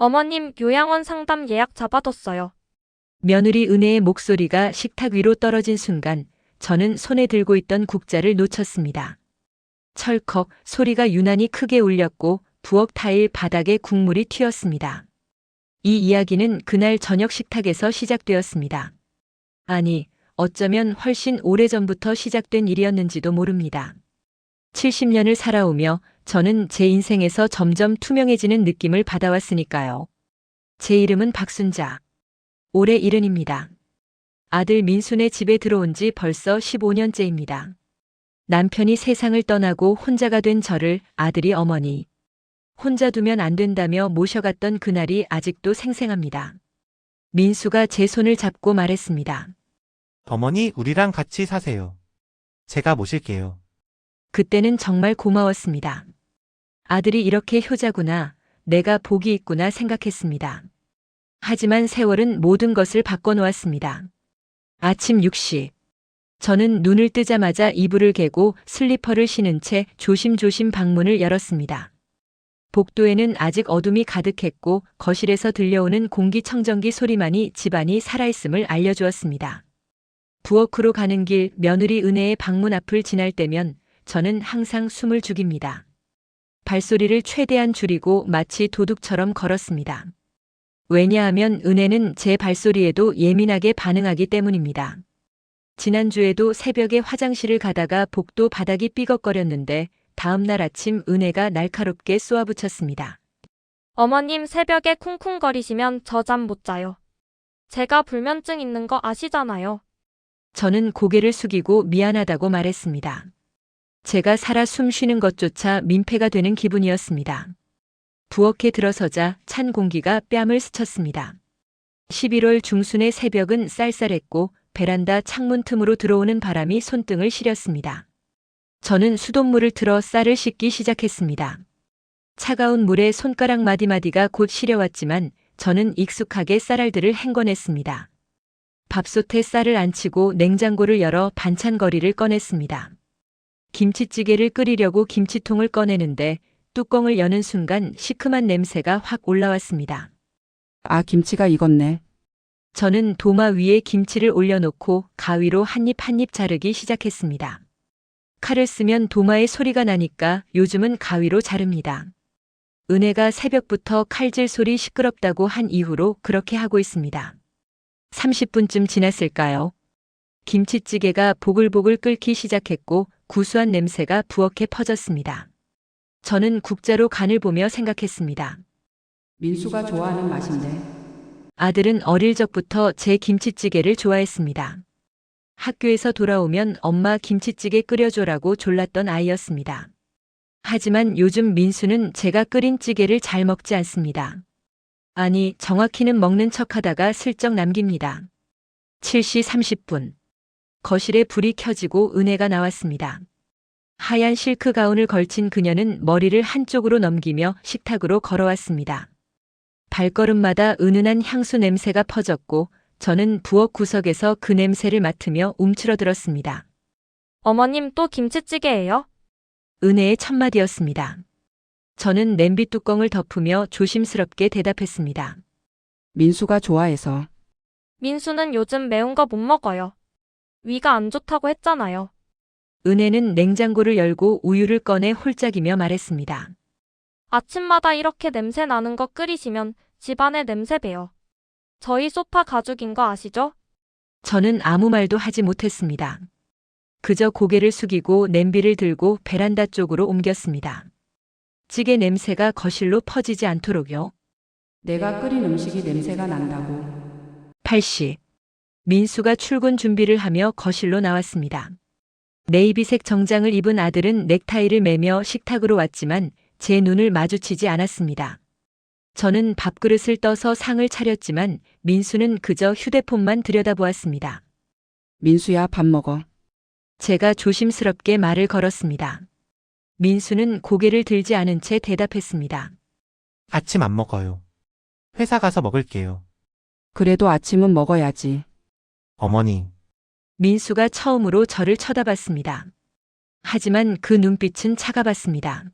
어머님, 요양원 상담 예약 잡아뒀어요. 며느리 은혜의 목소리가 식탁 위로 떨어진 순간 저는 손에 들고 있던 국자를 놓쳤습니다. 철컥 소리가 유난히 크게 울렸고 부엌 타일 바닥에 국물이 튀었습니다. 이 이야기는 그날 저녁 식탁에서 시작되었습니다. 아니, 어쩌면 훨씬 오래전부터 시작된 일이었는지도 모릅니다. 70년을 살아오며 저는 제 인생에서 점점 투명해지는 느낌을 받아왔으니까요. 제 이름은 박순자. 올해 70입니다. 아들 민순의 집에 들어온 지 벌써 15년째입니다. 남편이 세상을 떠나고 혼자가 된 저를 아들이 어머니, 혼자 두면 안 된다며 모셔갔던 그날이 아직도 생생합니다. 민수가 제 손을 잡고 말했습니다. 어머니, 우리랑 같이 사세요. 제가 모실게요. 그때는 정말 고마웠습니다. 아들이 이렇게 효자구나, 내가 복이 있구나 생각했습니다. 하지만 세월은 모든 것을 바꿔놓았습니다. 아침 6시. 저는 눈을 뜨자마자 이불을 개고 슬리퍼를 신은 채 조심조심 방문을 열었습니다. 복도에는 아직 어둠이 가득했고 거실에서 들려오는 공기청정기 소리만이 집안이 살아있음을 알려주었습니다. 부엌으로 가는 길 며느리 은혜의 방문 앞을 지날 때면 저는 항상 숨을 죽입니다. 발소리를 최대한 줄이고 마치 도둑처럼 걸었습니다. 왜냐하면 은혜는 제 발소리에도 예민하게 반응하기 때문입니다. 지난주에도 새벽에 화장실을 가다가 복도 바닥이 삐걱거렸는데 다음 날 아침 은혜가 날카롭게 쏘아붙였습니다. 어머님, 새벽에 쿵쿵거리시면 저 잠 못 자요. 제가 불면증 있는 거 아시잖아요. 저는 고개를 숙이고 미안하다고 말했습니다. 제가 살아 숨 쉬는 것조차 민폐가 되는 기분이었습니다. 부엌에 들어서자 찬 공기가 뺨을 스쳤습니다. 11월 중순의 새벽은 쌀쌀했고 베란다 창문 틈으로 들어오는 바람이 손등을 시렸습니다. 저는 수돗물을 틀어 쌀을 씻기 시작했습니다. 차가운 물에 손가락 마디마디가 곧 시려왔지만 저는 익숙하게 쌀알들을 헹궈냈습니다. 밥솥에 쌀을 안치고 냉장고를 열어 반찬거리를 꺼냈습니다. 김치찌개를 끓이려고 김치통을 꺼내는데 뚜껑을 여는 순간 시큼한 냄새가 확 올라왔습니다. 아, 김치가 익었네. 저는 도마 위에 김치를 올려놓고 가위로 한 입 한 입 자르기 시작했습니다. 칼을 쓰면 도마의 소리가 나니까 요즘은 가위로 자릅니다. 은혜가 새벽부터 칼질 소리 시끄럽다고 한 이후로 그렇게 하고 있습니다. 30분쯤 지났을까요? 김치찌개가 보글보글 끓기 시작했고 구수한 냄새가 부엌에 퍼졌습니다. 저는 국자로 간을 보며 생각했습니다. 민수가 좋아하는 맛인데. 아들은 어릴 적부터 제 김치찌개를 좋아했습니다. 학교에서 돌아오면 엄마 김치찌개 끓여줘라고 졸랐던 아이였습니다. 하지만 요즘 민수는 제가 끓인 찌개를 잘 먹지 않습니다. 아니, 정확히는 먹는 척하다가 슬쩍 남깁니다. 7시 30분. 거실에 불이 켜지고 은혜가 나왔습니다. 하얀 실크 가운을 걸친 그녀는 머리를 한쪽으로 넘기며 식탁으로 걸어왔습니다. 발걸음마다 은은한 향수 냄새가 퍼졌고 저는 부엌 구석에서 그 냄새를 맡으며 움츠러들었습니다. 어머님, 또 김치찌개예요? 은혜의 첫마디였습니다. 저는 냄비 뚜껑을 덮으며 조심스럽게 대답했습니다. 민수가 좋아해서. 민수는 요즘 매운 거 못 먹어요. 위가 안 좋다고 했잖아요. 은혜는 냉장고를 열고 우유를 꺼내 홀짝이며 말했습니다. 아침마다 이렇게 냄새 나는 거 끓이시면 집안에 냄새 배요. 저희 소파 가죽인 거 아시죠? 저는 아무 말도 하지 못했습니다. 그저 고개를 숙이고 냄비를 들고 베란다 쪽으로 옮겼습니다. 찌개 냄새가 거실로 퍼지지 않도록요. 내가 끓인 음식이 냄새가 난다고. 8시. 민수가 출근 준비를 하며 거실로 나왔습니다. 네이비색 정장을 입은 아들은 넥타이를 매며 식탁으로 왔지만 제 눈을 마주치지 않았습니다. 저는 밥그릇을 떠서 상을 차렸지만 민수는 그저 휴대폰만 들여다보았습니다. 민수야, 밥 먹어. 제가 조심스럽게 말을 걸었습니다. 민수는 고개를 들지 않은 채 대답했습니다. 아침 안 먹어요. 회사 가서 먹을게요. 그래도 아침은 먹어야지. 어머니, 민수가 처음으로 저를 쳐다봤습니다. 하지만 그 눈빛은 차가웠습니다.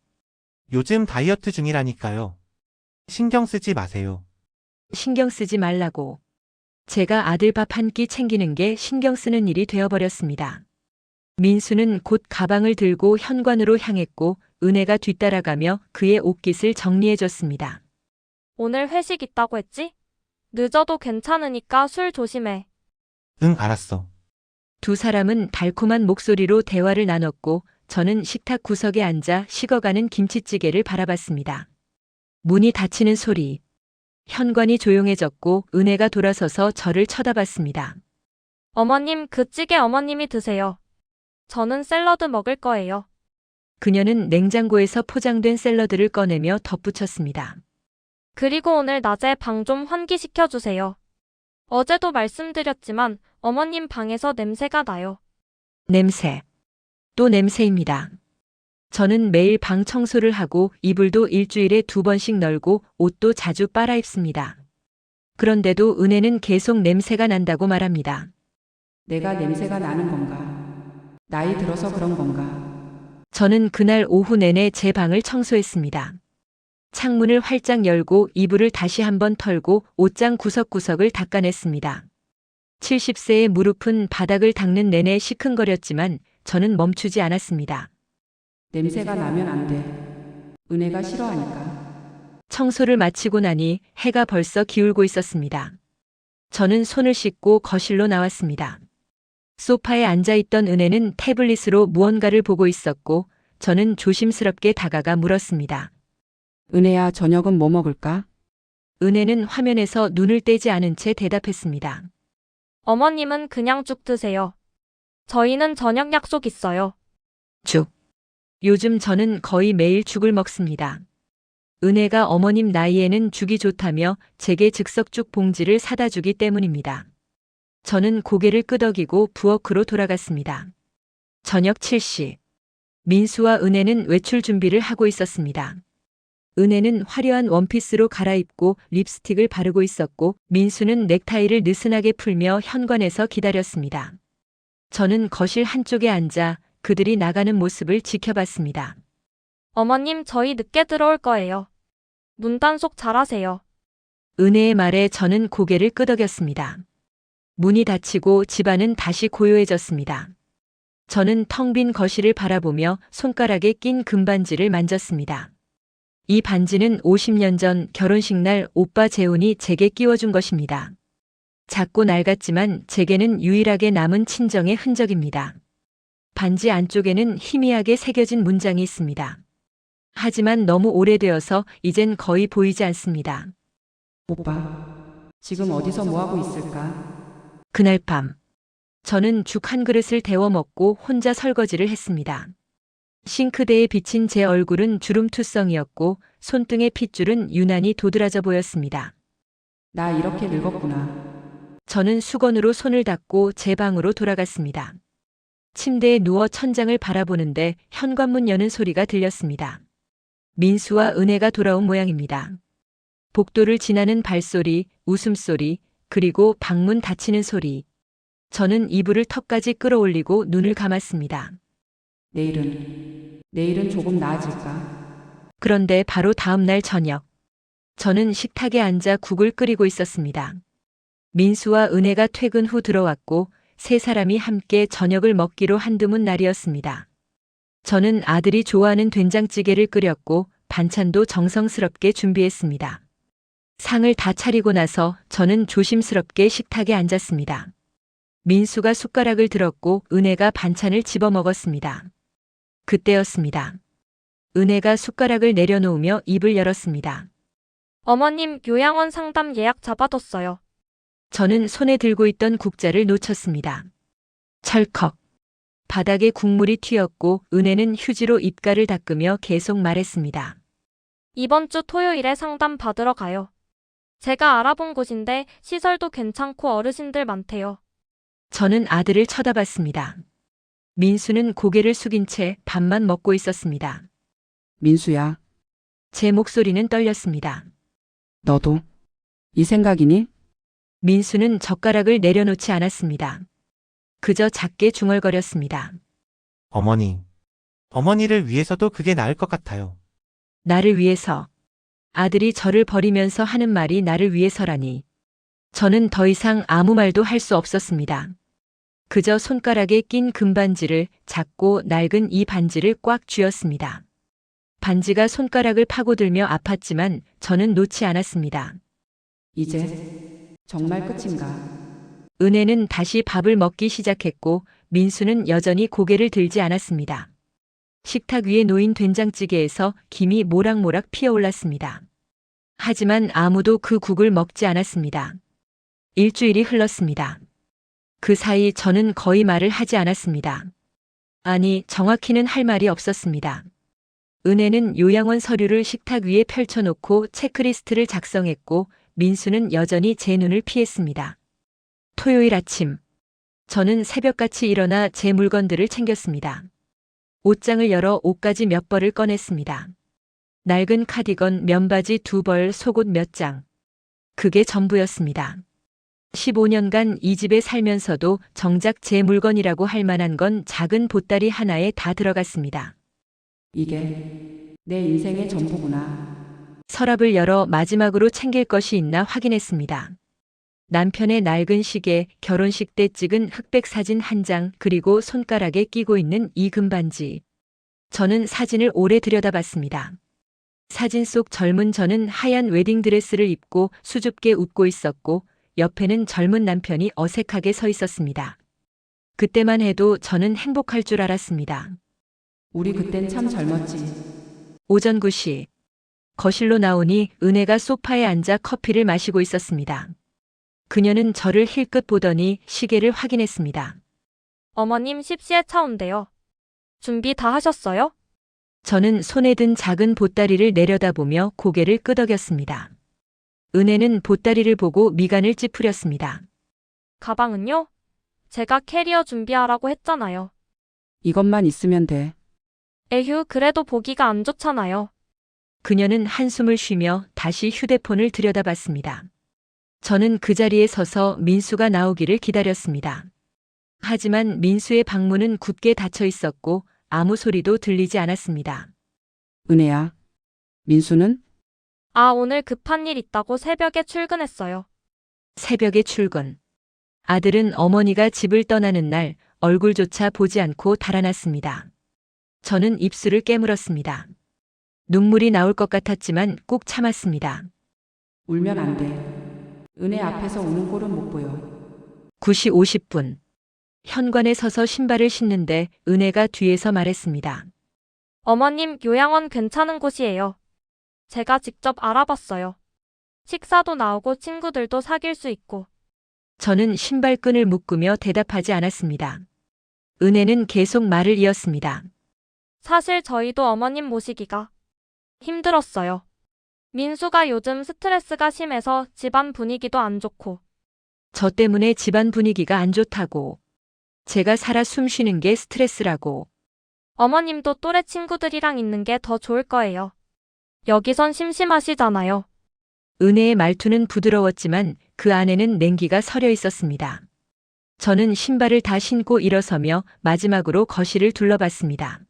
요즘 다이어트 중이라니까요. 신경 쓰지 마세요. 신경 쓰지 말라고. 제가 아들 밥 한 끼 챙기는 게 신경 쓰는 일이 되어버렸습니다. 민수는 곧 가방을 들고 현관으로 향했고 은혜가 뒤따라가며 그의 옷깃을 정리해줬습니다. 오늘 회식 있다고 했지? 늦어도 괜찮으니까 술 조심해. 응, 알았어. 두 사람은 달콤한 목소리로 대화를 나눴고 저는 식탁 구석에 앉아 식어가는 김치찌개를 바라봤습니다. 문이 닫히는 소리. 현관이 조용해졌고 은혜가 돌아서서 저를 쳐다봤습니다. 어머님, 그 찌개 어머님이 드세요. 저는 샐러드 먹을 거예요. 그녀는 냉장고에서 포장된 샐러드를 꺼내며 덧붙였습니다. 그리고 오늘 낮에 방 좀 환기시켜 주세요. 어제도 말씀드렸지만 어머님 방에서 냄새가 나요. 냄새. 또 냄새입니다. 저는 매일 방 청소를 하고 이불도 일주일에 2번씩 널고 옷도 자주 빨아입습니다. 그런데도 은혜는 계속 냄새가 난다고 말합니다. 내가 냄새가 나는 건가? 나이 들어서 그런 건가? 저는 그날 오후 내내 제 방을 청소했습니다. 창문을 활짝 열고 이불을 다시 한번 털고 옷장 구석구석을 닦아냈습니다. 70세의 무릎은 바닥을 닦는 내내 시큰거렸지만 저는 멈추지 않았습니다. 냄새가 나면 안 돼. 은혜가 싫어하니까. 청소를 마치고 나니 해가 벌써 기울고 있었습니다. 저는 손을 씻고 거실로 나왔습니다. 소파에 앉아있던 은혜는 태블릿으로 무언가를 보고 있었고 저는 조심스럽게 다가가 물었습니다. 은혜야, 저녁은 뭐 먹을까? 은혜는 화면에서 눈을 떼지 않은 채 대답했습니다. 어머님은 그냥 죽 드세요. 저희는 저녁 약속 있어요. 죽. 요즘 저는 거의 매일 죽을 먹습니다. 은혜가 어머님 나이에는 죽이 좋다며 제게 즉석죽 봉지를 사다 주기 때문입니다. 저는 고개를 끄덕이고 부엌으로 돌아갔습니다. 저녁 7시. 민수와 은혜는 외출 준비를 하고 있었습니다. 은혜는 화려한 원피스로 갈아입고 립스틱을 바르고 있었고 민수는 넥타이를 느슨하게 풀며 현관에서 기다렸습니다. 저는 거실 한쪽에 앉아 그들이 나가는 모습을 지켜봤습니다. 어머님, 저희 늦게 들어올 거예요. 문단속 잘하세요. 은혜의 말에 저는 고개를 끄덕였습니다. 문이 닫히고 집안은 다시 고요해졌습니다. 저는 텅 빈 거실을 바라보며 손가락에 낀 금반지를 만졌습니다. 이 반지는 50년 전 결혼식 날 오빠 재훈이 제게 끼워준 것입니다. 작고 낡았지만 제게는 유일하게 남은 친정의 흔적입니다. 반지 안쪽에는 희미하게 새겨진 문장이 있습니다. 하지만 너무 오래되어서 이젠 거의 보이지 않습니다. 오빠, 지금 어디서 뭐하고 있을까? 그날 밤, 저는 죽 한 그릇을 데워 먹고 혼자 설거지를 했습니다. 싱크대에 비친 제 얼굴은 주름투성이었고 손등의 핏줄은 유난히 도드라져 보였습니다. 나 이렇게 늙었구나. 저는 수건으로 손을 닦고 제 방으로 돌아갔습니다. 침대에 누워 천장을 바라보는데 현관문 여는 소리가 들렸습니다. 민수와 은혜가 돌아온 모양입니다. 복도를 지나는 발소리, 웃음소리, 그리고 방문 닫히는 소리. 저는 이불을 턱까지 끌어올리고 눈을 감았습니다. 내일은 조금 나아질까? 그런데 바로 다음 날 저녁. 저는 식탁에 앉아 국을 끓이고 있었습니다. 민수와 은혜가 퇴근 후 들어왔고 세 사람이 함께 저녁을 먹기로 한드문 날이었습니다. 저는 아들이 좋아하는 된장찌개를 끓였고 반찬도 정성스럽게 준비했습니다. 상을 다 차리고 나서 저는 조심스럽게 식탁에 앉았습니다. 민수가 숟가락을 들었고 은혜가 반찬을 집어 먹었습니다. 그때였습니다. 은혜가 숟가락을 내려놓으며 입을 열었습니다. 어머님, 요양원 상담 예약 잡아뒀어요. 저는 손에 들고 있던 국자를 놓쳤습니다. 철컥. 바닥에 국물이 튀었고 은혜는 휴지로 입가를 닦으며 계속 말했습니다. 이번 주 토요일에 상담 받으러 가요. 제가 알아본 곳인데 시설도 괜찮고 어르신들 많대요. 저는 아들을 쳐다봤습니다. 민수는 고개를 숙인 채 밥만 먹고 있었습니다. 민수야, 제 목소리는 떨렸습니다. 너도 이 생각이니? 민수는 젓가락을 내려놓지 않았습니다. 그저 작게 중얼거렸습니다. 어머니를 위해서도 그게 나을 것 같아요. 나를 위해서. 아들이 저를 버리면서 하는 말이 나를 위해서라니. 저는 더 이상 아무 말도 할 수 없었습니다. 그저 손가락에 낀 금반지를 작고 낡은 이 반지를 꽉 쥐었습니다. 반지가 손가락을 파고들며 아팠지만 저는 놓지 않았습니다. 이제 정말 끝인가? 은혜는 다시 밥을 먹기 시작했고 민수는 여전히 고개를 들지 않았습니다. 식탁 위에 놓인 된장찌개에서 김이 모락모락 피어올랐습니다. 하지만 아무도 그 국을 먹지 않았습니다. 일주일이 흘렀습니다. 그 사이 저는 거의 말을 하지 않았습니다. 아니, 정확히는 할 말이 없었습니다. 은혜는 요양원 서류를 식탁 위에 펼쳐놓고 체크리스트를 작성했고 민수는 여전히 제 눈을 피했습니다. 토요일 아침, 저는 새벽같이 일어나 제 물건들을 챙겼습니다. 옷장을 열어 옷가지 몇 벌을 꺼냈습니다. 낡은 카디건, 면바지 2벌, 속옷 몇 장. 그게 전부였습니다. 15년간 이 집에 살면서도 정작 제 물건이라고 할 만한 건 작은 보따리 하나에 다 들어갔습니다. 이게 내 인생의 전부구나. 서랍을 열어 마지막으로 챙길 것이 있나 확인했습니다. 남편의 낡은 시계, 결혼식 때 찍은 흑백 사진 한 장, 그리고 손가락에 끼고 있는 이 금반지. 저는 사진을 오래 들여다봤습니다. 사진 속 젊은 저는 하얀 웨딩드레스를 입고 수줍게 웃고 있었고 옆에는 젊은 남편이 어색하게 서 있었습니다. 그때만 해도 저는 행복할 줄 알았습니다. 우리 그땐 참 젊었지. 오전 9시. 거실로 나오니 은혜가 소파에 앉아 커피를 마시고 있었습니다. 그녀는 저를 힐끗 보더니 시계를 확인했습니다. 어머님 10시에 차 온대요. 준비 다 하셨어요? 저는 손에 든 작은 보따리를 내려다보며 고개를 끄덕였습니다. 은혜는 보따리를 보고 미간을 찌푸렸습니다. 가방은요? 제가 캐리어 준비하라고 했잖아요. 이것만 있으면 돼. 에휴, 그래도 보기가 안 좋잖아요. 그녀는 한숨을 쉬며 다시 휴대폰을 들여다봤습니다. 저는 그 자리에 서서 민수가 나오기를 기다렸습니다. 하지만 민수의 방문은 굳게 닫혀 있었고 아무 소리도 들리지 않았습니다. 은혜야. 민수는? 아, 오늘 급한 일 있다고 새벽에 출근했어요. 새벽에 출근. 아들은 어머니가 집을 떠나는 날 얼굴조차 보지 않고 달아났습니다. 저는 입술을 깨물었습니다. 눈물이 나올 것 같았지만 꾹 참았습니다. 울면 안 돼. 은혜 앞에서 우는 꼴은 못 보여. 9시 50분. 현관에 서서 신발을 신는데 은혜가 뒤에서 말했습니다. 어머님, 요양원 괜찮은 곳이에요. 제가 직접 알아봤어요. 식사도 나오고 친구들도 사귈 수 있고. 저는 신발끈을 묶으며 대답하지 않았습니다. 은혜는 계속 말을 이었습니다. 사실 저희도 어머님 모시기가 힘들었어요. 민수가 요즘 스트레스가 심해서 집안 분위기도 안 좋고. 저 때문에 집안 분위기가 안 좋다고. 제가 살아 숨 쉬는 게 스트레스라고. 어머님도 또래 친구들이랑 있는 게 더 좋을 거예요. 여기선 심심하시잖아요. 은혜의 말투는 부드러웠지만 그 안에는 냉기가 서려 있었습니다. 저는 신발을 다 신고 일어서며 마지막으로 거실을 둘러봤습니다.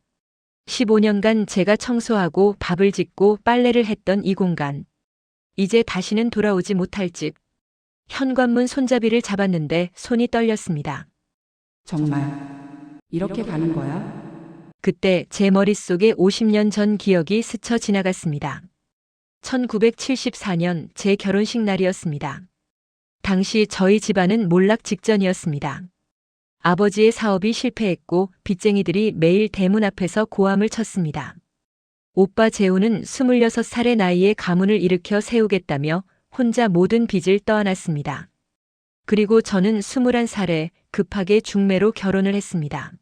15년간 제가 청소하고 밥을 짓고 빨래를 했던 이 공간. 이제 다시는 돌아오지 못할 집. 현관문 손잡이를 잡았는데 손이 떨렸습니다. 정말 이렇게 가는 거야? 그때 제 머릿속에 50년 전 기억이 스쳐 지나갔습니다. 1974년 제 결혼식 날이었습니다. 당시 저희 집안은 몰락 직전이었습니다. 아버지의 사업이 실패했고 빚쟁이들이 매일 대문 앞에서 고함을 쳤습니다. 오빠 재우는 26살의 나이에 가문을 일으켜 세우겠다며 혼자 모든 빚을 떠안았습니다. 그리고 저는 21살에 급하게 중매로 결혼을 했습니다.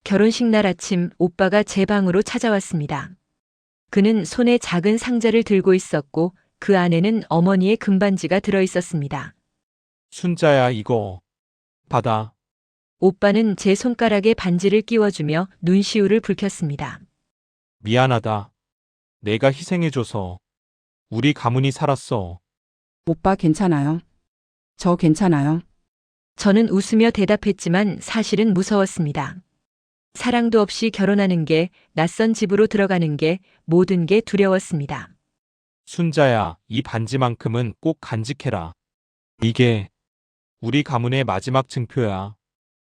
결혼식 날 아침 오빠가 제 방으로 찾아왔습니다. 그는 손에 작은 상자를 들고 있었고 그 안에는 어머니의 금반지가 들어 있었습니다. 순자야, 이거 받아. 오빠는 제 손가락에 반지를 끼워주며 눈시울을 붉혔습니다. 미안하다. 내가 희생해줘서 우리 가문이 살았어. 오빠 괜찮아요? 저 괜찮아요? 저는 웃으며 대답했지만 사실은 무서웠습니다. 사랑도 없이 결혼하는 게, 낯선 집으로 들어가는 게, 모든 게 두려웠습니다. 순자야, 이 반지만큼은 꼭 간직해라. 이게 우리 가문의 마지막 증표야.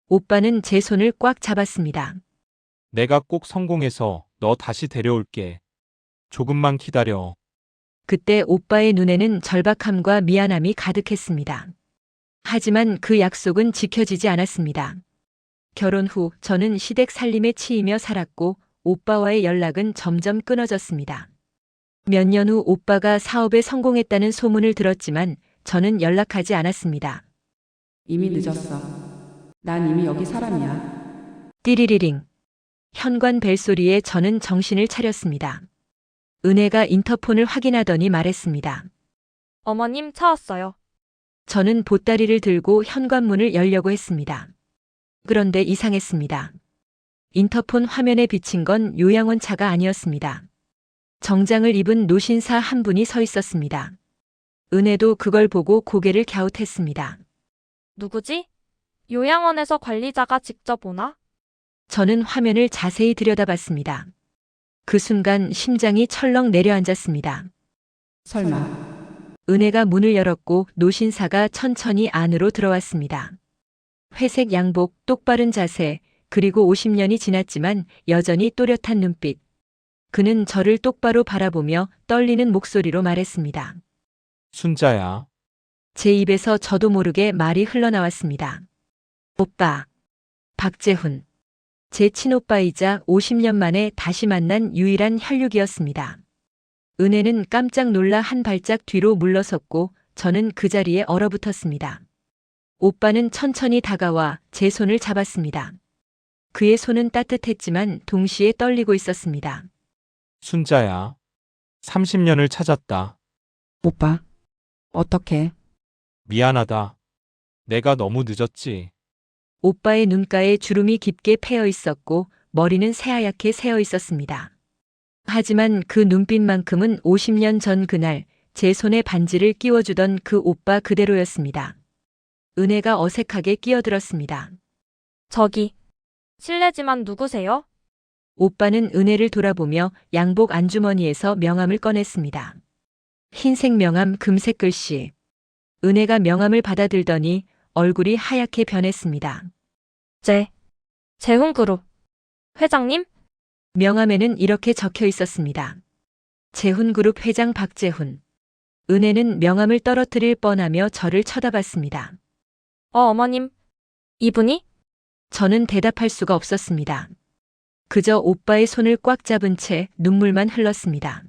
오빠는 제 손을 꽉 잡았습니다. 내가 꼭 성공해서 너 다시 데려올게. 조금만 기다려. 그때 오빠의 눈에는 절박함과 미안함이 가득했습니다. 하지만 그 약속은 지켜지지 않았습니다. 결혼 후 저는 시댁 살림에 치이며 살았고 오빠와의 연락은 점점 끊어졌습니다. 몇 년 후 오빠가 사업에 성공했다는 소문을 들었지만 저는 연락하지 않았습니다. 이미 늦었어. 난 이미 여기 사람이야. 띠리리링. 현관 벨소리에 저는 정신을 차렸습니다. 은혜가 인터폰을 확인하더니 말했습니다. 어머님 차 왔어요. 저는 보따리를 들고 현관문을 열려고 했습니다. 그런데 이상했습니다. 인터폰 화면에 비친 건 요양원 차가 아니었습니다. 정장을 입은 노신사 한 분이 서 있었습니다. 은혜도 그걸 보고 고개를 갸웃했습니다. 누구지? 요양원에서 관리자가 직접 오나? 저는 화면을 자세히 들여다봤습니다. 그 순간 심장이 철렁 내려앉았습니다. 설마. 은혜가 문을 열었고 노신사가 천천히 안으로 들어왔습니다. 회색 양복, 똑바른 자세, 그리고 50년이 지났지만 여전히 또렷한 눈빛. 그는 저를 똑바로 바라보며 떨리는 목소리로 말했습니다. 순자야, 제 입에서 저도 모르게 말이 흘러나왔습니다. 오빠. 박재훈. 제 친오빠이자 50년 만에 다시 만난 유일한 혈육이었습니다. 은혜는 깜짝 놀라 한 발짝 뒤로 물러섰고 저는 그 자리에 얼어붙었습니다. 오빠는 천천히 다가와 제 손을 잡았습니다. 그의 손은 따뜻했지만 동시에 떨리고 있었습니다. 순자야. 30년을 찾았다. 오빠. 어떡해. 미안하다. 내가 너무 늦었지. 오빠의 눈가에 주름이 깊게 패여 있었고 머리는 새하얗게 새어 있었습니다. 하지만 그 눈빛만큼은 50년 전 그날 제 손에 반지를 끼워주던 그 오빠 그대로였습니다. 은혜가 어색하게 끼어들었습니다. 저기. 실례지만 누구세요? 오빠는 은혜를 돌아보며 양복 안주머니에서 명함을 꺼냈습니다. 흰색 명함 금색 글씨. 은혜가 명함을 받아들더니 얼굴이 하얗게 변했습니다. 재훈그룹. 회장님? 명함에는 이렇게 적혀 있었습니다. 재훈그룹 회장 박재훈. 은혜는 명함을 떨어뜨릴 뻔하며 저를 쳐다봤습니다. 어머님. 이분이? 저는 대답할 수가 없었습니다. 그저 오빠의 손을 꽉 잡은 채 눈물만 흘렀습니다.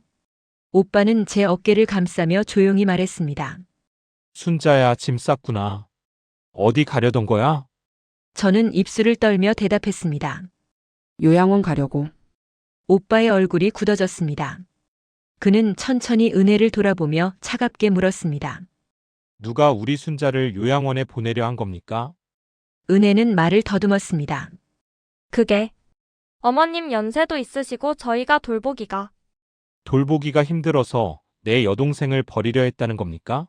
오빠는 제 어깨를 감싸며 조용히 말했습니다. 순자야, 짐 쌌구나. 어디 가려던 거야? 저는 입술을 떨며 대답했습니다. 요양원 가려고. 오빠의 얼굴이 굳어졌습니다. 그는 천천히 은혜를 돌아보며 차갑게 물었습니다. 누가 우리 순자를 요양원에 보내려 한 겁니까? 은혜는 말을 더듬었습니다. 그게. 어머님 연세도 있으시고 저희가 돌보기가. 돌보기가 힘들어서 내 여동생을 버리려 했다는 겁니까?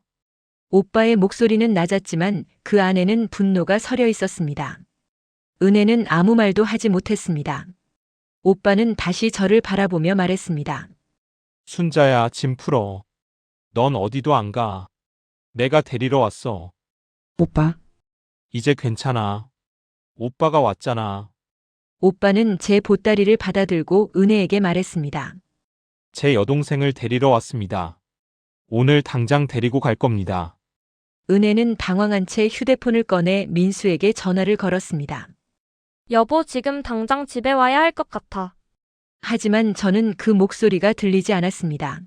오빠의 목소리는 낮았지만 그 안에는 분노가 서려 있었습니다. 은혜는 아무 말도 하지 못했습니다. 오빠는 다시 저를 바라보며 말했습니다. 순자야, 짐 풀어. 넌 어디도 안 가. 내가 데리러 왔어. 오빠. 이제 괜찮아. 오빠가 왔잖아. 오빠는 제 보따리를 받아들고 은혜에게 말했습니다. 제 여동생을 데리러 왔습니다. 오늘 당장 데리고 갈 겁니다. 은혜는 당황한 채 휴대폰을 꺼내 민수에게 전화를 걸었습니다. 여보 지금 당장 집에 와야 할 것 같아. 하지만 저는 그 목소리가 들리지 않았습니다.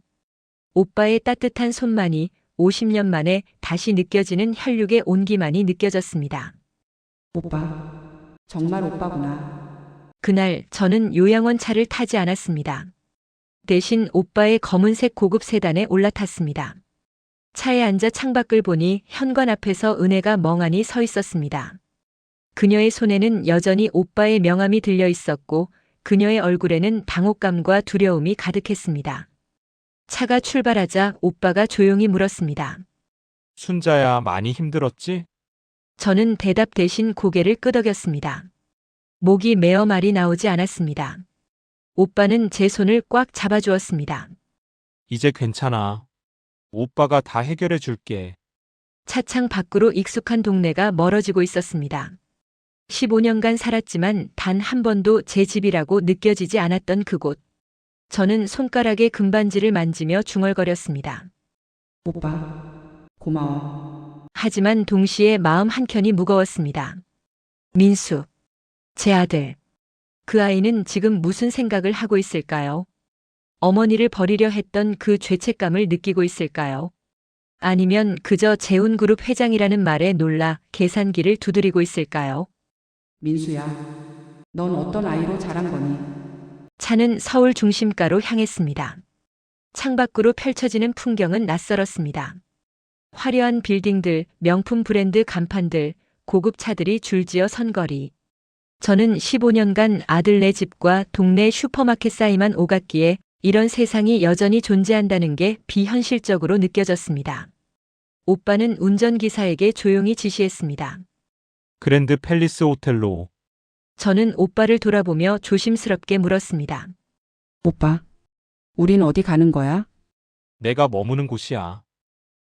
오빠의 따뜻한 손만이 50년 만에 다시 느껴지는 혈육의 온기만이 느껴졌습니다. 오빠. 정말 오빠구나. 그날 저는 요양원 차를 타지 않았습니다. 대신 오빠의 검은색 고급 세단에 올라탔습니다. 차에 앉아 창밖을 보니 현관 앞에서 은혜가 멍하니 서 있었습니다. 그녀의 손에는 여전히 오빠의 명함이 들려 있었고 그녀의 얼굴에는 당혹감과 두려움이 가득했습니다. 차가 출발하자 오빠가 조용히 물었습니다. 순자야, 많이 힘들었지? 저는 대답 대신 고개를 끄덕였습니다. 목이 메어 말이 나오지 않았습니다. 오빠는 제 손을 꽉 잡아주었습니다. 이제 괜찮아. 오빠가 다 해결해 줄게. 차창 밖으로 익숙한 동네가 멀어지고 있었습니다. 15년간 살았지만 단 한 번도 제 집이라고 느껴지지 않았던 그곳. 저는 손가락에 금반지를 만지며 중얼거렸습니다. 오빠, 고마워. 하지만 동시에 마음 한켠이 무거웠습니다. 민수, 제 아들. 그 아이는 지금 무슨 생각을 하고 있을까요? 어머니를 버리려 했던 그 죄책감을 느끼고 있을까요? 아니면 그저 재운그룹 회장이라는 말에 놀라 계산기를 두드리고 있을까요? 민수야, 넌 어떤 아이로 자란 거니? 차는 서울 중심가로 향했습니다. 창밖으로 펼쳐지는 풍경은 낯설었습니다. 화려한 빌딩들, 명품 브랜드 간판들, 고급 차들이 줄지어 선거리. 저는 15년간 아들네 집과 동네 슈퍼마켓 사이만 오갔기에 이런 세상이 여전히 존재한다는 게 비현실적으로 느껴졌습니다. 오빠는 운전기사에게 조용히 지시했습니다. 그랜드 팰리스 호텔로. 저는 오빠를 돌아보며 조심스럽게 물었습니다. 오빠, 우린 어디 가는 거야? 내가 머무는 곳이야.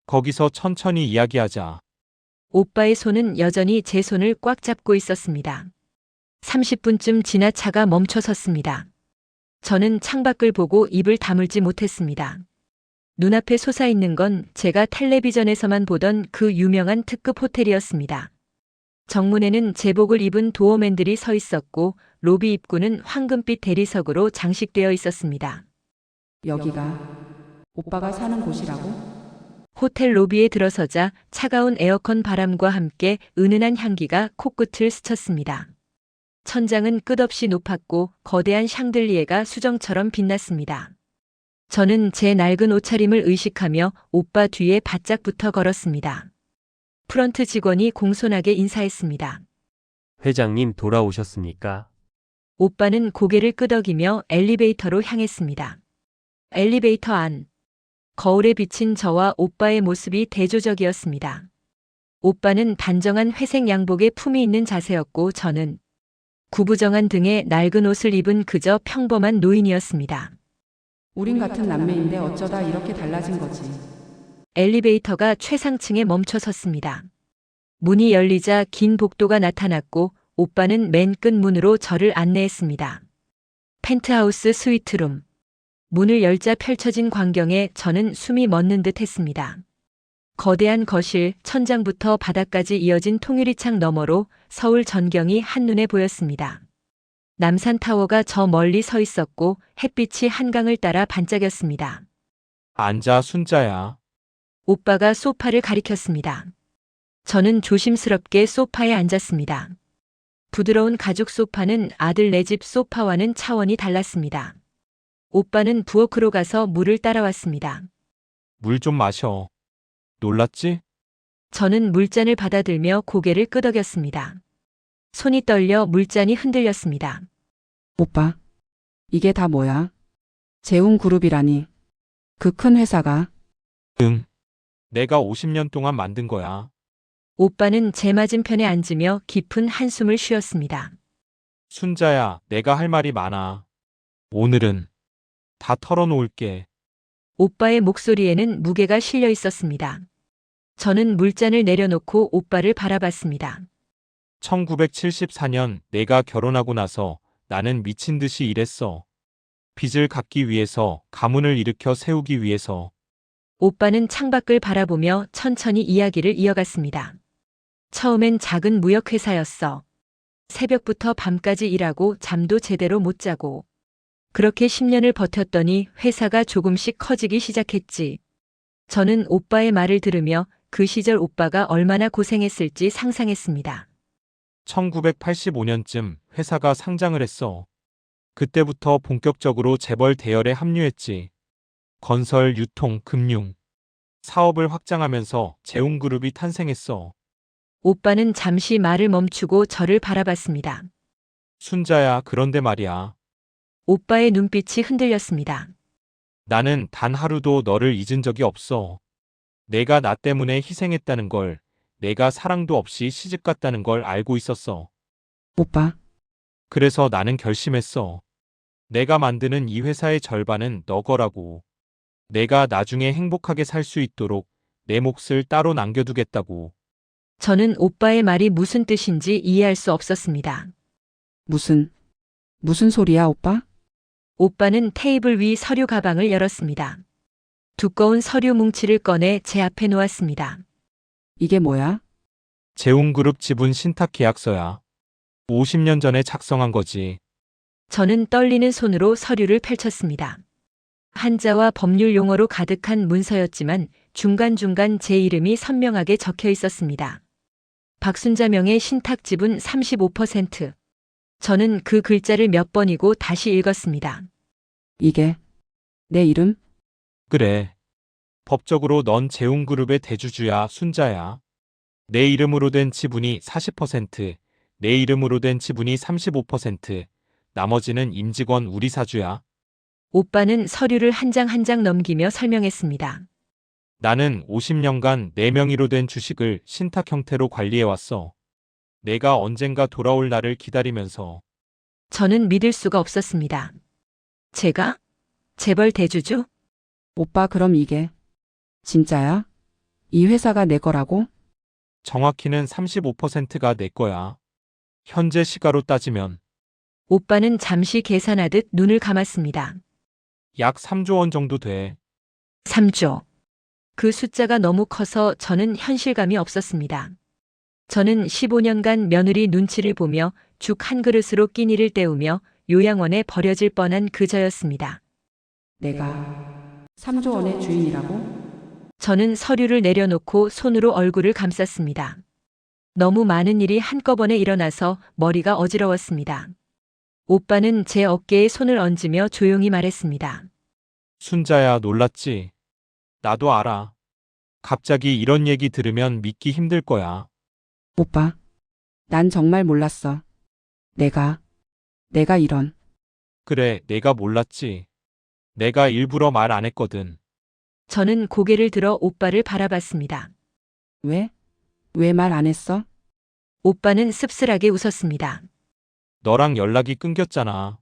거기서 천천히 이야기하자. 오빠의 손은 여전히 제 손을 꽉 잡고 있었습니다. 30분쯤 지나 차가 멈춰 섰습니다. 저는 창밖을 보고 입을 다물지 못했습니다. 눈앞에 솟아있는 건 제가 텔레비전에서만 보던 그 유명한 특급 호텔이었습니다. 정문에는 제복을 입은 도어맨들이 서 있었고 로비 입구는 황금빛 대리석으로 장식되어 있었습니다. 여기가 오빠가 사는 곳이라고? 호텔 로비에 들어서자 차가운 에어컨 바람과 함께 은은한 향기가 코끝을 스쳤습니다. 천장은 끝없이 높았고 거대한 샹들리에가 수정처럼 빛났습니다. 저는 제 낡은 옷차림을 의식하며 오빠 뒤에 바짝 붙어 걸었습니다. 프런트 직원이 공손하게 인사했습니다. 회장님 돌아오셨습니까? 오빠는 고개를 끄덕이며 엘리베이터로 향했습니다. 엘리베이터 안. 거울에 비친 저와 오빠의 모습이 대조적이었습니다. 오빠는 단정한 회색 양복에 품이 있는 자세였고 저는 구부정한 등에 낡은 옷을 입은 그저 평범한 노인이었습니다. 우린 같은 남매인데 어쩌다 이렇게 달라진 거지. 엘리베이터가 최상층에 멈춰 섰습니다. 문이 열리자 긴 복도가 나타났고 오빠는 맨 끝 문으로 저를 안내했습니다. 펜트하우스 스위트룸. 문을 열자 펼쳐진 광경에 저는 숨이 멎는 듯 했습니다. 거대한 거실, 천장부터 바닥까지 이어진 통유리창 너머로 서울 전경이 한눈에 보였습니다. 남산타워가 저 멀리 서 있었고 햇빛이 한강을 따라 반짝였습니다. 앉아, 순자야. 오빠가 소파를 가리켰습니다. 저는 조심스럽게 소파에 앉았습니다. 부드러운 가죽 소파는 아들 내 집 소파와는 차원이 달랐습니다. 오빠는 부엌으로 가서 물을 따라왔습니다. 물 좀 마셔. 놀랐지? 저는 물잔을 받아들며 고개를 끄덕였습니다. 손이 떨려 물잔이 흔들렸습니다. 오빠, 이게 다 뭐야? 재웅그룹이라니. 그 큰 회사가. 응. 내가 50년 동안 만든 거야. 오빠는 제 맞은편에 앉으며 깊은 한숨을 쉬었습니다. 순자야, 내가 할 말이 많아. 오늘은 다 털어놓을게. 오빠의 목소리에는 무게가 실려 있었습니다. 저는 물잔을 내려놓고 오빠를 바라봤습니다. 1974년 내가 결혼하고 나서 나는 미친 듯이 일했어. 빚을 갚기 위해서, 가문을 일으켜 세우기 위해서. 오빠는 창밖을 바라보며 천천히 이야기를 이어갔습니다. 처음엔 작은 무역회사였어. 새벽부터 밤까지 일하고 잠도 제대로 못 자고. 그렇게 10년을 버텼더니 회사가 조금씩 커지기 시작했지. 저는 오빠의 말을 들으며 그 시절 오빠가 얼마나 고생했을지 상상했습니다. 1985년쯤 회사가 상장을 했어. 그때부터 본격적으로 재벌 대열에 합류했지. 건설, 유통, 금융. 사업을 확장하면서 재웅그룹이 탄생했어. 오빠는 잠시 말을 멈추고 저를 바라봤습니다. 순자야, 그런데 말이야. 오빠의 눈빛이 흔들렸습니다. 나는 단 하루도 너를 잊은 적이 없어. 내가 나 때문에 희생했다는 걸, 내가 사랑도 없이 시집갔다는 걸 알고 있었어. 오빠, 그래서 나는 결심했어. 내가 만드는 이 회사의 절반은 너 거라고. 내가 나중에 행복하게 살 수 있도록 내 몫을 따로 남겨두겠다고. 저는 오빠의 말이 무슨 뜻인지 이해할 수 없었습니다. 무슨 소리야, 오빠? 오빠는 테이블 위 서류 가방을 열었습니다. 두꺼운 서류 뭉치를 꺼내 제 앞에 놓았습니다. 이게 뭐야? 재웅그룹 지분 신탁 계약서야. 50년 전에 작성한 거지. 저는 떨리는 손으로 서류를 펼쳤습니다. 한자와 법률 용어로 가득한 문서였지만 중간중간 제 이름이 선명하게 적혀 있었습니다. 박순자 명의 신탁 지분 35%. 저는 그 글자를 몇 번이고 다시 읽었습니다. 이게 내 이름? 그래. 법적으로 넌 재웅그룹의 대주주야, 순자야. 내 이름으로 된 지분이 40%, 내 이름으로 된 지분이 35%, 나머지는 임직원 우리 사주야. 오빠는 서류를 한 장 한 장 넘기며 설명했습니다. 나는 50년간 내 명의로 된 주식을 신탁 형태로 관리해왔어. 내가 언젠가 돌아올 날을 기다리면서. 저는 믿을 수가 없었습니다. 제가? 재벌 대주주? 오빠, 그럼 이게 진짜야? 이 회사가 내 거라고? 정확히는 35%가 내 거야. 현재 시가로 따지면 오빠는 잠시 계산하듯 눈을 감았습니다. 약 3조 원 정도 돼. 3조. 그 숫자가 너무 커서 저는 현실감이 없었습니다. 저는 15년간 며느리 눈치를 보며 죽 한 그릇으로 끼니를 때우며 요양원에 버려질 뻔한 그저였습니다. 내가 3조 원의 주인이라고? 저는 서류를 내려놓고 손으로 얼굴을 감쌌습니다. 너무 많은 일이 한꺼번에 일어나서 머리가 어지러웠습니다. 오빠는 제 어깨에 손을 얹으며 조용히 말했습니다. 순자야, 놀랐지? 나도 알아. 갑자기 이런 얘기 들으면 믿기 힘들 거야. 오빠, 난 정말 몰랐어. 내가 이런. 그래, 내가 몰랐지. 내가 일부러 말 안 했거든. 저는 고개를 들어 오빠를 바라봤습니다. 왜 말 안 했어? 오빠는 씁쓸하게 웃었습니다. 너랑 연락이 끊겼잖아.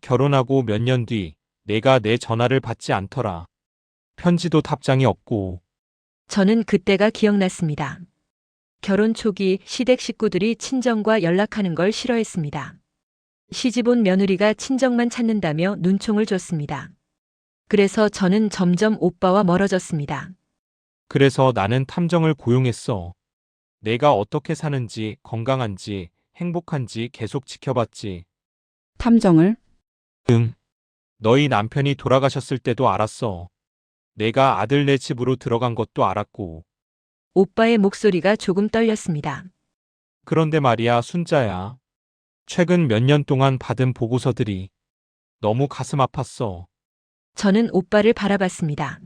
결혼하고 몇 년 뒤 내가 내 전화를 받지 않더라. 편지도 답장이 없고. 저는 그때가 기억났습니다. 결혼 초기 시댁 식구들이 친정과 연락하는 걸 싫어했습니다. 시집온 며느리가 친정만 찾는다며 눈총을 줬습니다. 그래서 저는 점점 오빠와 멀어졌습니다. 그래서 나는 탐정을 고용했어. 내가 어떻게 사는지, 건강한지, 행복한지 계속 지켜봤지. 탐정을? 응. 너희 남편이 돌아가셨을 때도 알았어. 내가 아들네 집으로 들어간 것도 알았고. 오빠의 목소리가 조금 떨렸습니다. 그런데 말이야, 순자야. 최근 몇 년 동안 받은 보고서들이 너무 가슴 아팠어. 저는 오빠를 바라봤습니다.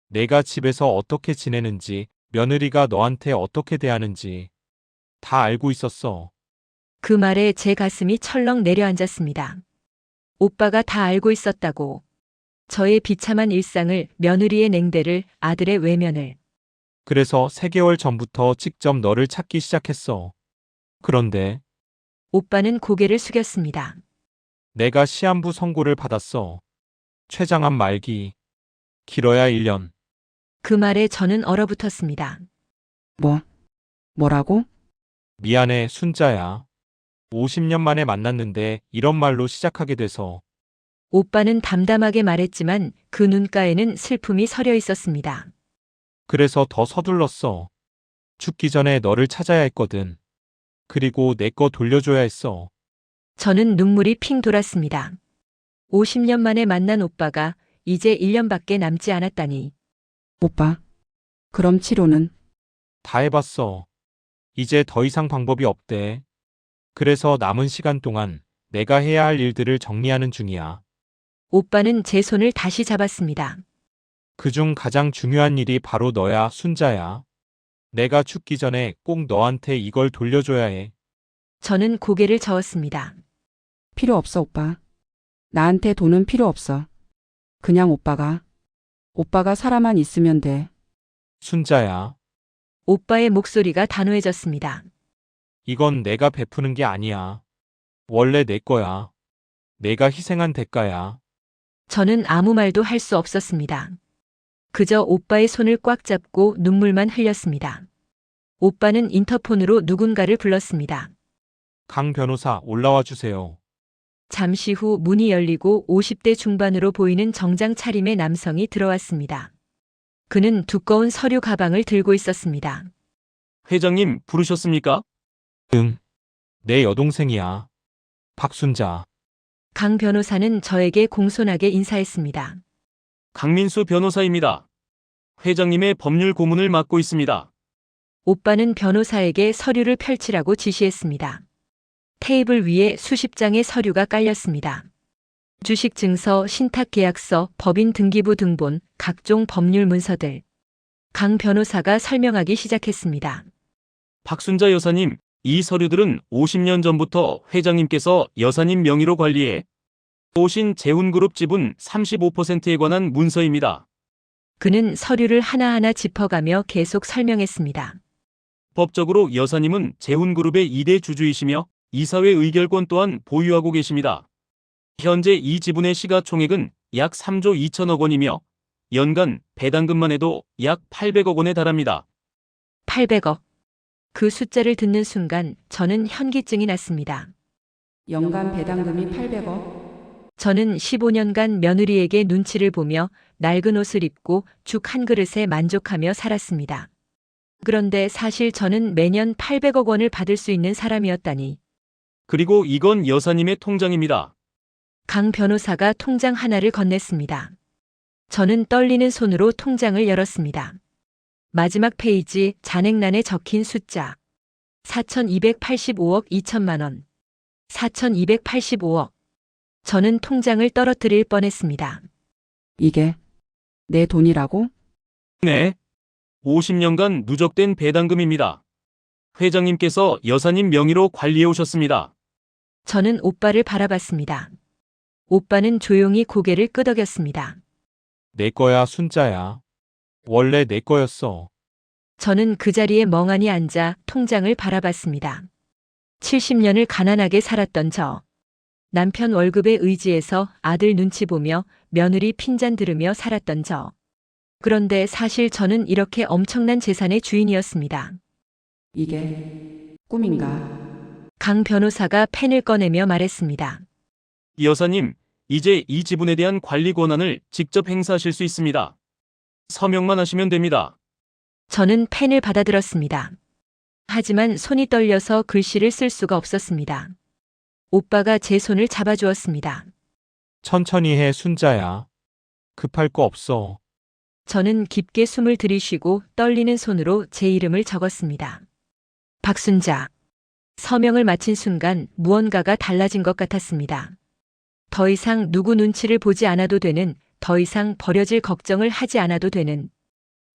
내가 집에서 어떻게 지내는지, 며느리가 너한테 어떻게 대하는지 다 알고 있었어. 그 말에 제 가슴이 철렁 내려앉았습니다. 오빠가 다 알고 있었다고. 저의 비참한 일상을, 며느리의 냉대를, 아들의 외면을. 그래서 3개월 전부터 직접 너를 찾기 시작했어. 그런데 오빠는 고개를 숙였습니다. 내가 시한부 선고를 받았어. 췌장암 말기. 길어야 1년. 그 말에 저는 얼어붙었습니다. 뭐라고? 미안해, 순자야. 50년 만에 만났는데 이런 말로 시작하게 돼서. 오빠는 담담하게 말했지만 그 눈가에는 슬픔이 서려 있었습니다. 그래서 더 서둘렀어. 죽기 전에 너를 찾아야 했거든. 그리고 내 거 돌려줘야 했어. 저는 눈물이 핑 돌았습니다. 50년 만에 만난 오빠가 이제 1년밖에 남지 않았다니. 오빠, 그럼 치료는? 다 해봤어. 이제 더 이상 방법이 없대. 그래서 남은 시간 동안 내가 해야 할 일들을 정리하는 중이야. 오빠는 제 손을 다시 잡았습니다. 그중 가장 중요한 일이 바로 너야, 순자야. 내가 죽기 전에 꼭 너한테 이걸 돌려줘야 해. 저는 고개를 저었습니다. 필요 없어, 오빠. 나한테 돈은 필요 없어. 그냥 오빠가 살아만 있으면 돼. 순자야. 오빠의 목소리가 단호해졌습니다. 이건 내가 베푸는 게 아니야. 원래 내 거야. 내가 희생한 대가야. 저는 아무 말도 할 수 없었습니다. 그저 오빠의 손을 꽉 잡고 눈물만 흘렸습니다. 오빠는 인터폰으로 누군가를 불렀습니다. 강 변호사 올라와 주세요. 잠시 후 문이 열리고 50대 중반으로 보이는 정장 차림의 남성이 들어왔습니다. 그는 두꺼운 서류 가방을 들고 있었습니다. 회장님 부르셨습니까? 응. 내 여동생이야. 박순자. 강 변호사는 저에게 공손하게 인사했습니다. 강민수 변호사입니다. 회장님의 법률 고문을 맡고 있습니다. 오빠는 변호사에게 서류를 펼치라고 지시했습니다. 테이블 위에 수십 장의 서류가 깔렸습니다. 주식증서, 신탁계약서, 법인 등기부 등본, 각종 법률 문서들. 강 변호사가 설명하기 시작했습니다. 박순자 여사님, 이 서류들은 50년 전부터 회장님께서 여사님 명의로 관리해 오신 재훈그룹 지분 35%에 관한 문서입니다. 그는 서류를 하나하나 짚어가며 계속 설명했습니다. 법적으로 여사님은 재훈그룹의 2대 주주이시며 이사회 의결권 또한 보유하고 계십니다. 현재 이 지분의 시가총액은 약 3조 2천억 원이며 연간 배당금만 해도 약 800억 원에 달합니다. 800억. 그 숫자를 듣는 순간 저는 현기증이 났습니다. 연간 배당금이 800억? 저는 15년간 며느리에게 눈치를 보며 낡은 옷을 입고 죽 한 그릇에 만족하며 살았습니다. 그런데 사실 저는 매년 800억 원을 받을 수 있는 사람이었다니. 그리고 이건 여사님의 통장입니다. 강 변호사가 통장 하나를 건넸습니다. 저는 떨리는 손으로 통장을 열었습니다. 마지막 페이지 잔액란에 적힌 숫자. 4,285억 2천만 원. 4,285억. 저는 통장을 떨어뜨릴 뻔했습니다. 이게 내 돈이라고? 네. 50년간 누적된 배당금입니다. 회장님께서 여사님 명의로 관리해 오셨습니다. 저는 오빠를 바라봤습니다. 오빠는 조용히 고개를 끄덕였습니다. 내 거야, 순자야. 원래 내 거였어. 저는 그 자리에 멍하니 앉아 통장을 바라봤습니다. 70년을 가난하게 살았던 저. 남편 월급에 의지해서 아들 눈치 보며 며느리 핀잔 들으며 살았던 저. 그런데 사실 저는 이렇게 엄청난 재산의 주인이었습니다. 이게 꿈인가? 강 변호사가 펜을 꺼내며 말했습니다. 여사님, 이제 이 지분에 대한 관리 권한을 직접 행사하실 수 있습니다. 서명만 하시면 됩니다. 저는 펜을 받아들었습니다. 하지만 손이 떨려서 글씨를 쓸 수가 없었습니다. 오빠가 제 손을 잡아주었습니다. 천천히 해, 순자야. 급할 거 없어. 저는 깊게 숨을 들이쉬고 떨리는 손으로 제 이름을 적었습니다. 박순자. 서명을 마친 순간 무언가가 달라진 것 같았습니다. 더 이상 누구 눈치를 보지 않아도 되는, 더 이상 버려질 걱정을 하지 않아도 되는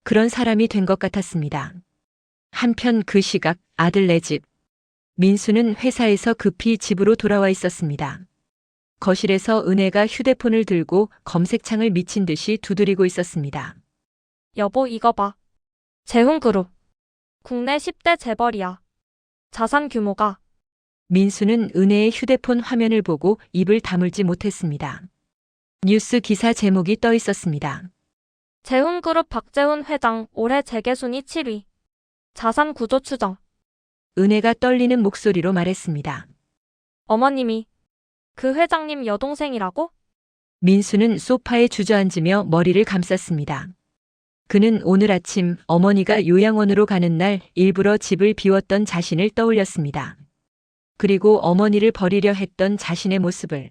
그런 사람이 된 것 같았습니다. 한편 그 시각 아들네 집. 민수는 회사에서 급히 집으로 돌아와 있었습니다. 거실에서 은혜가 휴대폰을 들고 검색창을 미친 듯이 두드리고 있었습니다. 여보, 이거 봐. 재훈그룹. 국내 10대 재벌이야. 자산 규모가. 민수는 은혜의 휴대폰 화면을 보고 입을 다물지 못했습니다. 뉴스 기사 제목이 떠 있었습니다. 재훈그룹 박재훈 회장 올해 재계순위 7위. 자산 구조 추정. 은혜가 떨리는 목소리로 말했습니다. 어머님이 그 회장님 여동생이라고? 민수는 소파에 주저앉으며 머리를 감쌌습니다. 그는 오늘 아침 어머니가 요양원으로 가는 날 일부러 집을 비웠던 자신을 떠올렸습니다. 그리고 어머니를 버리려 했던 자신의 모습을.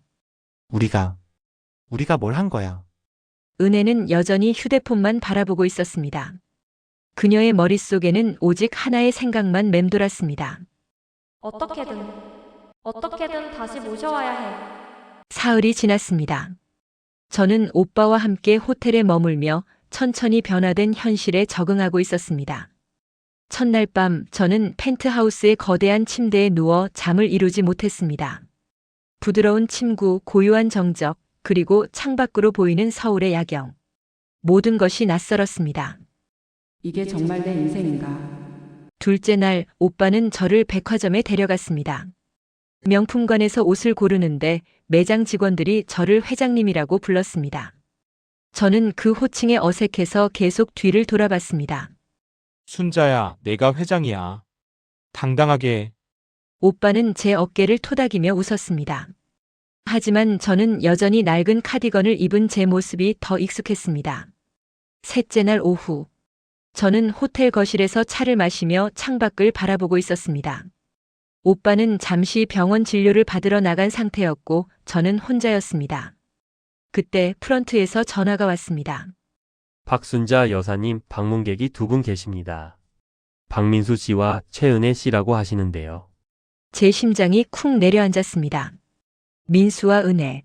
우리가 뭘 한 거야? 은혜는 여전히 휴대폰만 바라보고 있었습니다. 그녀의 머릿속에는 오직 하나의 생각만 맴돌았습니다. 어떻게든 다시 모셔와야 해. 사흘이 지났습니다. 저는 오빠와 함께 호텔에 머물며 천천히 변화된 현실에 적응하고 있었습니다. 첫날 밤 저는 펜트하우스의 거대한 침대에 누워 잠을 이루지 못했습니다. 부드러운 침구, 고요한 정적, 그리고 창밖으로 보이는 서울의 야경. 모든 것이 낯설었습니다. 이게 정말 내 인생인가? 둘째 날 오빠는 저를 백화점에 데려갔습니다. 명품관에서 옷을 고르는데 매장 직원들이 저를 회장님이라고 불렀습니다. 저는 그 호칭에 어색해서 계속 뒤를 돌아봤습니다. 순자야, 내가 회장이야. 당당하게 해. 오빠는 제 어깨를 토닥이며 웃었습니다. 하지만 저는 여전히 낡은 카디건을 입은 제 모습이 더 익숙했습니다. 셋째 날 오후, 저는 호텔 거실에서 차를 마시며 창밖을 바라보고 있었습니다. 오빠는 잠시 병원 진료를 받으러 나간 상태였고 저는 혼자였습니다. 그때 프런트에서 전화가 왔습니다. 박순자 여사님 방문객이 두 분 계십니다. 박민수 씨와 최은혜 씨라고 하시는데요. 제 심장이 쿵 내려앉았습니다. 민수와 은혜.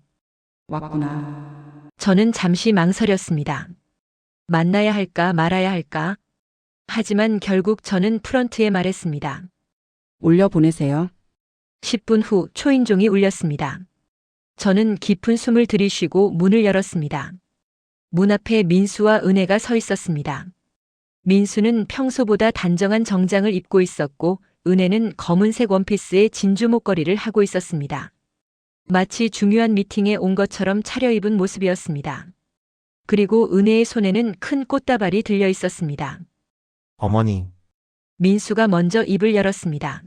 왔구나. 저는 잠시 망설였습니다. 만나야 할까 말아야 할까? 하지만 결국 저는 프런트에 말했습니다. 올려보내세요. 10분 후 초인종이 울렸습니다. 저는 깊은 숨을 들이쉬고 문을 열었습니다. 문 앞에 민수와 은혜가 서 있었습니다. 민수는 평소보다 단정한 정장을 입고 있었고 은혜는 검은색 원피스에 진주 목걸이를 하고 있었습니다. 마치 중요한 미팅에 온 것처럼 차려입은 모습이었습니다. 그리고 은혜의 손에는 큰 꽃다발이 들려 있었습니다. 어머니, 민수가 먼저 입을 열었습니다.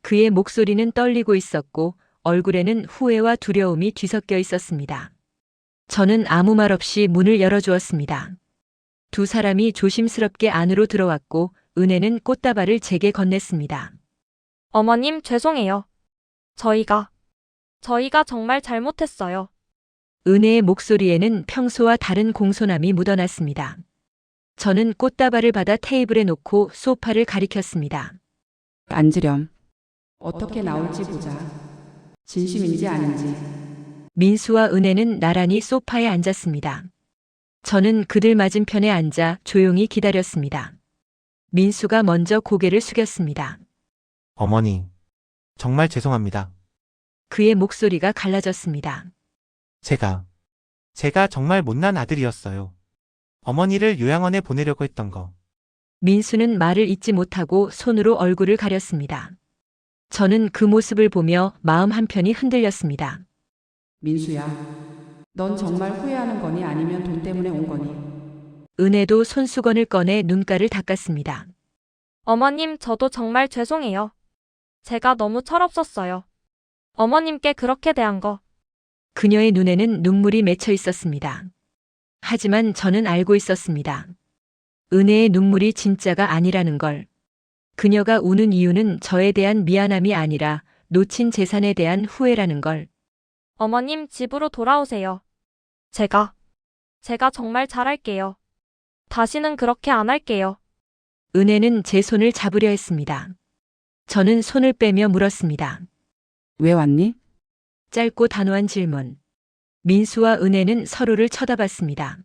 그의 목소리는 떨리고 있었고 얼굴에는 후회와 두려움이 뒤섞여 있었습니다. 저는 아무 말 없이 문을 열어주었습니다. 두 사람이 조심스럽게 안으로 들어왔고 은혜는 꽃다발을 제게 건넸습니다. 어머님, 죄송해요. 저희가 정말 잘못했어요. 은혜의 목소리에는 평소와 다른 공손함이 묻어났습니다. 저는 꽃다발을 받아 테이블에 놓고 소파를 가리켰습니다. 앉으렴. 어떻게 나올지 보자. 진심인지 아닌지. 민수와 은혜는 나란히 소파에 앉았습니다. 저는 그들 맞은편에 앉아 조용히 기다렸습니다. 민수가 먼저 고개를 숙였습니다. 어머니, 정말 죄송합니다. 그의 목소리가 갈라졌습니다. 제가 정말 못난 아들이었어요. 어머니를 요양원에 보내려고 했던 거. 민수는 말을 잇지 못하고 손으로 얼굴을 가렸습니다. 저는 그 모습을 보며 마음 한편이 흔들렸습니다. 민수야. 넌 정말 후회하는 거니 아니면 돈 때문에 온 거니? 은혜도 손수건을 꺼내 눈가를 닦았습니다. 어머님, 저도 정말 죄송해요. 제가 너무 철없었어요. 어머님께 그렇게 대한 거. 그녀의 눈에는 눈물이 맺혀 있었습니다. 하지만 저는 알고 있었습니다. 은혜의 눈물이 진짜가 아니라는 걸. 그녀가 우는 이유는 저에 대한 미안함이 아니라 놓친 재산에 대한 후회라는 걸. 어머님, 집으로 돌아오세요. 제가 정말 잘할게요. 다시는 그렇게 안 할게요. 은혜는 제 손을 잡으려 했습니다. 저는 손을 빼며 물었습니다. 왜 왔니? 짧고 단호한 질문. 민수와 은혜는 서로를 쳐다봤습니다.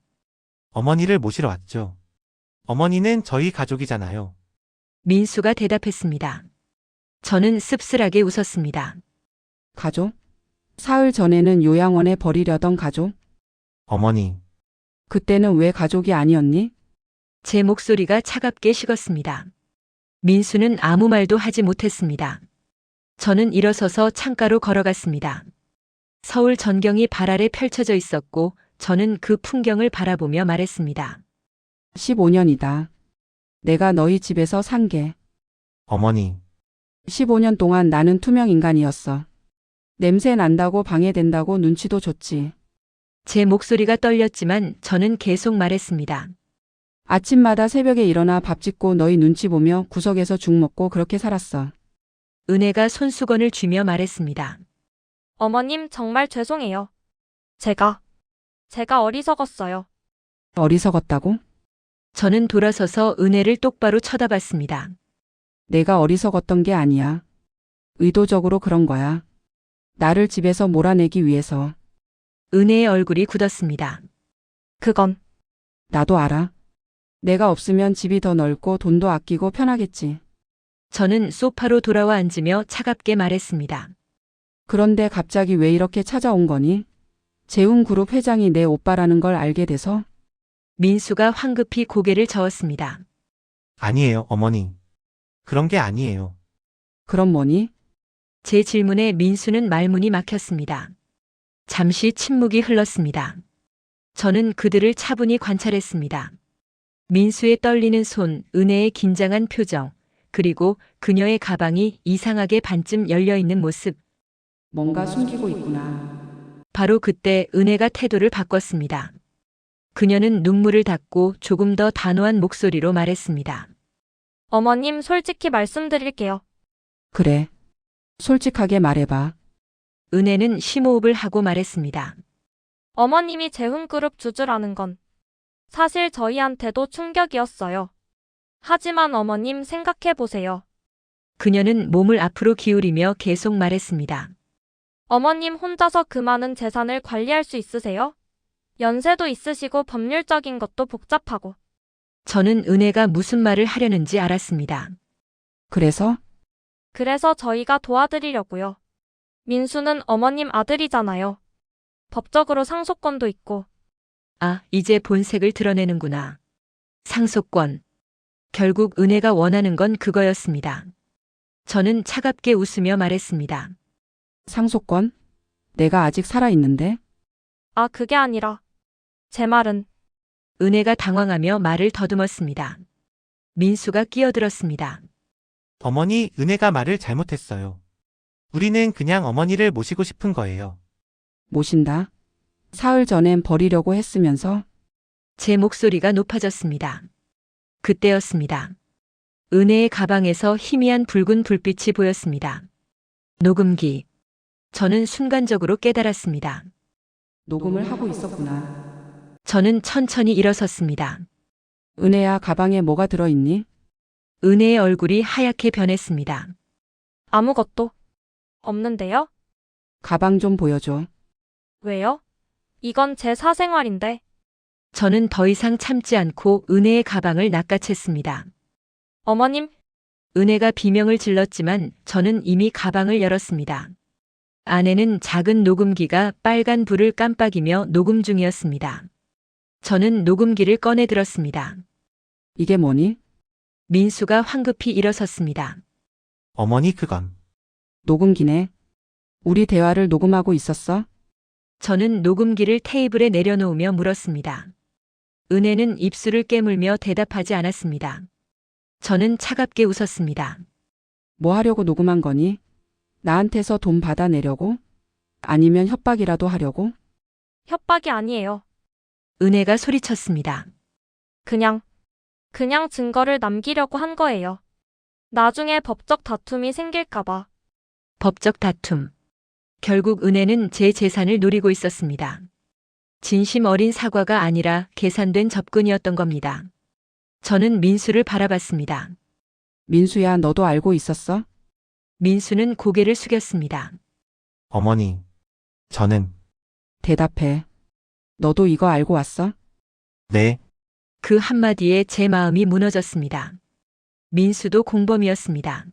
어머니를 모시러 왔죠. 어머니는 저희 가족이잖아요. 민수가 대답했습니다. 저는 씁쓸하게 웃었습니다. 가족? 사흘 전에는 요양원에 버리려던 가족? 어머니, 그때는 왜 가족이 아니었니? 제 목소리가 차갑게 식었습니다. 민수는 아무 말도 하지 못했습니다. 저는 일어서서 창가로 걸어갔습니다. 서울 전경이 발 아래 펼쳐져 있었고 저는 그 풍경을 바라보며 말했습니다. 15년이다. 내가 너희 집에서 산 게. 어머니, 15년 동안 나는 투명 인간이었어. 냄새 난다고 방해된다고 눈치도 줬지. 제 목소리가 떨렸지만 저는 계속 말했습니다. 아침마다 새벽에 일어나 밥 짓고 너희 눈치 보며 구석에서 죽 먹고 그렇게 살았어. 은혜가 손수건을 쥐며 말했습니다. 어머님, 정말 죄송해요. 제가 어리석었어요. 어리석었다고? 저는 돌아서서 은혜를 똑바로 쳐다봤습니다. 내가 어리석었던 게 아니야. 의도적으로 그런 거야. 나를 집에서 몰아내기 위해서. 은혜의 얼굴이 굳었습니다. 그건 나도 알아. 내가 없으면 집이 더 넓고 돈도 아끼고 편하겠지. 저는 소파로 돌아와 앉으며 차갑게 말했습니다. 그런데 갑자기 왜 이렇게 찾아온 거니? 재훈그룹 회장이 내 오빠라는 걸 알게 돼서? 민수가 황급히 고개를 저었습니다. 아니에요, 어머니. 그런 게 아니에요. 그럼 뭐니? 제 질문에 민수는 말문이 막혔습니다. 잠시 침묵이 흘렀습니다. 저는 그들을 차분히 관찰했습니다. 민수의 떨리는 손, 은혜의 긴장한 표정, 그리고 그녀의 가방이 이상하게 반쯤 열려 있는 모습. 뭔가 숨기고 있구나. 바로 그때 은혜가 태도를 바꿨습니다. 그녀는 눈물을 닦고 조금 더 단호한 목소리로 말했습니다. 어머님, 솔직히 말씀드릴게요. 그래. 솔직하게 말해봐. 은혜는 심호흡을 하고 말했습니다. 어머님이 재훈그룹 주주라는 건 사실 저희한테도 충격이었어요. 하지만 어머님 생각해보세요. 그녀는 몸을 앞으로 기울이며 계속 말했습니다. 어머님 혼자서 그 많은 재산을 관리할 수 있으세요? 연세도 있으시고 법률적인 것도 복잡하고. 저는 은혜가 무슨 말을 하려는지 알았습니다. 그래서 그래서 저희가 도와드리려고요. 민수는 어머님 아들이잖아요. 법적으로 상속권도 있고. 아, 이제 본색을 드러내는구나. 상속권. 결국 은혜가 원하는 건 그거였습니다. 저는 차갑게 웃으며 말했습니다. 상속권? 내가 아직 살아있는데? 아, 그게 아니라. 제 말은 은혜가 당황하며 말을 더듬었습니다. 민수가 끼어들었습니다. 어머니, 은혜가 말을 잘못했어요. 우리는 그냥 어머니를 모시고 싶은 거예요. 모신다. 사흘 전엔 버리려고 했으면서 제 목소리가 높아졌습니다. 그때였습니다. 은혜의 가방에서 희미한 붉은 불빛이 보였습니다. 녹음기. 저는 순간적으로 깨달았습니다. 녹음을 하고 있었구나. 저는 천천히 일어섰습니다. 은혜야, 가방에 뭐가 들어있니? 은혜의 얼굴이 하얗게 변했습니다. 아무것도 없는데요? 가방 좀 보여줘. 왜요? 이건 제 사생활인데. 저는 더 이상 참지 않고 은혜의 가방을 낚아챘습니다. 어머님, 은혜가 비명을 질렀지만 저는 이미 가방을 열었습니다. 안에는 작은 녹음기가 빨간 불을 깜빡이며 녹음 중이었습니다. 저는 녹음기를 꺼내 들었습니다. 이게 뭐니? 민수가 황급히 일어섰습니다. 어머니, 그건. 녹음기네. 우리 대화를 녹음하고 있었어? 저는 녹음기를 테이블에 내려놓으며 물었습니다. 은혜는 입술을 깨물며 대답하지 않았습니다. 저는 차갑게 웃었습니다. 뭐 하려고 녹음한 거니? 나한테서 돈 받아내려고? 아니면 협박이라도 하려고? 협박이 아니에요. 은혜가 소리쳤습니다. 그냥 증거를 남기려고 한 거예요. 나중에 법적 다툼이 생길까봐. 법적 다툼. 결국 은혜는 제 재산을 노리고 있었습니다. 진심 어린 사과가 아니라 계산된 접근이었던 겁니다. 저는 민수를 바라봤습니다. 민수야, 너도 알고 있었어? 민수는 고개를 숙였습니다. 어머니, 저는, 대답해. 너도 이거 알고 왔어? 네, 그 한마디에 제 마음이 무너졌습니다. 민수도 공범이었습니다.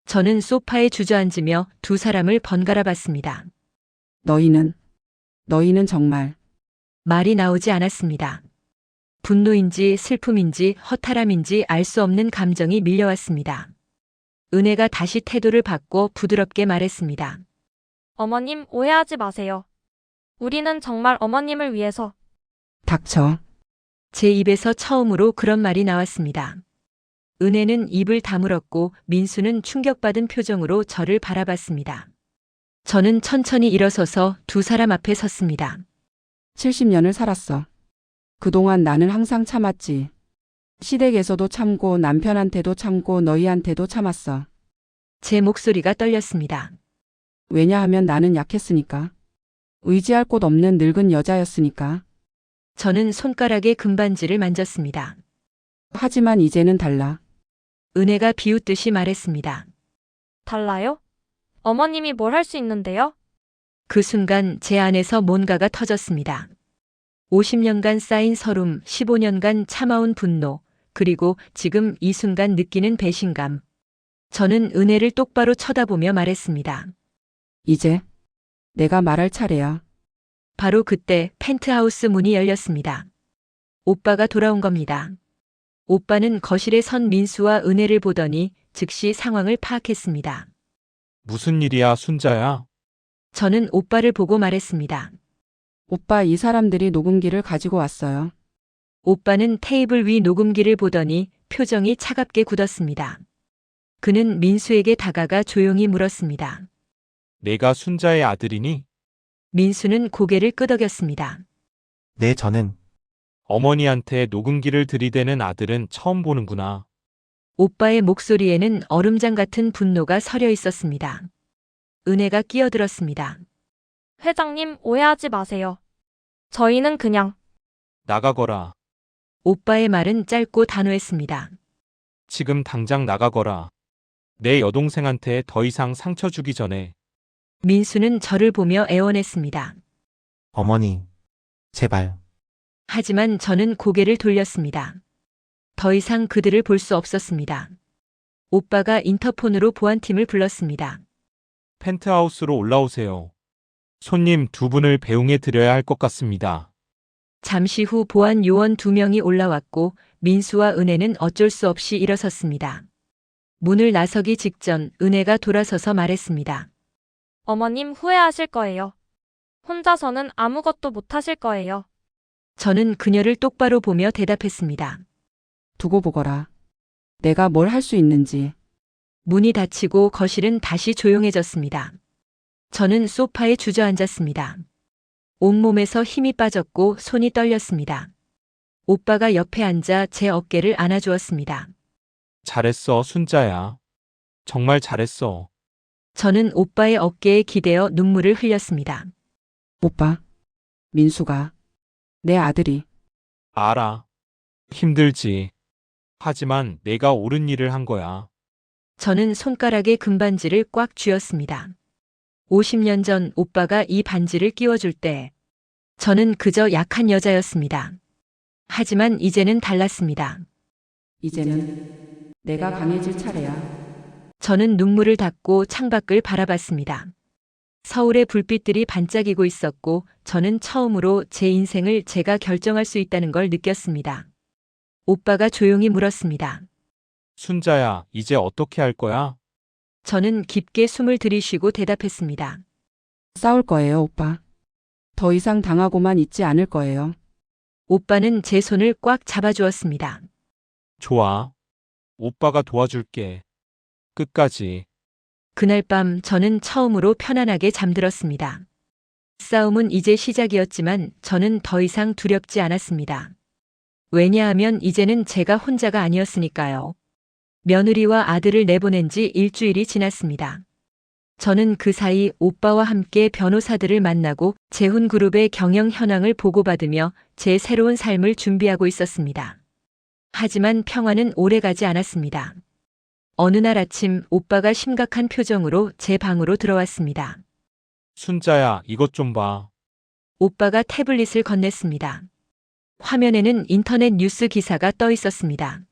저는 소파에 주저앉으며 두 사람을 번갈아 봤습니다. 너희는 정말 말이 나오지 않았습니다. 분노인지 슬픔인지 허탈함인지 알 수 없는 감정이 밀려왔습니다. 은혜가 다시 태도를 바꿔 부드럽게 말했습니다. 어머님, 오해하지 마세요. 우리는 정말 어머님을 위해서. 닥쳐. 제 입에서 처음으로 그런 말이 나왔습니다. 은혜는 입을 다물었고 민수는 충격받은 표정으로 저를 바라봤습니다. 저는 천천히 일어서서 두 사람 앞에 섰습니다. 70년을 살았어. 그동안 나는 항상 참았지. 시댁에서도 참고 남편한테도 참고 너희한테도 참았어. 제 목소리가 떨렸습니다. 왜냐하면 나는 약했으니까. 의지할 곳 없는 늙은 여자였으니까. 저는 손가락에 금반지를 만졌습니다. 하지만 이제는 달라. 은혜가 비웃듯이 말했습니다. 달라요? 어머님이 뭘 할 수 있는데요? 그 순간 제 안에서 뭔가가 터졌습니다. 50년간 쌓인 서름, 15년간 참아온 분노, 그리고 지금 이 순간 느끼는 배신감. 저는 은혜를 똑바로 쳐다보며 말했습니다. 이제 내가 말할 차례야. 바로 그때 펜트하우스 문이 열렸습니다. 오빠가 돌아온 겁니다. 오빠는 거실에 선 민수와 은혜를 보더니 즉시 상황을 파악했습니다. 무슨 일이야, 순자야? 저는 오빠를 보고 말했습니다. 오빠 이 사람들이 녹음기를 가지고 왔어요. 오빠는 테이블 위 녹음기를 보더니 표정이 차갑게 굳었습니다. 그는 민수에게 다가가 조용히 물었습니다. 내가 순자의 아들이니? 민수는 고개를 끄덕였습니다. 네, 저는 어머니한테 녹음기를 들이대는 아들은 처음 보는구나. 오빠의 목소리에는 얼음장 같은 분노가 서려 있었습니다. 은혜가 끼어들었습니다. 회장님, 오해하지 마세요. 저희는 그냥 나가거라. 오빠의 말은 짧고 단호했습니다. 지금 당장 나가거라. 내 여동생한테 더 이상 상처 주기 전에. 민수는 저를 보며 애원했습니다. 어머니, 제발. 하지만 저는 고개를 돌렸습니다. 더 이상 그들을 볼 수 없었습니다. 오빠가 인터폰으로 보안팀을 불렀습니다. 펜트하우스로 올라오세요. 손님 두 분을 배웅해 드려야 할 것 같습니다. 잠시 후 보안 요원 2명이 올라왔고 민수와 은혜는 어쩔 수 없이 일어섰습니다. 문을 나서기 직전 은혜가 돌아서서 말했습니다. 어머님 후회하실 거예요. 혼자서는 아무것도 못 하실 거예요. 저는 그녀를 똑바로 보며 대답했습니다. 두고 보거라. 내가 뭘 할 수 있는지. 문이 닫히고 거실은 다시 조용해졌습니다. 저는 소파에 주저앉았습니다. 온몸에서 힘이 빠졌고 손이 떨렸습니다. 오빠가 옆에 앉아 제 어깨를 안아주었습니다. 잘했어, 순자야. 정말 잘했어. 저는 오빠의 어깨에 기대어 눈물을 흘렸습니다. 오빠. 민수가. 내 아들이. 알아. 힘들지. 하지만 내가 옳은 일을 한 거야. 저는 손가락에 금반지를 꽉 쥐었습니다. 50년 전 오빠가 이 반지를 끼워줄 때 저는 그저 약한 여자였습니다. 하지만 이제는 달랐습니다. 이제는 내가 강해질 차례야. 저는 눈물을 닦고 창밖을 바라봤습니다. 서울의 불빛들이 반짝이고 있었고 저는 처음으로 제 인생을 제가 결정할 수 있다는 걸 느꼈습니다. 오빠가 조용히 물었습니다. 순자야, 이제 어떻게 할 거야? 저는 깊게 숨을 들이쉬고 대답했습니다. 싸울 거예요, 오빠. 더 이상 당하고만 있지 않을 거예요. 오빠는 제 손을 꽉 잡아주었습니다. 좋아. 오빠가 도와줄게. 끝까지. 그날 밤 저는 처음으로 편안하게 잠들었습니다. 싸움은 이제 시작이었지만 저는 더 이상 두렵지 않았습니다. 왜냐하면 이제는 제가 혼자가 아니었으니까요. 며느리와 아들을 내보낸 지 일주일이 지났습니다. 저는 그 사이 오빠와 함께 변호사들을 만나고 재훈그룹의 경영 현황을 보고받으며 제 새로운 삶을 준비하고 있었습니다. 하지만 평화는 오래가지 않았습니다. 어느 날 아침 오빠가 심각한 표정으로 제 방으로 들어왔습니다. 순자야, 이것 좀 봐. 오빠가 태블릿을 건넸습니다. 화면에는 인터넷 뉴스 기사가 떠 있었습니다.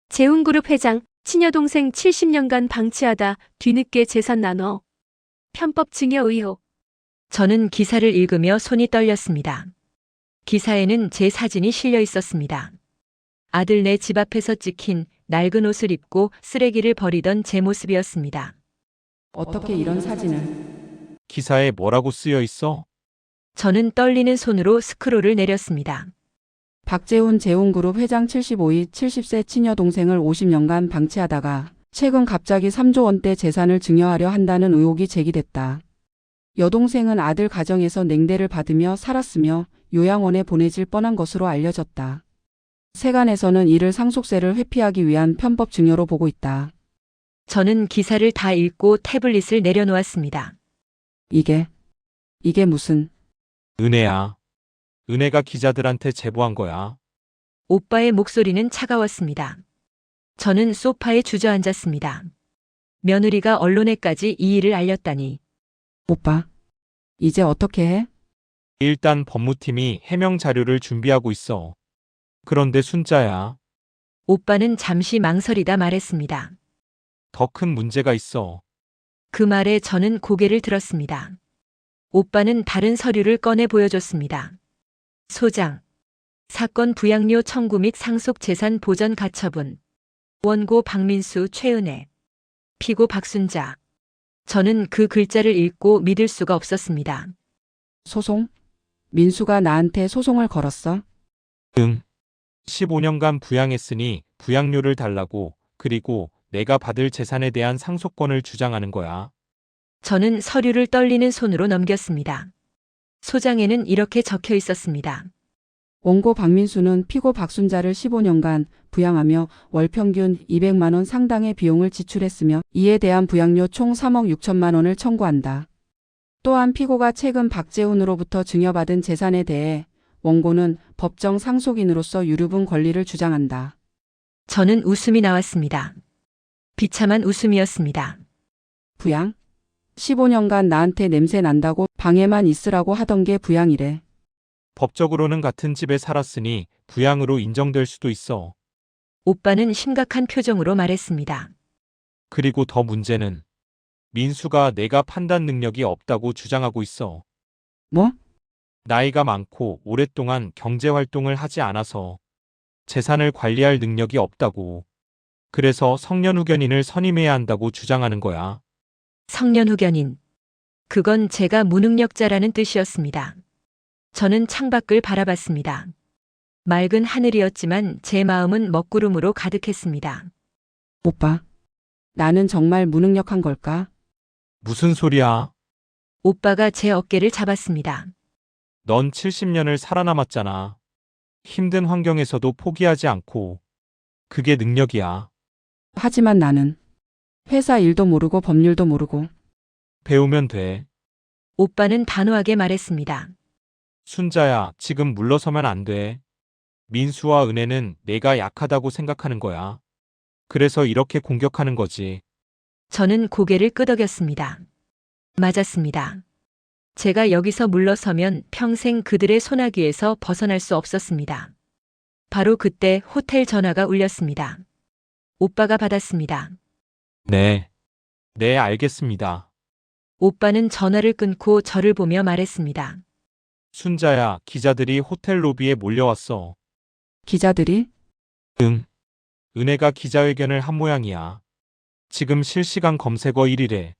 재훈그룹 회장, 친여동생 70년간 방치하다 뒤늦게 재산 나눠. 편법 증여 의혹. 저는 기사를 읽으며 손이 떨렸습니다. 기사에는 제 사진이 실려 있었습니다. 아들 내 집 앞에서 찍힌 낡은 옷을 입고 쓰레기를 버리던 제 모습이었습니다. 어떻게 이런 사진을. 기사에 뭐라고 쓰여 있어? 저는 떨리는 손으로 스크롤을 내렸습니다. 박재훈 재훈그룹 회장 75위 70세 친여 동생을 50년간 방치하다가 최근 갑자기 3조 원대 재산을 증여하려 한다는 의혹이 제기됐다. 여동생은 아들 가정에서 냉대를 받으며 살았으며 요양원에 보내질 뻔한 것으로 알려졌다. 세간에서는 이를 상속세를 회피하기 위한 편법 증여로 보고 있다. 저는 기사를 다 읽고 태블릿을 내려놓았습니다. 이게 무슨. 은혜야. 은혜가 기자들한테 제보한 거야. 오빠의 목소리는 차가웠습니다. 저는 소파에 주저앉았습니다. 며느리가 언론에까지 이 일을 알렸다니. 오빠. 이제 어떻게 해? 일단 법무팀이 해명 자료를 준비하고 있어. 그런데 순자야, 오빠는 잠시 망설이다 말했습니다. 더 큰 문제가 있어. 그 말에 저는 고개를 들었습니다. 오빠는 다른 서류를 꺼내 보여줬습니다. 소장. 사건 부양료 청구 및 상속 재산 보전 가처분. 원고 박민수, 최은혜. 피고 박순자. 저는 그 글자를 읽고 믿을 수가 없었습니다. 소송? 민수가 나한테 소송을 걸었어? 응. 15년간 부양했으니 부양료를 달라고, 그리고 내가 받을 재산에 대한 상속권을 주장하는 거야. 저는 서류를 떨리는 손으로 넘겼습니다. 소장에는 이렇게 적혀 있었습니다. 원고 박민수는 피고 박순자를 15년간 부양하며 월 평균 200만 원 상당의 비용을 지출했으며 이에 대한 부양료 총 3억 6천만 원을 청구한다. 또한 피고가 최근 박재훈으로부터 증여받은 재산에 대해 원고는 법정 상속인으로서 유류분 권리를 주장한다. 저는 웃음이 나왔습니다. 비참한 웃음이었습니다. 부양? 15년간 나한테 냄새 난다고 방에만 있으라고 하던 게 부양이래. 법적으로는 같은 집에 살았으니 부양으로 인정될 수도 있어. 오빠는 심각한 표정으로 말했습니다. 그리고 더 문제는 민수가 내가 판단 능력이 없다고 주장하고 있어. 뭐? 나이가 많고 오랫동안 경제활동을 하지 않아서 재산을 관리할 능력이 없다고. 그래서 성년후견인을 선임해야 한다고 주장하는 거야. 성년후견인. 그건 제가 무능력자라는 뜻이었습니다. 저는 창밖을 바라봤습니다. 맑은 하늘이었지만 제 마음은 먹구름으로 가득했습니다. 오빠, 나는 정말 무능력한 걸까? 무슨 소리야? 오빠가 제 어깨를 잡았습니다. 넌 70년을 살아남았잖아. 힘든 환경에서도 포기하지 않고. 그게 능력이야. 하지만 나는 회사 일도 모르고 법률도 모르고 배우면 돼. 오빠는 단호하게 말했습니다. 순자야, 지금 물러서면 안 돼. 민수와 은혜는 내가 약하다고 생각하는 거야. 그래서 이렇게 공격하는 거지. 저는 고개를 끄덕였습니다. 맞았습니다. 제가 여기서 물러서면 평생 그들의 소나기에서 벗어날 수 없었습니다. 바로 그때 호텔 전화가 울렸습니다. 오빠가 받았습니다. 네. 네, 알겠습니다. 오빠는 전화를 끊고 저를 보며 말했습니다. 순자야, 기자들이 호텔 로비에 몰려왔어. 기자들이? 응. 은혜가 기자회견을 한 모양이야. 지금 실시간 검색어 1위래.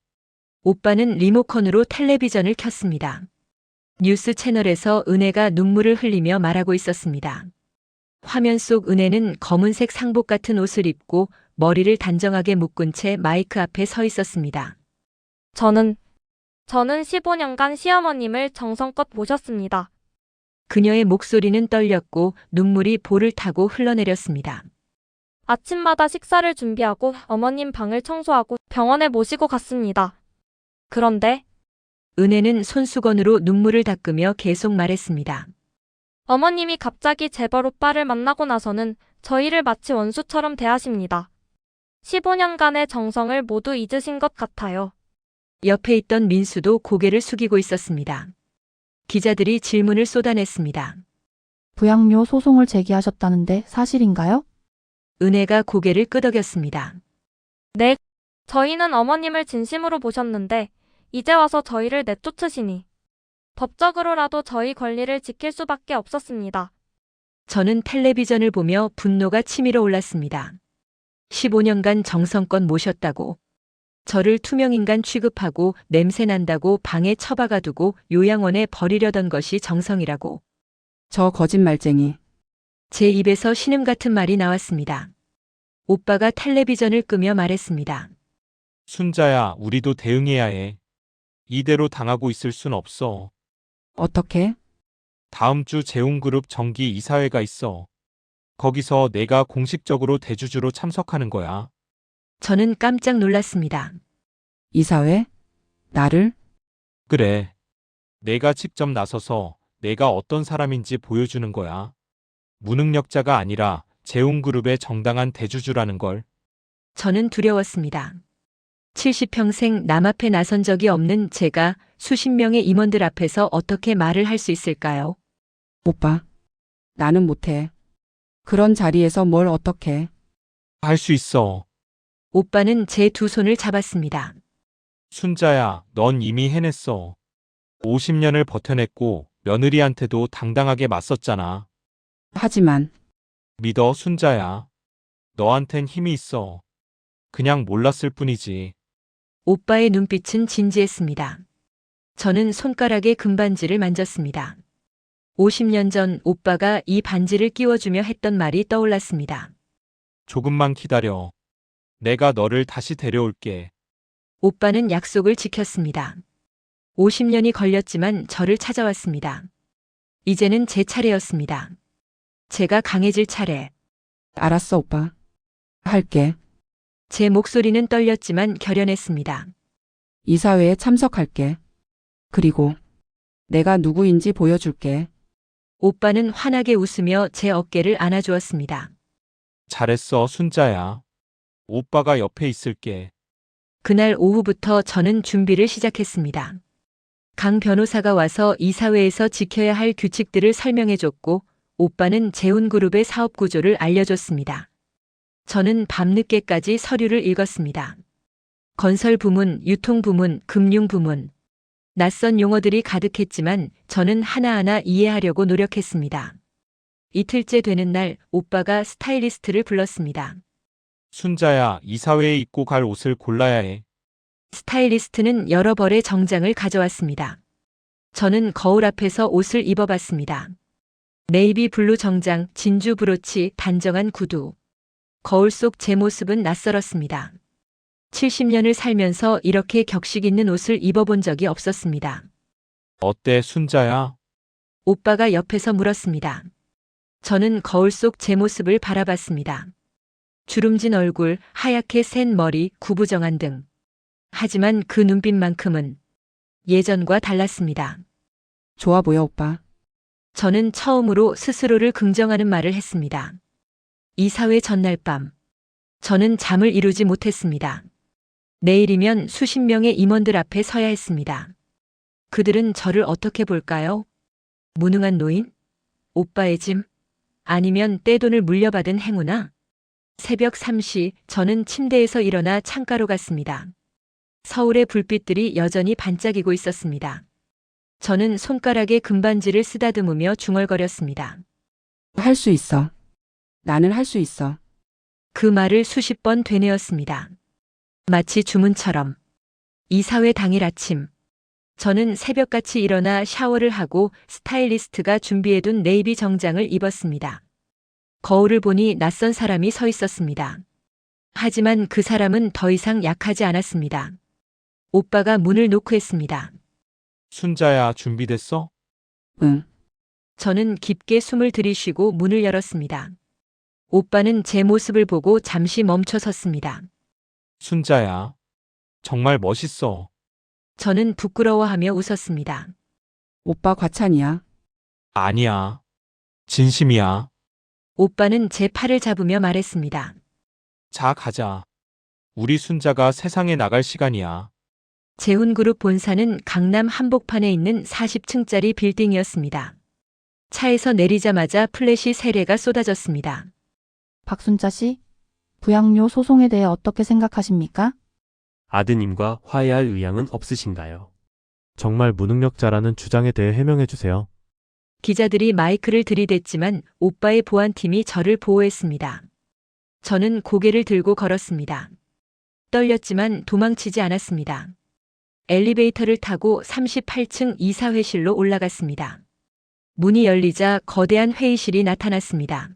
오빠는 리모컨으로 텔레비전을 켰습니다. 뉴스 채널에서 은혜가 눈물을 흘리며 말하고 있었습니다. 화면 속 은혜는 검은색 상복 같은 옷을 입고 머리를 단정하게 묶은 채 마이크 앞에 서 있었습니다. 저는 15년간 시어머님을 정성껏 모셨습니다. 그녀의 목소리는 떨렸고 눈물이 볼을 타고 흘러내렸습니다. 아침마다 식사를 준비하고 어머님 방을 청소하고 병원에 모시고 갔습니다. 그런데 은혜는 손수건으로 눈물을 닦으며 계속 말했습니다. 어머님이 갑자기 재벌 오빠를 만나고 나서는 저희를 마치 원수처럼 대하십니다. 15년간의 정성을 모두 잊으신 것 같아요. 옆에 있던 민수도 고개를 숙이고 있었습니다. 기자들이 질문을 쏟아냈습니다. 부양료 소송을 제기하셨다는데 사실인가요? 은혜가 고개를 끄덕였습니다. 네, 저희는 어머님을 진심으로 모셨는데 이제 와서 저희를 내쫓으시니 법적으로라도 저희 권리를 지킬 수밖에 없었습니다. 저는 텔레비전을 보며 분노가 치밀어 올랐습니다. 15년간 정성껏 모셨다고. 저를 투명인간 취급하고 냄새난다고 방에 처박아 두고 요양원에 버리려던 것이 정성이라고. 저 거짓말쟁이. 제 입에서 신음 같은 말이 나왔습니다. 오빠가 텔레비전을 끄며 말했습니다. 순자야, 우리도 대응해야 해. 이대로 당하고 있을 순 없어. 어떻게? 다음 주 재웅그룹 정기 이사회가 있어. 거기서 내가 공식적으로 대주주로 참석하는 거야. 저는 깜짝 놀랐습니다. 이사회? 나를? 그래. 내가 직접 나서서 내가 어떤 사람인지 보여주는 거야. 무능력자가 아니라 재웅그룹의 정당한 대주주라는 걸. 저는 두려웠습니다. 70평생 남 앞에 나선 적이 없는 제가 수십 명의 임원들 앞에서 어떻게 말을 할 수 있을까요? 오빠. 나는 못해. 그런 자리에서 뭘 어떻게. 할 수 있어. 오빠는 제 두 손을 잡았습니다. 순자야, 넌 이미 해냈어. 50년을 버텨냈고 며느리한테도 당당하게 맞섰잖아. 하지만 믿어, 순자야. 너한텐 힘이 있어. 그냥 몰랐을 뿐이지. 오빠의 눈빛은 진지했습니다. 저는 손가락에 금반지를 만졌습니다. 50년 전 오빠가 이 반지를 끼워주며 했던 말이 떠올랐습니다. 조금만 기다려. 내가 너를 다시 데려올게. 오빠는 약속을 지켰습니다. 50년이 걸렸지만 저를 찾아왔습니다. 이제는 제 차례였습니다. 제가 강해질 차례. 알았어, 오빠. 할게. 제 목소리는 떨렸지만 결연했습니다. 이사회에 참석할게. 그리고 내가 누구인지 보여줄게. 오빠는 환하게 웃으며 제 어깨를 안아주었습니다. 잘했어, 순자야. 오빠가 옆에 있을게. 그날 오후부터 저는 준비를 시작했습니다. 강 변호사가 와서 이사회에서 지켜야 할 규칙들을 설명해줬고, 오빠는 재훈그룹의 사업 구조를 알려줬습니다. 저는 밤늦게까지 서류를 읽었습니다. 건설 부문, 유통 부문, 금융 부문. 낯선 용어들이 가득했지만 저는 하나하나 이해하려고 노력했습니다. 이틀째 되는 날 오빠가 스타일리스트를 불렀습니다. 순자야, 이사회에 입고 갈 옷을 골라야 해. 스타일리스트는 여러 벌의 정장을 가져왔습니다. 저는 거울 앞에서 옷을 입어봤습니다. 네이비 블루 정장, 진주 브로치, 단정한 구두. 거울 속 제 모습은 낯설었습니다. 70년을 살면서 이렇게 격식 있는 옷을 입어본 적이 없었습니다. 어때, 순자야? 오빠가 옆에서 물었습니다. 저는 거울 속 제 모습을 바라봤습니다. 주름진 얼굴, 하얗게 센 머리, 구부정한 등. 하지만 그 눈빛만큼은 예전과 달랐습니다. 좋아 보여, 오빠. 저는 처음으로 스스로를 긍정하는 말을 했습니다. 이사회 전날 밤. 저는 잠을 이루지 못했습니다. 내일이면 수십 명의 임원들 앞에 서야 했습니다. 그들은 저를 어떻게 볼까요? 무능한 노인? 오빠의 짐? 아니면 떼돈을 물려받은 행운아? 새벽 3시 저는 침대에서 일어나 창가로 갔습니다. 서울의 불빛들이 여전히 반짝이고 있었습니다. 저는 손가락에 금반지를 쓰다듬으며 중얼거렸습니다. 할 수 있어. 나는 할 수 있어. 그 말을 수십 번 되뇌었습니다. 마치 주문처럼. 이사회 당일 아침. 저는 새벽같이 일어나 샤워를 하고 스타일리스트가 준비해둔 네이비 정장을 입었습니다. 거울을 보니 낯선 사람이 서 있었습니다. 하지만 그 사람은 더 이상 약하지 않았습니다. 오빠가 문을 노크했습니다. 순자야, 준비됐어? 응. 저는 깊게 숨을 들이쉬고 문을 열었습니다. 오빠는 제 모습을 보고 잠시 멈춰 섰습니다. 순자야. 정말 멋있어. 저는 부끄러워하며 웃었습니다. 오빠 과찬이야. 아니야. 진심이야. 오빠는 제 팔을 잡으며 말했습니다. 자, 가자. 우리 순자가 세상에 나갈 시간이야. 재훈그룹 본사는 강남 한복판에 있는 40층짜리 빌딩이었습니다. 차에서 내리자마자 플래시 세례가 쏟아졌습니다. 박순자 씨, 부양료 소송에 대해 어떻게 생각하십니까? 아드님과 화해할 의향은 없으신가요? 정말 무능력자라는 주장에 대해 해명해 주세요. 기자들이 마이크를 들이댔지만 오빠의 보안팀이 저를 보호했습니다. 저는 고개를 들고 걸었습니다. 떨렸지만 도망치지 않았습니다. 엘리베이터를 타고 38층 이사회실로 올라갔습니다. 문이 열리자 거대한 회의실이 나타났습니다.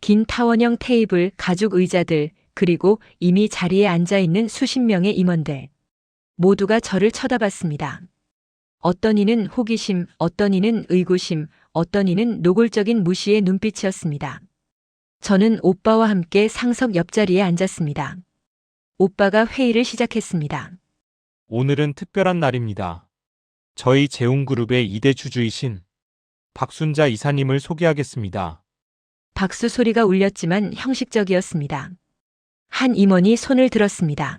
긴 타원형 테이블, 가죽 의자들, 그리고 이미 자리에 앉아 있는 수십 명의 임원들. 모두가 저를 쳐다봤습니다. 어떤 이는 호기심, 어떤 이는 의구심, 어떤 이는 노골적인 무시의 눈빛이었습니다. 저는 오빠와 함께 상석 옆자리에 앉았습니다. 오빠가 회의를 시작했습니다. 오늘은 특별한 날입니다. 저희 재훈그룹의 2대 주주이신 박순자 이사님을 소개하겠습니다. 박수 소리가 울렸지만 형식적이었습니다. 한 임원이 손을 들었습니다.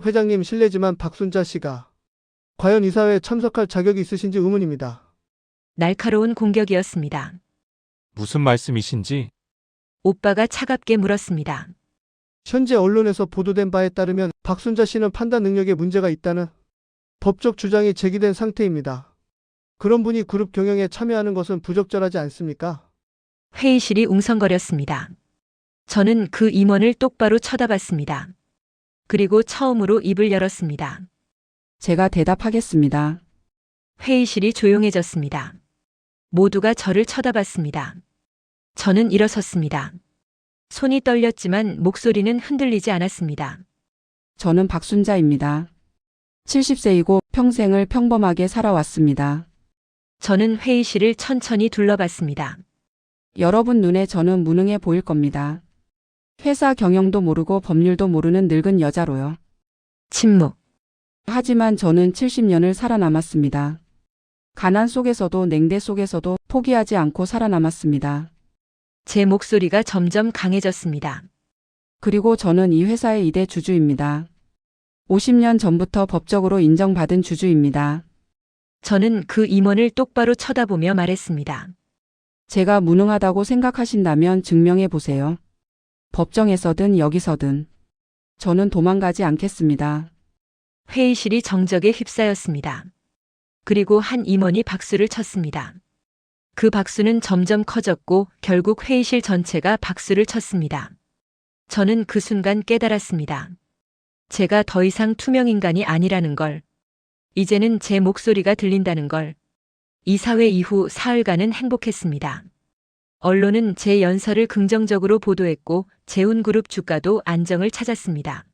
회장님 실례지만 박순자 씨가 과연 이사회에 참석할 자격이 있으신지 의문입니다. 날카로운 공격이었습니다. 무슨 말씀이신지? 오빠가 차갑게 물었습니다. 현재 언론에서 보도된 바에 따르면 박순자 씨는 판단 능력에 문제가 있다는 법적 주장이 제기된 상태입니다. 그런 분이 그룹 경영에 참여하는 것은 부적절하지 않습니까? 회의실이 웅성거렸습니다. 저는 그 임원을 똑바로 쳐다봤습니다. 그리고 처음으로 입을 열었습니다. 제가 대답하겠습니다. 회의실이 조용해졌습니다. 모두가 저를 쳐다봤습니다. 저는 일어섰습니다. 손이 떨렸지만 목소리는 흔들리지 않았습니다. 저는 박순자입니다. 70세이고 평생을 평범하게 살아왔습니다. 저는 회의실을 천천히 둘러봤습니다. 여러분 눈에 저는 무능해 보일 겁니다. 회사 경영도 모르고 법률도 모르는 늙은 여자로요. 침묵. 하지만 저는 70년을 살아남았습니다. 가난 속에서도 냉대 속에서도 포기하지 않고 살아남았습니다. 제 목소리가 점점 강해졌습니다. 그리고 저는 이 회사의 2대 주주입니다. 50년 전부터 법적으로 인정받은 주주입니다. 저는 그 임원을 똑바로 쳐다보며 말했습니다. 제가 무능하다고 생각하신다면 증명해 보세요. 법정에서든 여기서든. 저는 도망가지 않겠습니다. 회의실이 정적에 휩싸였습니다. 그리고 한 임원이 박수를 쳤습니다. 그 박수는 점점 커졌고 결국 회의실 전체가 박수를 쳤습니다. 저는 그 순간 깨달았습니다. 제가 더 이상 투명인간이 아니라는 걸. 이제는 제 목소리가 들린다는 걸. 이 사회 이후 사흘간은 행복했습니다. 언론은 제 연설을 긍정적으로 보도했고 재훈그룹 주가도 안정을 찾았습니다.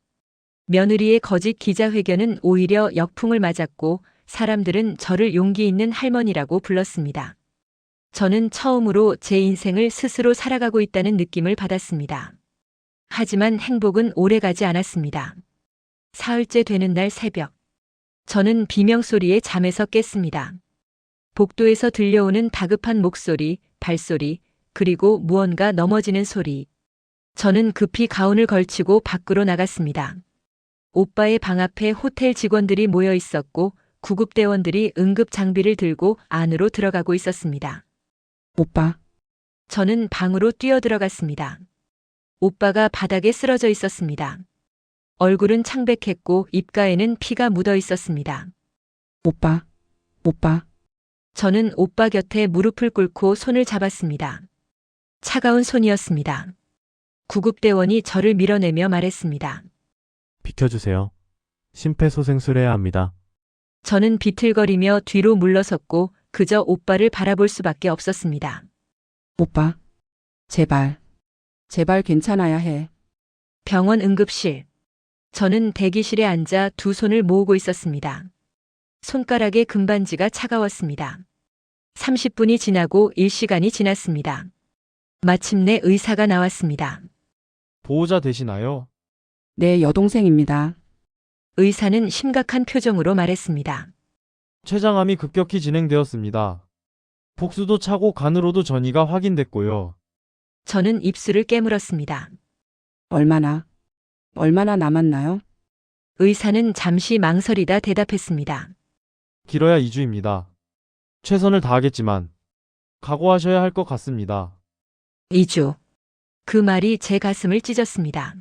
며느리의 거짓 기자회견은 오히려 역풍을 맞았고 사람들은 저를 용기 있는 할머니라고 불렀습니다. 저는 처음으로 제 인생을 스스로 살아가고 있다는 느낌을 받았습니다. 하지만 행복은 오래가지 않았습니다. 사흘째 되는 날 새벽. 저는 비명소리에 잠에서 깼습니다. 복도에서 들려오는 다급한 목소리, 발소리, 그리고 무언가 넘어지는 소리. 저는 급히 가운을 걸치고 밖으로 나갔습니다. 오빠의 방 앞에 호텔 직원들이 모여 있었고 구급대원들이 응급 장비를 들고 안으로 들어가고 있었습니다. 오빠, 저는 방으로 뛰어들어갔습니다. 오빠가 바닥에 쓰러져 있었습니다. 얼굴은 창백했고 입가에는 피가 묻어 있었습니다. 오빠, 오빠. 저는 오빠 곁에 무릎을 꿇고 손을 잡았습니다. 차가운 손이었습니다. 구급대원이 저를 밀어내며 말했습니다. 비켜주세요. 심폐소생술해야 합니다. 저는 비틀거리며 뒤로 물러섰고 그저 오빠를 바라볼 수밖에 없었습니다. 오빠, 제발, 제발 괜찮아야 해. 병원 응급실. 저는 대기실에 앉아 두 손을 모으고 있었습니다. 손가락의 금반지가 차가웠습니다. 30분이 지나고 1시간이 지났습니다. 마침내 의사가 나왔습니다. 보호자 되시나요? 내 여동생입니다. 의사는 심각한 표정으로 말했습니다. 췌장암이 급격히 진행되었습니다. 복수도 차고 간으로도 전이가 확인됐고요. 저는 입술을 깨물었습니다. 얼마나 남았나요? 의사는 잠시 망설이다 대답했습니다. 길어야 2주입니다. 최선을 다하겠지만 각오하셔야 할 것 같습니다. 2주. 그 말이 제 가슴을 찢었습니다.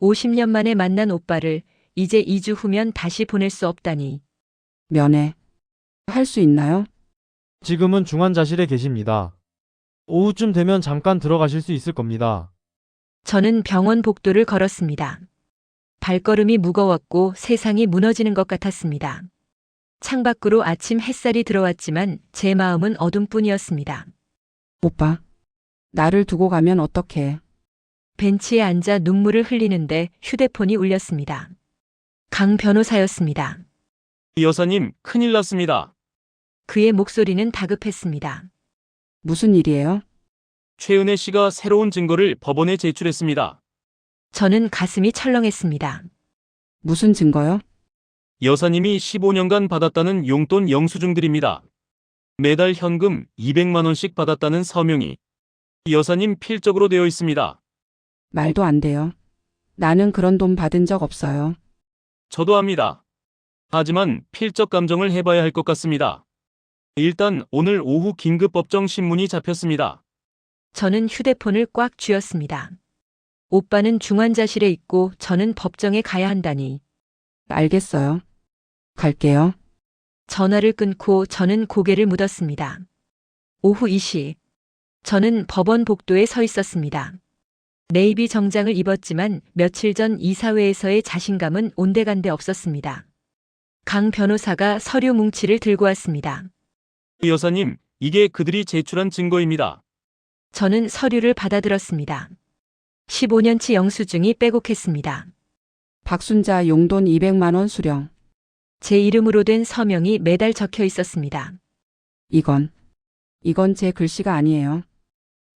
50년 만에 만난 오빠를 이제 2주 후면 다시 보낼 수 없다니. 면회. 할 수 있나요? 지금은 중환자실에 계십니다. 오후쯤 되면 잠깐 들어가실 수 있을 겁니다. 저는 병원 복도를 걸었습니다. 발걸음이 무거웠고 세상이 무너지는 것 같았습니다. 창밖으로 아침 햇살이 들어왔지만 제 마음은 어둠뿐이었습니다. 오빠, 나를 두고 가면 어떡해. 벤치에 앉아 눈물을 흘리는데 휴대폰이 울렸습니다. 강 변호사였습니다. 여사님, 큰일 났습니다. 그의 목소리는 다급했습니다. 무슨 일이에요? 최은혜 씨가 새로운 증거를 법원에 제출했습니다. 저는 가슴이 철렁했습니다. 무슨 증거요? 여사님이 15년간 받았다는 용돈 영수증들입니다. 매달 현금 200만 원씩 받았다는 서명이 여사님 필적으로 되어 있습니다. 말도 안 돼요. 나는 그런 돈 받은 적 없어요. 저도 압니다. 하지만 필적 감정을 해봐야 할 것 같습니다. 일단 오늘 오후 긴급 법정 신문이 잡혔습니다. 저는 휴대폰을 꽉 쥐었습니다. 오빠는 중환자실에 있고 저는 법정에 가야 한다니. 알겠어요. 갈게요. 전화를 끊고 저는 고개를 묻었습니다. 오후 2시. 저는 법원 복도에 서 있었습니다. 네이비 정장을 입었지만 며칠 전 이사회에서의 자신감은 온데간데 없었습니다. 강 변호사가 서류 뭉치를 들고 왔습니다. 여사님, 이게 그들이 제출한 증거입니다. 저는 서류를 받아들었습니다. 15년치 영수증이 빼곡했습니다. 박순자 용돈 200만 원 수령. 제 이름으로 된 서명이 매달 적혀 있었습니다. 이건 제 글씨가 아니에요.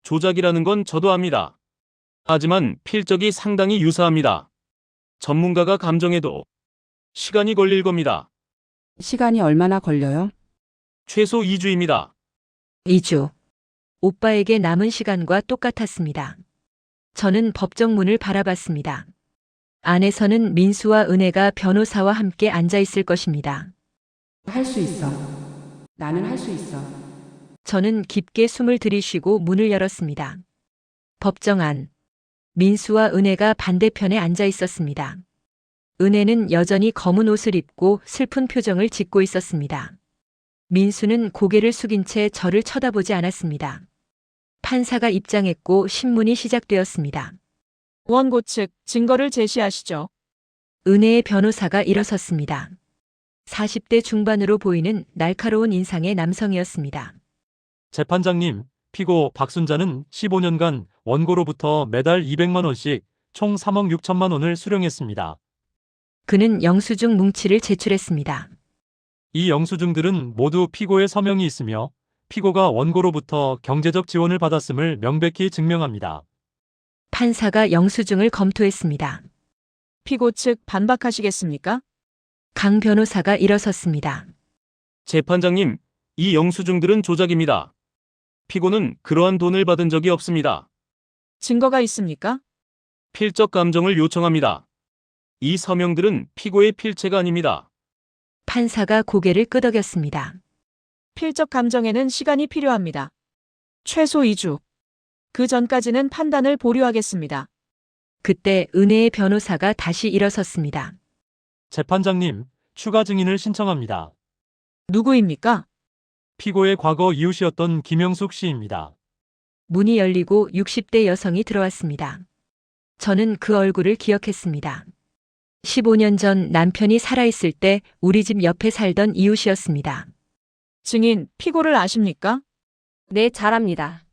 조작이라는 건 저도 압니다. 하지만 필적이 상당히 유사합니다. 전문가가 감정해도 시간이 걸릴 겁니다. 시간이 얼마나 걸려요? 최소 2주입니다. 2주. 오빠에게 남은 시간과 똑같았습니다. 저는 법정문을 바라봤습니다. 안에서는 민수와 은혜가 변호사와 함께 앉아 있을 것입니다. 할 수 있어. 나는 할 수 있어. 저는 깊게 숨을 들이쉬고 문을 열었습니다. 법정 안. 민수와 은혜가 반대편에 앉아 있었습니다. 은혜는 여전히 검은 옷을 입고 슬픈 표정을 짓고 있었습니다. 민수는 고개를 숙인 채 저를 쳐다보지 않았습니다. 판사가 입장했고 신문이 시작되었습니다. 원고 측 증거를 제시하시죠. 은혜의 변호사가 일어섰습니다. 40대 중반으로 보이는 날카로운 인상의 남성이었습니다. 재판장님, 피고 박순자는 15년간 원고로부터 매달 200만 원씩 총 3억 6천만 원을 수령했습니다. 그는 영수증 뭉치를 제출했습니다. 이 영수증들은 모두 피고의 서명이 있으며 피고가 원고로부터 경제적 지원을 받았음을 명백히 증명합니다. 판사가 영수증을 검토했습니다. 피고 측 반박하시겠습니까? 강 변호사가 일어섰습니다. 재판장님, 이 영수증들은 조작입니다. 피고는 그러한 돈을 받은 적이 없습니다. 증거가 있습니까? 필적 감정을 요청합니다. 이 서명들은 피고의 필체가 아닙니다. 판사가 고개를 끄덕였습니다. 필적 감정에는 시간이 필요합니다. 최소 2주. 그 전까지는 판단을 보류하겠습니다. 그때 은혜의 변호사가 다시 일어섰습니다. 재판장님, 추가 증인을 신청합니다. 누구입니까? 피고의 과거 이웃이었던 김영숙 씨입니다. 문이 열리고 60대 여성이 들어왔습니다. 저는 그 얼굴을 기억했습니다. 15년 전 남편이 살아있을 때 우리 집 옆에 살던 이웃이었습니다. 증인, 피고를 아십니까? 네, 잘 압니다.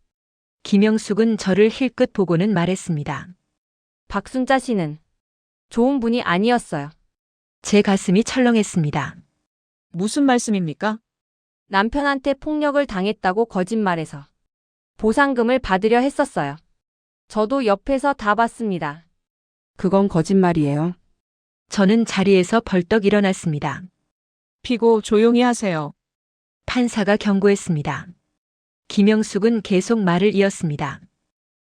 김영숙은 저를 힐끗 보고는 말했습니다. 박순자 씨는 좋은 분이 아니었어요. 제 가슴이 철렁했습니다. 무슨 말씀입니까? 남편한테 폭력을 당했다고 거짓말해서 보상금을 받으려 했었어요. 저도 옆에서 다 봤습니다. 그건 거짓말이에요. 저는 자리에서 벌떡 일어났습니다. 피고 조용히 하세요. 판사가 경고했습니다. 김영숙은 계속 말을 이었습니다.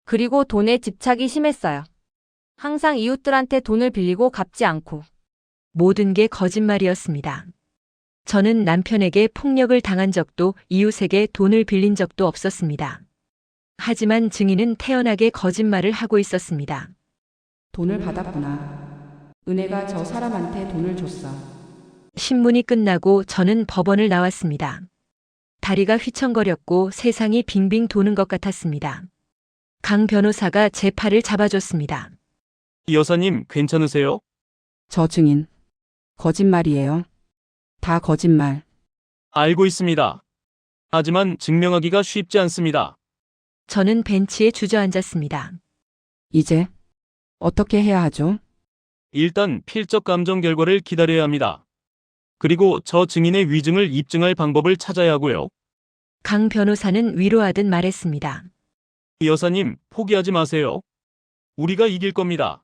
그리고 돈에 집착이 심했어요. 항상 이웃들한테 돈을 빌리고 갚지 않고. 모든 게 거짓말이었습니다. 저는 남편에게 폭력을 당한 적도 이웃에게 돈을 빌린 적도 없었습니다. 하지만 증인은 태연하게 거짓말을 하고 있었습니다. 돈을 받았구나. 은혜가 저 사람한테 돈을 줬어. 신문이 끝나고 저는 법원을 나왔습니다. 다리가 휘청거렸고 세상이 빙빙 도는 것 같았습니다. 강 변호사가 제 팔을 잡아줬습니다. 여사님, 괜찮으세요? 저 증인. 거짓말이에요. 다 거짓말. 알고 있습니다. 하지만 증명하기가 쉽지 않습니다. 저는 벤치에 주저앉았습니다. 이제 어떻게 해야 하죠? 일단 필적 감정 결과를 기다려야 합니다. 그리고 저 증인의 위증을 입증할 방법을 찾아야 하고요. 강 변호사는 위로하듯 말했습니다. 여사님, 포기하지 마세요. 우리가 이길 겁니다.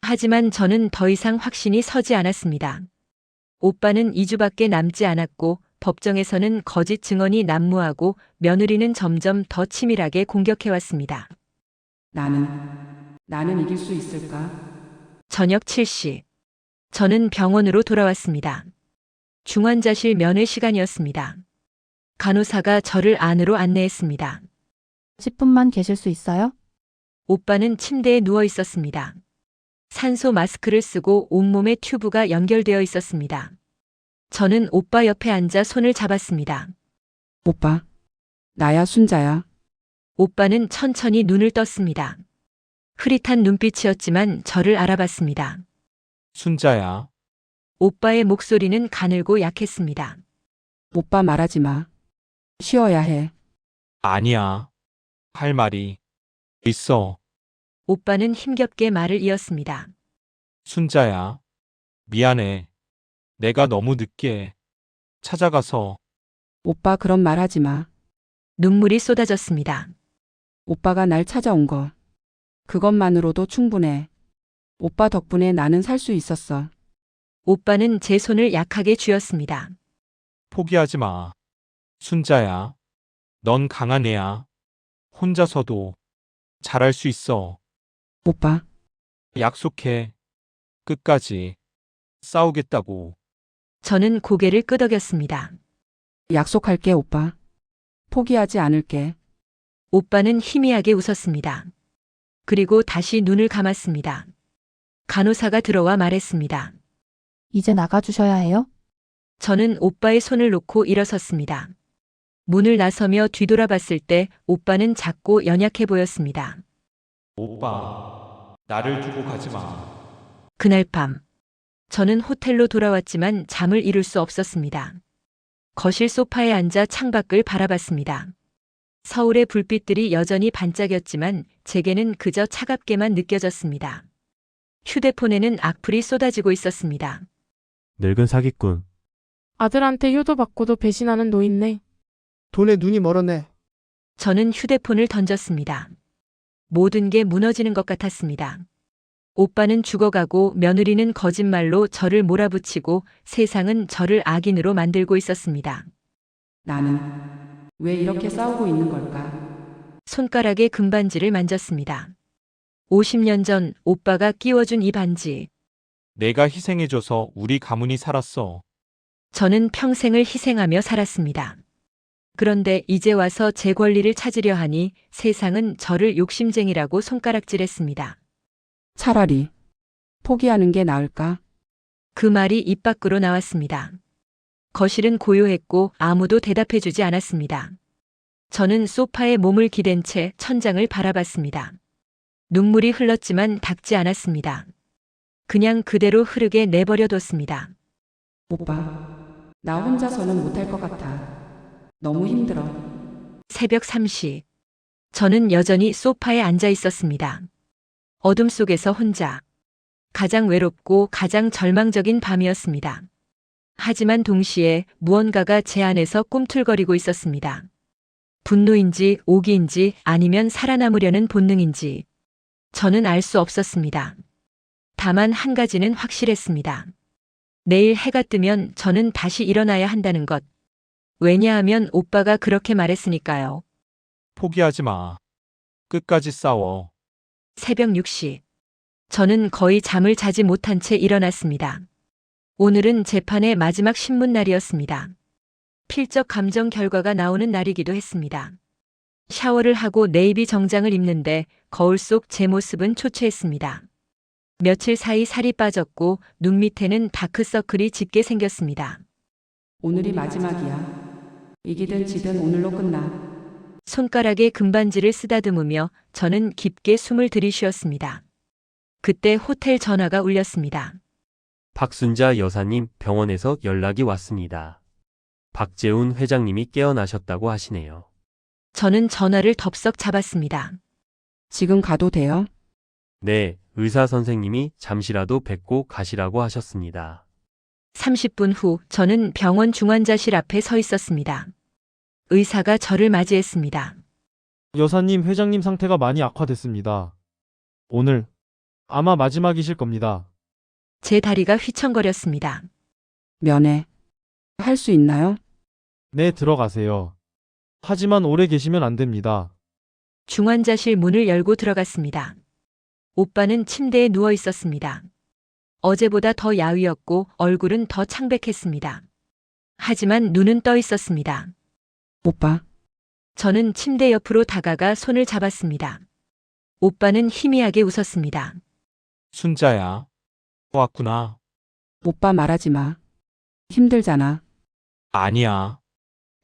하지만 저는 더 이상 확신이 서지 않았습니다. 오빠는 2주밖에 남지 않았고 법정에서는 거짓 증언이 난무하고 며느리는 점점 더 치밀하게 공격해왔습니다. 나는 이길 수 있을까? 저녁 7시. 저는 병원으로 돌아왔습니다. 중환자실 면회 시간이었습니다. 간호사가 저를 안으로 안내했습니다. 10분만 계실 수 있어요? 오빠는 침대에 누워 있었습니다. 산소 마스크를 쓰고 온몸에 튜브가 연결되어 있었습니다. 저는 오빠 옆에 앉아 손을 잡았습니다. 오빠. 나야 순자야. 오빠는 천천히 눈을 떴습니다. 흐릿한 눈빛이었지만 저를 알아봤습니다. 순자야. 오빠의 목소리는 가늘고 약했습니다. 오빠 말하지 마. 쉬어야 해. 아니야. 할 말이 있어. 오빠는 힘겹게 말을 이었습니다. 순자야. 미안해. 내가 너무 늦게 찾아가서. 오빠 그런 말 하지 마. 눈물이 쏟아졌습니다. 오빠가 날 찾아온 거. 그것만으로도 충분해. 오빠 덕분에 나는 살 수 있었어. 오빠는 제 손을 약하게 쥐었습니다. 포기하지 마. 순자야. 넌 강한 애야. 혼자서도 잘할 수 있어. 오빠, 약속해. 끝까지 싸우겠다고. 저는 고개를 끄덕였습니다. 약속할게, 오빠. 포기하지 않을게. 오빠는 희미하게 웃었습니다. 그리고 다시 눈을 감았습니다. 간호사가 들어와 말했습니다. 이제 나가주셔야 해요? 저는 오빠의 손을 놓고 일어섰습니다. 문을 나서며 뒤돌아봤을 때 오빠는 작고 연약해 보였습니다. 오빠, 나를 두고 가지 마. 그날 밤, 저는 호텔로 돌아왔지만 잠을 이룰 수 없었습니다. 거실 소파에 앉아 창밖을 바라봤습니다. 서울의 불빛들이 여전히 반짝였지만 제게는 그저 차갑게만 느껴졌습니다. 휴대폰에는 악플이 쏟아지고 있었습니다. 늙은 사기꾼. 아들한테 효도받고도 배신하는 노인네. 돈에 눈이 멀었네. 저는 휴대폰을 던졌습니다. 모든 게 무너지는 것 같았습니다. 오빠는 죽어가고 며느리는 거짓말로 저를 몰아붙이고 세상은 저를 악인으로 만들고 있었습니다. 나는 왜 이렇게 싸우고 있는 걸까? 손가락에 금반지를 만졌습니다. 50년 전 오빠가 끼워준 이 반지. 내가 희생해줘서 우리 가문이 살았어. 저는 평생을 희생하며 살았습니다. 그런데 이제 와서 제 권리를 찾으려 하니 세상은 저를 욕심쟁이라고 손가락질했습니다. 차라리 포기하는 게 나을까? 그 말이 입 밖으로 나왔습니다. 거실은 고요했고 아무도 대답해주지 않았습니다. 저는 소파에 몸을 기댄 채 천장을 바라봤습니다. 눈물이 흘렀지만 닦지 않았습니다. 그냥 그대로 흐르게 내버려뒀습니다. 오빠, 나 혼자서는 못할 것 같아. 너무 힘들어. 새벽 3시. 저는 여전히 소파에 앉아 있었습니다. 어둠 속에서 혼자. 가장 외롭고 가장 절망적인 밤이었습니다. 하지만 동시에 무언가가 제 안에서 꿈틀거리고 있었습니다. 분노인지 오기인지 아니면 살아남으려는 본능인지 저는 알 수 없었습니다. 다만 한 가지는 확실했습니다. 내일 해가 뜨면 저는 다시 일어나야 한다는 것. 왜냐하면 오빠가 그렇게 말했으니까요. 포기하지 마. 끝까지 싸워. 새벽 6시. 저는 거의 잠을 자지 못한 채 일어났습니다. 오늘은 재판의 마지막 신문날이었습니다. 필적 감정 결과가 나오는 날이기도 했습니다. 샤워를 하고 네이비 정장을 입는데 거울 속 제 모습은 초췌했습니다. 며칠 사이 살이 빠졌고 눈 밑에는 다크서클이 짙게 생겼습니다. 오늘이 마지막이야. 이기든 지든 오늘로 끝나. 손가락에 금반지를 쓰다듬으며 저는 깊게 숨을 들이쉬었습니다. 그때 호텔 전화가 울렸습니다. 박순자 여사님 병원에서 연락이 왔습니다. 박재훈 회장님이 깨어나셨다고 하시네요. 저는 전화를 덥석 잡았습니다. 지금 가도 돼요? 네, 의사 선생님이 잠시라도 뵙고 가시라고 하셨습니다. 30분 후 저는 병원 중환자실 앞에 서 있었습니다. 의사가 저를 맞이했습니다. 여사님, 회장님 상태가 많이 악화됐습니다. 오늘 아마 마지막이실 겁니다. 제 다리가 휘청거렸습니다. 면회. 할 수 있나요? 네, 들어가세요. 하지만 오래 계시면 안 됩니다. 중환자실 문을 열고 들어갔습니다. 오빠는 침대에 누워 있었습니다. 어제보다 더 야위었고 얼굴은 더 창백했습니다. 하지만 눈은 떠 있었습니다. 오빠, 저는 침대 옆으로 다가가 손을 잡았습니다. 오빠는 희미하게 웃었습니다. 순자야. 왔구나. 오빠 말하지 마. 힘들잖아. 아니야.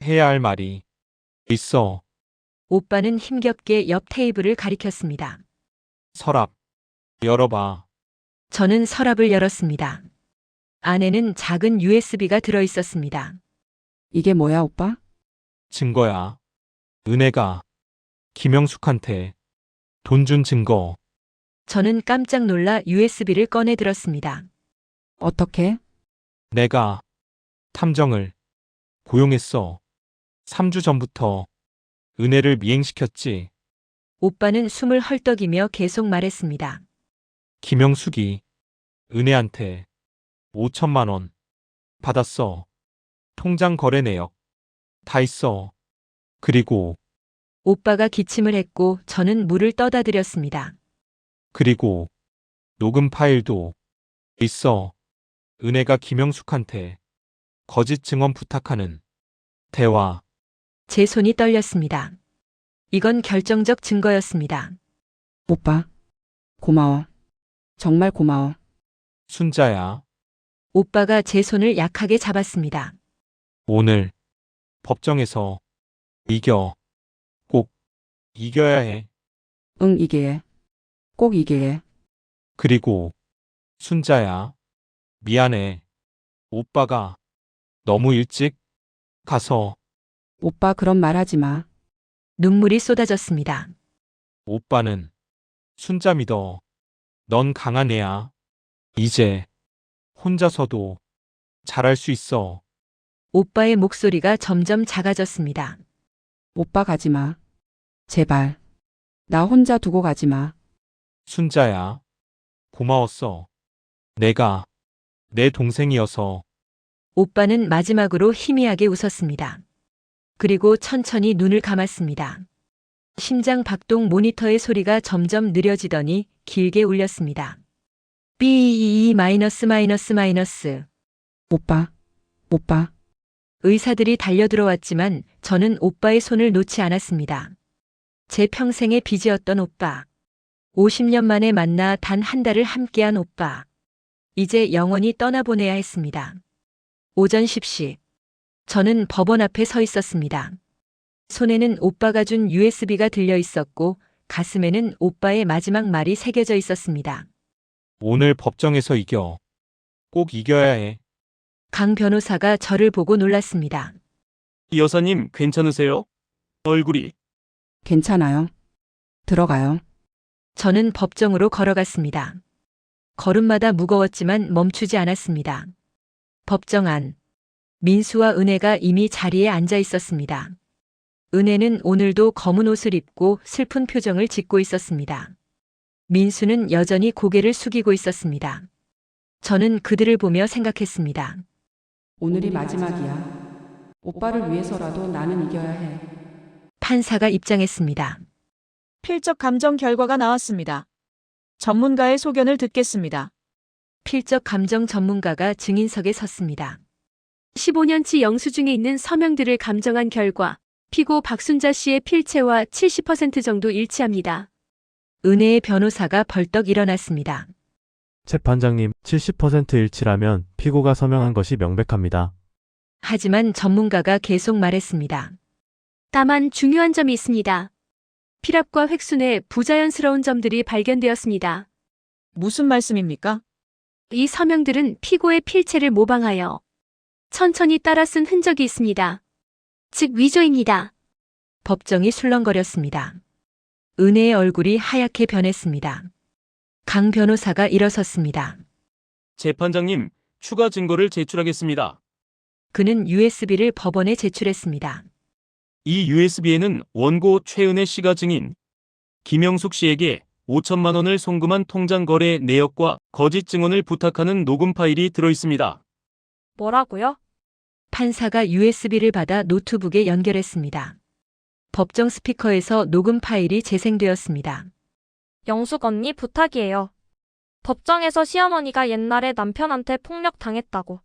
해야 할 말이 있어. 오빠는 힘겹게 옆 테이블을 가리켰습니다. 서랍. 열어봐. 저는 서랍을 열었습니다. 안에는 작은 USB가 들어 있었습니다. 이게 뭐야, 오빠? 증거야. 은혜가 김영숙한테 돈 준 증거. 저는 깜짝 놀라 USB를 꺼내 들었습니다. 어떻게? 내가 탐정을 고용했어. 3주 전부터 은혜를 미행시켰지. 오빠는 숨을 헐떡이며 계속 말했습니다. 김영숙이 은혜한테 5천만 원 받았어. 통장 거래 내역 다 있어. 그리고 오빠가 기침을 했고 저는 물을 떠다 드렸습니다. 그리고 녹음 파일도 있어. 은혜가 김영숙한테 거짓 증언 부탁하는 대화. 제 손이 떨렸습니다. 이건 결정적 증거였습니다. 오빠. 고마워. 정말 고마워. 순자야, 오빠가 제 손을 약하게 잡았습니다. 오늘 법정에서 이겨. 꼭 이겨야 해. 응, 이게 해. 꼭 이게 해. 그리고 순자야, 미안해. 오빠가 너무 일찍 가서. 오빠 그런 말 하지 마. 눈물이 쏟아졌습니다. 오빠는 순자 믿어. 넌 강한 애야. 이제 혼자서도 잘할 수 있어. 오빠의 목소리가 점점 작아졌습니다. 오빠 가지 마. 제발. 나 혼자 두고 가지 마. 순자야, 고마웠어. 내가 내 동생이어서. 오빠는 마지막으로 희미하게 웃었습니다. 그리고 천천히 눈을 감았습니다. 심장 박동 모니터의 소리가 점점 느려지더니 길게 울렸습니다. B 마이너스 마이너스 마이너스. 오빠. 오빠. 의사들이 달려들어왔지만 저는 오빠의 손을 놓지 않았습니다. 제 평생의 빚이었던 오빠. 50년 만에 만나 단 한 달을 함께한 오빠. 이제 영원히 떠나보내야 했습니다. 오전 10시. 저는 법원 앞에 서 있었습니다. 손에는 오빠가 준 USB가 들려 있었고 가슴에는 오빠의 마지막 말이 새겨져 있었습니다. 오늘 법정에서 이겨. 꼭 이겨야 해. 강 변호사가 저를 보고 놀랐습니다. 여사님 괜찮으세요? 얼굴이. 괜찮아요. 들어가요. 저는 법정으로 걸어갔습니다. 걸음마다 무거웠지만 멈추지 않았습니다. 법정 안. 민수와 은혜가 이미 자리에 앉아 있었습니다. 은혜는 오늘도 검은 옷을 입고 슬픈 표정을 짓고 있었습니다. 민수는 여전히 고개를 숙이고 있었습니다. 저는 그들을 보며 생각했습니다. 오늘이 마지막이야. 오빠를 위해서라도 나는 이겨야 해. 판사가 입장했습니다. 필적 감정 결과가 나왔습니다. 전문가의 소견을 듣겠습니다. 필적 감정 전문가가 증인석에 섰습니다. 15년치 영수증에 있는 서명들을 감정한 결과 피고 박순자 씨의 필체와 70% 정도 일치합니다. 은혜의 변호사가 벌떡 일어났습니다. 재판장님, 70% 일치라면 피고가 서명한 것이 명백합니다. 하지만 전문가가 계속 말했습니다. 다만 중요한 점이 있습니다. 피랍과 획순에 부자연스러운 점들이 발견되었습니다. 무슨 말씀입니까? 이 서명들은 피고의 필체를 모방하여 천천히 따라 쓴 흔적이 있습니다. 즉 위조입니다. 법정이 술렁거렸습니다. 은혜의 얼굴이 하얗게 변했습니다. 강 변호사가 일어섰습니다. 재판장님, 추가 증거를 제출하겠습니다. 그는 USB를 법원에 제출했습니다. 이 USB에는 원고 최은혜 씨가 증인 김영숙 씨에게 5천만 원을 송금한 통장 거래 내역과 거짓 증언을 부탁하는 녹음 파일이 들어 있습니다. 뭐라고요? 판사가 USB를 받아 노트북에 연결했습니다. 법정 스피커에서 녹음 파일이 재생되었습니다. 영숙 언니 부탁이에요. 법정에서 시어머니가 옛날에 남편한테 폭력 당했다고,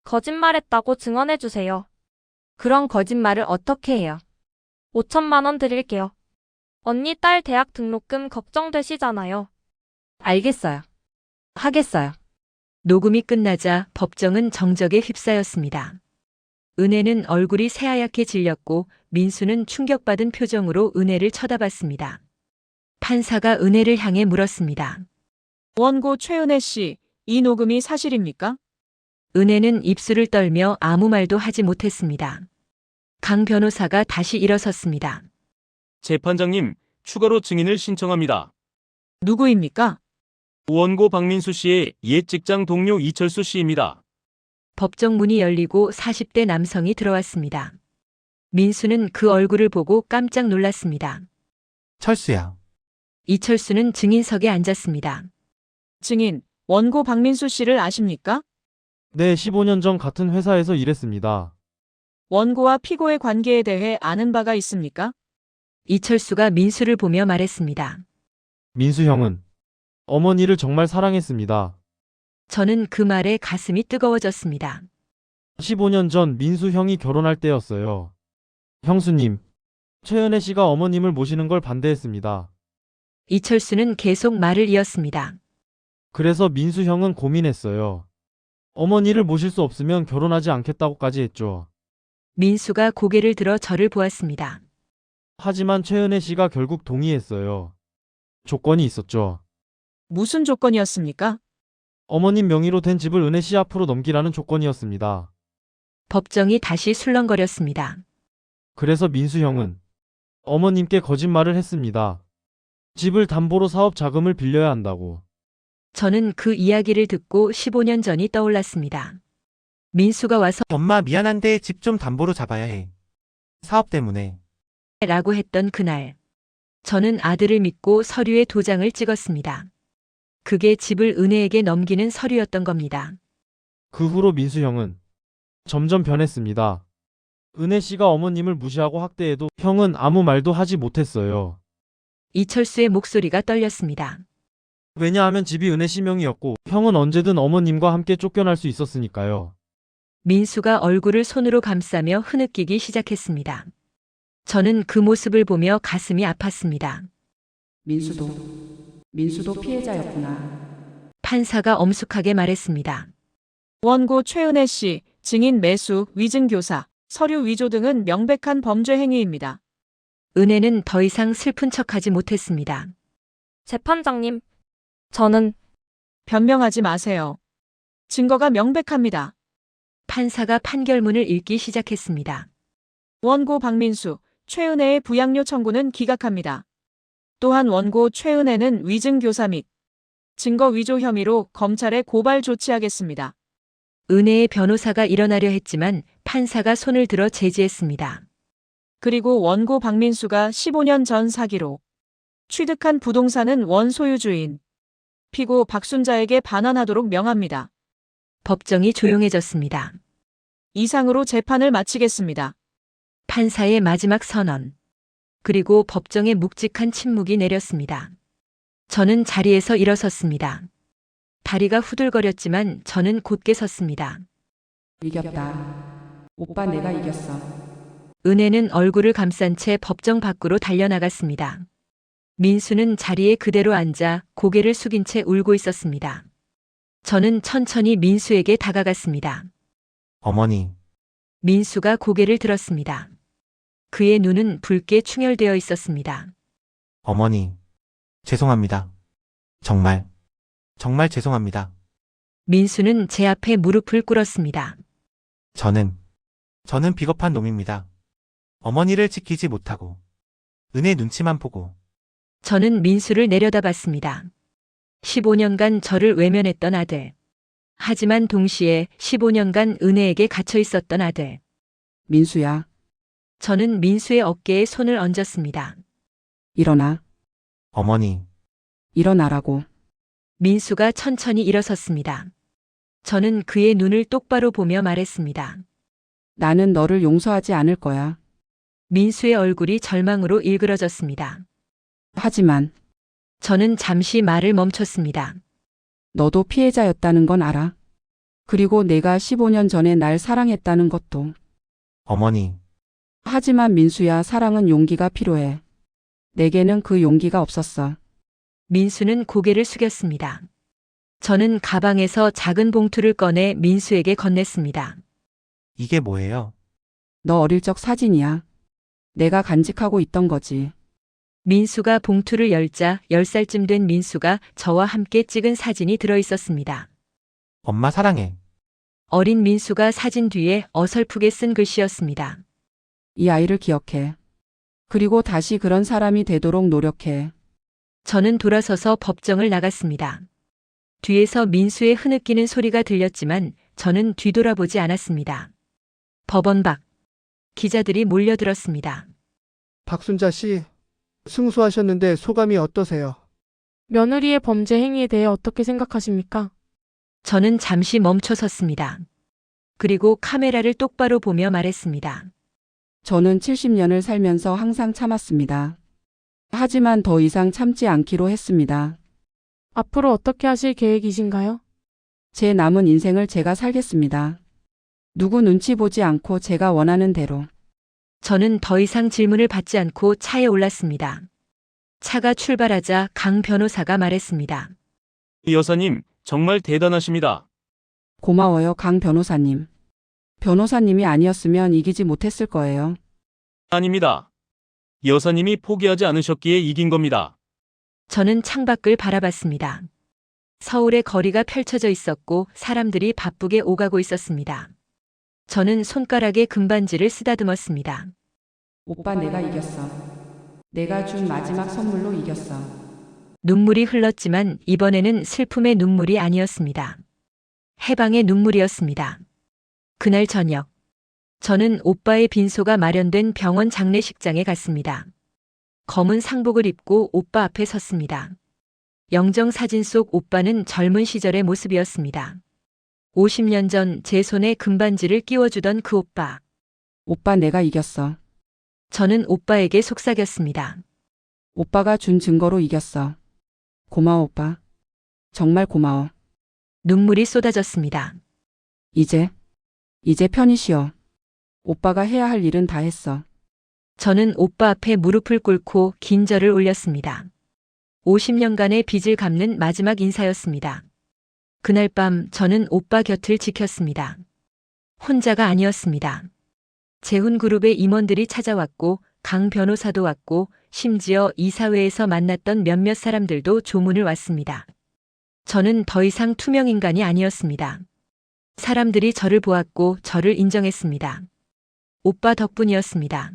거짓말했다고 증언해주세요. 그런 거짓말을 어떻게 해요? 5천만 원 드릴게요. 언니 딸 대학 등록금 걱정되시잖아요. 알겠어요. 하겠어요. 녹음이 끝나자 법정은 정적에 휩싸였습니다. 은혜는 얼굴이 새하얗게 질렸고 민수는 충격받은 표정으로 은혜를 쳐다봤습니다. 판사가 은혜를 향해 물었습니다. 원고 최은혜 씨, 이 녹음이 사실입니까? 은혜는 입술을 떨며 아무 말도 하지 못했습니다. 강 변호사가 다시 일어섰습니다. 재판장님, 추가로 증인을 신청합니다. 누구입니까? 원고 박민수 씨의 옛 직장 동료 이철수 씨입니다. 법정 문이 열리고 40대 남성이 들어왔습니다. 민수는 그 얼굴을 보고 깜짝 놀랐습니다. 철수야. 이철수는 증인석에 앉았습니다. 증인, 원고 박민수 씨를 아십니까? 네, 15년 전 같은 회사에서 일했습니다. 원고와 피고의 관계에 대해 아는 바가 있습니까? 이철수가 민수를 보며 말했습니다. 민수 형은 어머니를 정말 사랑했습니다. 저는 그 말에 가슴이 뜨거워졌습니다. 15년 전 민수 형이 결혼할 때였어요. 형수님, 최은혜 씨가 어머님을 모시는 걸 반대했습니다. 이철수는 계속 말을 이었습니다. 그래서 민수 형은 고민했어요. 어머니를 모실 수 없으면 결혼하지 않겠다고까지 했죠. 민수가 고개를 들어 저를 보았습니다. 하지만 최은혜 씨가 결국 동의했어요. 조건이 있었죠. 무슨 조건이었습니까? 어머님 명의로 된 집을 은혜 씨 앞으로 넘기라는 조건이었습니다. 법정이 다시 술렁거렸습니다. 그래서 민수 형은 어머님께 거짓말을 했습니다. 집을 담보로 사업 자금을 빌려야 한다고. 저는 그 이야기를 듣고 15년 전이 떠올랐습니다. 민수가 와서 엄마 미안한데 집 좀 담보로 잡아야 해. 사업 때문에. 라고 했던 그날. 저는 아들을 믿고 서류에 도장을 찍었습니다. 그게 집을 은혜에게 넘기는 서류였던 겁니다. 그 후로 민수 형은 점점 변했습니다. 은혜 씨가 어머님을 무시하고 학대해도 형은 아무 말도 하지 못했어요. 이철수의 목소리가 떨렸습니다. 왜냐하면 집이 은혜 씨 명의였고 형은 언제든 어머님과 함께 쫓겨날 수 있었으니까요. 민수가 얼굴을 손으로 감싸며 흐느끼기 시작했습니다. 저는 그 모습을 보며 가슴이 아팠습니다. 민수도 피해자였구나. 판사가 엄숙하게 말했습니다. 원고 최은혜 씨, 증인 매수, 위증교사, 서류 위조 등은 명백한 범죄 행위입니다. 은혜는 더 이상 슬픈 척하지 못했습니다. 재판장님, 저는 변명하지 마세요. 증거가 명백합니다. 판사가 판결문을 읽기 시작했습니다. 원고 박민수, 최은혜의 부양료 청구는 기각합니다. 또한 원고 최은혜는 위증교사 및 증거 위조 혐의로 검찰에 고발 조치하겠습니다. 은혜의 변호사가 일어나려 했지만 판사가 손을 들어 제지했습니다. 그리고 원고 박민수가 15년 전 사기로 취득한 부동산은 원소유주인 피고 박순자에게 반환하도록 명합니다. 법정이 조용해졌습니다. 이상으로 재판을 마치겠습니다. 판사의 마지막 선언. 그리고 법정에 묵직한 침묵이 내렸습니다. 저는 자리에서 일어섰습니다. 다리가 후들거렸지만 저는 곧게 섰습니다. 이겼다. 오빠 내가 이겼어. 은혜는 얼굴을 감싼 채 법정 밖으로 달려나갔습니다. 민수는 자리에 그대로 앉아 고개를 숙인 채 울고 있었습니다. 저는 천천히 민수에게 다가갔습니다. 어머니. 민수가 고개를 들었습니다. 그의 눈은 붉게 충혈되어 있었습니다. 어머니. 죄송합니다. 정말 죄송합니다. 민수는 제 앞에 무릎을 꿇었습니다. 저는 비겁한 놈입니다. 어머니를 지키지 못하고 은혜 눈치만 보고. 저는 민수를 내려다봤습니다. 15년간 저를 외면했던 아들. 하지만 동시에 15년간 은혜에게 갇혀 있었던 아들. 민수야, 저는 민수의 어깨에 손을 얹었습니다. 일어나. 어머니. 일어나라고. 민수가 천천히 일어섰습니다. 저는 그의 눈을 똑바로 보며 말했습니다. 나는 너를 용서하지 않을 거야. 민수의 얼굴이 절망으로 일그러졌습니다. 하지만 저는 잠시 말을 멈췄습니다. 너도 피해자였다는 건 알아. 그리고 내가 15년 전에 날 사랑했다는 것도. 어머니. 하지만 민수야, 사랑은 용기가 필요해. 내게는 그 용기가 없었어. 민수는 고개를 숙였습니다. 저는 가방에서 작은 봉투를 꺼내 민수에게 건넸습니다. 이게 뭐예요? 너 어릴 적 사진이야. 내가 간직하고 있던 거지. 민수가 봉투를 열자 10살쯤 된 민수가 저와 함께 찍은 사진이 들어 있었습니다. 엄마 사랑해. 어린 민수가 사진 뒤에 어설프게 쓴 글씨였습니다. 이 아이를 기억해. 그리고 다시 그런 사람이 되도록 노력해. 저는 돌아서서 법정을 나갔습니다. 뒤에서 민수의 흐느끼는 소리가 들렸지만 저는 뒤돌아보지 않았습니다. 법원 밖 기자들이 몰려들었습니다. 박순자 씨, 승소하셨는데 소감이 어떠세요? 며느리의 범죄 행위에 대해 어떻게 생각하십니까? 저는 잠시 멈춰 섰습니다. 그리고 카메라를 똑바로 보며 말했습니다. 저는 70년을 살면서 항상 참았습니다. 하지만 더 이상 참지 않기로 했습니다. 앞으로 어떻게 하실 계획이신가요? 제 남은 인생을 제가 살겠습니다. 누구 눈치 보지 않고 제가 원하는 대로. 저는 더 이상 질문을 받지 않고 차에 올랐습니다. 차가 출발하자 강 변호사가 말했습니다. 여사님, 정말 대단하십니다. 고마워요, 강 변호사님. 변호사님이 아니었으면 이기지 못했을 거예요. 아닙니다. 여사님이 포기하지 않으셨기에 이긴 겁니다. 저는 창밖을 바라봤습니다. 서울의 거리가 펼쳐져 있었고 사람들이 바쁘게 오가고 있었습니다. 저는 손가락에 금반지를 쓰다듬었습니다. 오빠, 내가 이겼어. 내가 준 마지막 선물로 이겼어. 눈물이 흘렀지만 이번에는 슬픔의 눈물이 아니었습니다. 해방의 눈물이었습니다. 그날 저녁, 저는 오빠의 빈소가 마련된 병원 장례식장에 갔습니다. 검은 상복을 입고 오빠 앞에 섰습니다. 영정 사진 속 오빠는 젊은 시절의 모습이었습니다. 50년 전 제 손에 금반지를 끼워주던 그 오빠. 오빠, 내가 이겼어. 저는 오빠에게 속삭였습니다. 오빠가 준 증거로 이겼어. 고마워, 오빠. 정말 고마워. 눈물이 쏟아졌습니다. 이제 편히 쉬어. 오빠가 해야 할 일은 다 했어. 저는 오빠 앞에 무릎을 꿇고 긴 절을 올렸습니다. 50년간의 빚을 갚는 마지막 인사였습니다. 그날 밤 저는 오빠 곁을 지켰습니다. 혼자가 아니었습니다. 재훈그룹의 임원들이 찾아왔고 강 변호사도 왔고 심지어 이사회에서 만났던 몇몇 사람들도 조문을 왔습니다. 저는 더 이상 투명 인간이 아니었습니다. 사람들이 저를 보았고 저를 인정했습니다. 오빠 덕분이었습니다.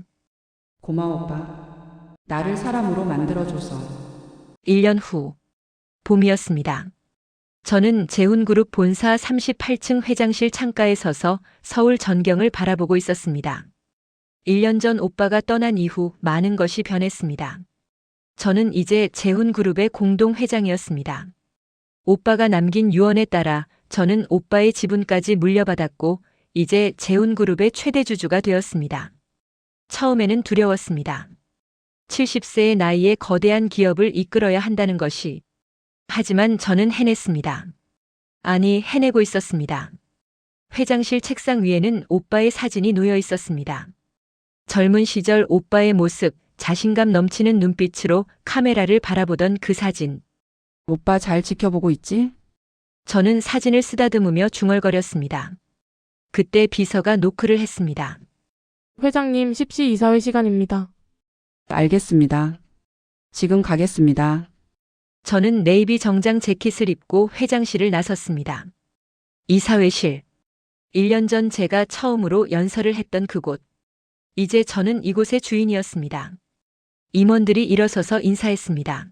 고마워, 오빠. 나를 사람으로 만들어줘서. 1년 후, 봄이었습니다. 저는 재훈그룹 본사 38층 회장실 창가에 서서 서울 전경을 바라보고 있었습니다. 1년 전 오빠가 떠난 이후 많은 것이 변했습니다. 저는 이제 재훈그룹의 공동회장이었습니다. 오빠가 남긴 유언에 따라 저는 오빠의 지분까지 물려받았고 이제 재훈그룹의 최대 주주가 되었습니다. 처음에는 두려웠습니다. 70세의 나이에 거대한 기업을 이끌어야 한다는 것이. 하지만 저는 해냈습니다. 아니, 해내고 있었습니다. 회장실 책상 위에는 오빠의 사진이 놓여 있었습니다. 젊은 시절 오빠의 모습, 자신감 넘치는 눈빛으로 카메라를 바라보던 그 사진. 오빠 잘 지켜보고 있지? 저는 사진을 쓰다듬으며 중얼거렸습니다. 그때 비서가 노크를 했습니다. 회장님, 10시 이사회 시간입니다. 알겠습니다. 지금 가겠습니다. 저는 네이비 정장 재킷을 입고 회장실을 나섰습니다. 이사회실. 1년 전 제가 처음으로 연설을 했던 그곳. 이제 저는 이곳의 주인이었습니다. 임원들이 일어서서 인사했습니다.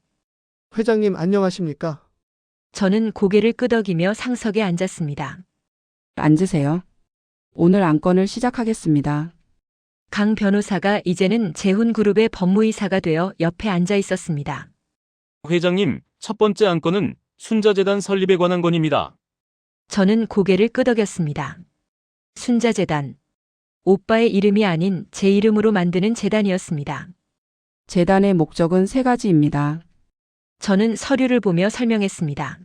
회장님 안녕하십니까? 저는 고개를 끄덕이며 상석에 앉았습니다. 앉으세요. 오늘 안건을 시작하겠습니다. 강 변호사가 이제는 재훈그룹의 법무이사가 되어 옆에 앉아 있었습니다. 회장님, 첫 번째 안건은 순자재단 설립에 관한 건입니다. 저는 고개를 끄덕였습니다. 순자재단. 오빠의 이름이 아닌 제 이름으로 만드는 재단이었습니다. 재단의 목적은 3가지입니다. 저는 서류를 보며 설명했습니다.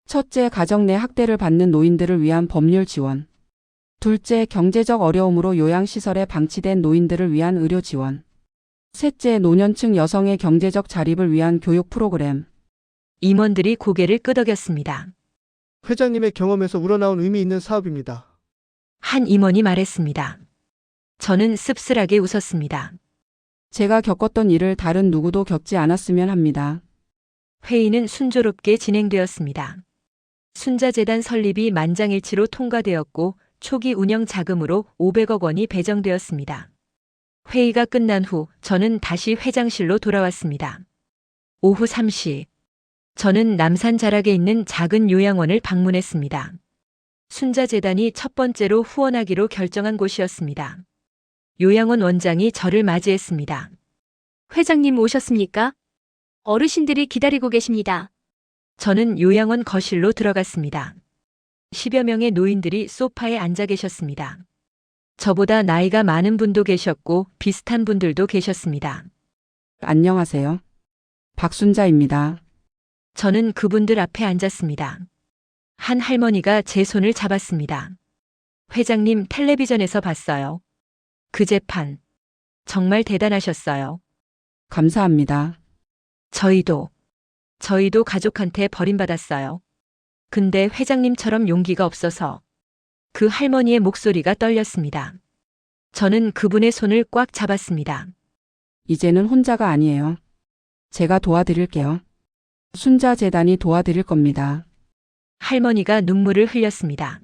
첫째, 가정 내 학대를 받는 노인들을 위한 법률 지원. 둘째, 경제적 어려움으로 요양시설에 방치된 노인들을 위한 의료 지원. 셋째, 노년층 여성의 경제적 자립을 위한 교육 프로그램. 임원들이 고개를 끄덕였습니다. 회장님의 경험에서 우러나온 의미 있는 사업입니다. 한 임원이 말했습니다. 저는 씁쓸하게 웃었습니다. 제가 겪었던 일을 다른 누구도 겪지 않았으면 합니다. 회의는 순조롭게 진행되었습니다. 순자재단 설립이 만장일치로 통과되었고 초기 운영 자금으로 500억 원이 배정되었습니다. 회의가 끝난 후 저는 다시 회장실로 돌아왔습니다. 오후 3시. 저는 남산 자락에 있는 작은 요양원을 방문했습니다. 순자재단이 첫 번째로 후원하기로 결정한 곳이었습니다. 요양원 원장이 저를 맞이했습니다. 회장님 오셨습니까? 어르신들이 기다리고 계십니다. 저는 요양원 거실로 들어갔습니다. 10여 명의 노인들이 소파에 앉아 계셨습니다. 저보다 나이가 많은 분도 계셨고 비슷한 분들도 계셨습니다. 안녕하세요. 박순자입니다. 저는 그분들 앞에 앉았습니다. 한 할머니가 제 손을 잡았습니다. 회장님 텔레비전에서 봤어요. 그 재판. 정말 대단하셨어요. 감사합니다. 저희도 가족한테 버림받았어요. 근데 회장님처럼 용기가 없어서 그 할머니의 목소리가 떨렸습니다. 저는 그분의 손을 꽉 잡았습니다. 이제는 혼자가 아니에요. 제가 도와드릴게요. 순자재단이 도와드릴 겁니다. 할머니가 눈물을 흘렸습니다.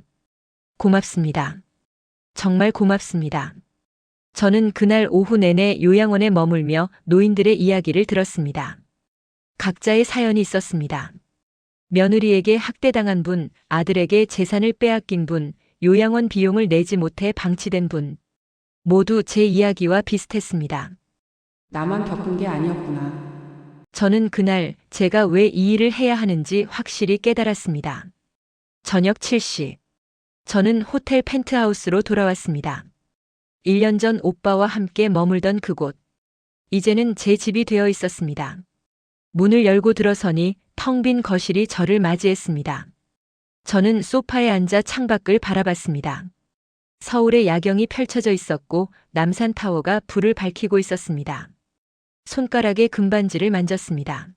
고맙습니다. 정말 고맙습니다. 저는 그날 오후 내내 요양원에 머물며 노인들의 이야기를 들었습니다. 각자의 사연이 있었습니다. 며느리에게 학대당한 분, 아들에게 재산을 빼앗긴 분, 요양원 비용을 내지 못해 방치된 분. 모두 제 이야기와 비슷했습니다. 나만 겪은 게 아니었구나. 저는 그날 제가 왜 이 일을 해야 하는지 확실히 깨달았습니다. 저녁 7시. 저는 호텔 펜트하우스로 돌아왔습니다. 1년 전 오빠와 함께 머물던 그곳. 이제는 제 집이 되어 있었습니다. 문을 열고 들어서니 텅 빈 거실이 저를 맞이했습니다. 저는 소파에 앉아 창밖을 바라봤습니다. 서울의 야경이 펼쳐져 있었고 남산타워가 불을 밝히고 있었습니다. 손가락에 금반지를 만졌습니다.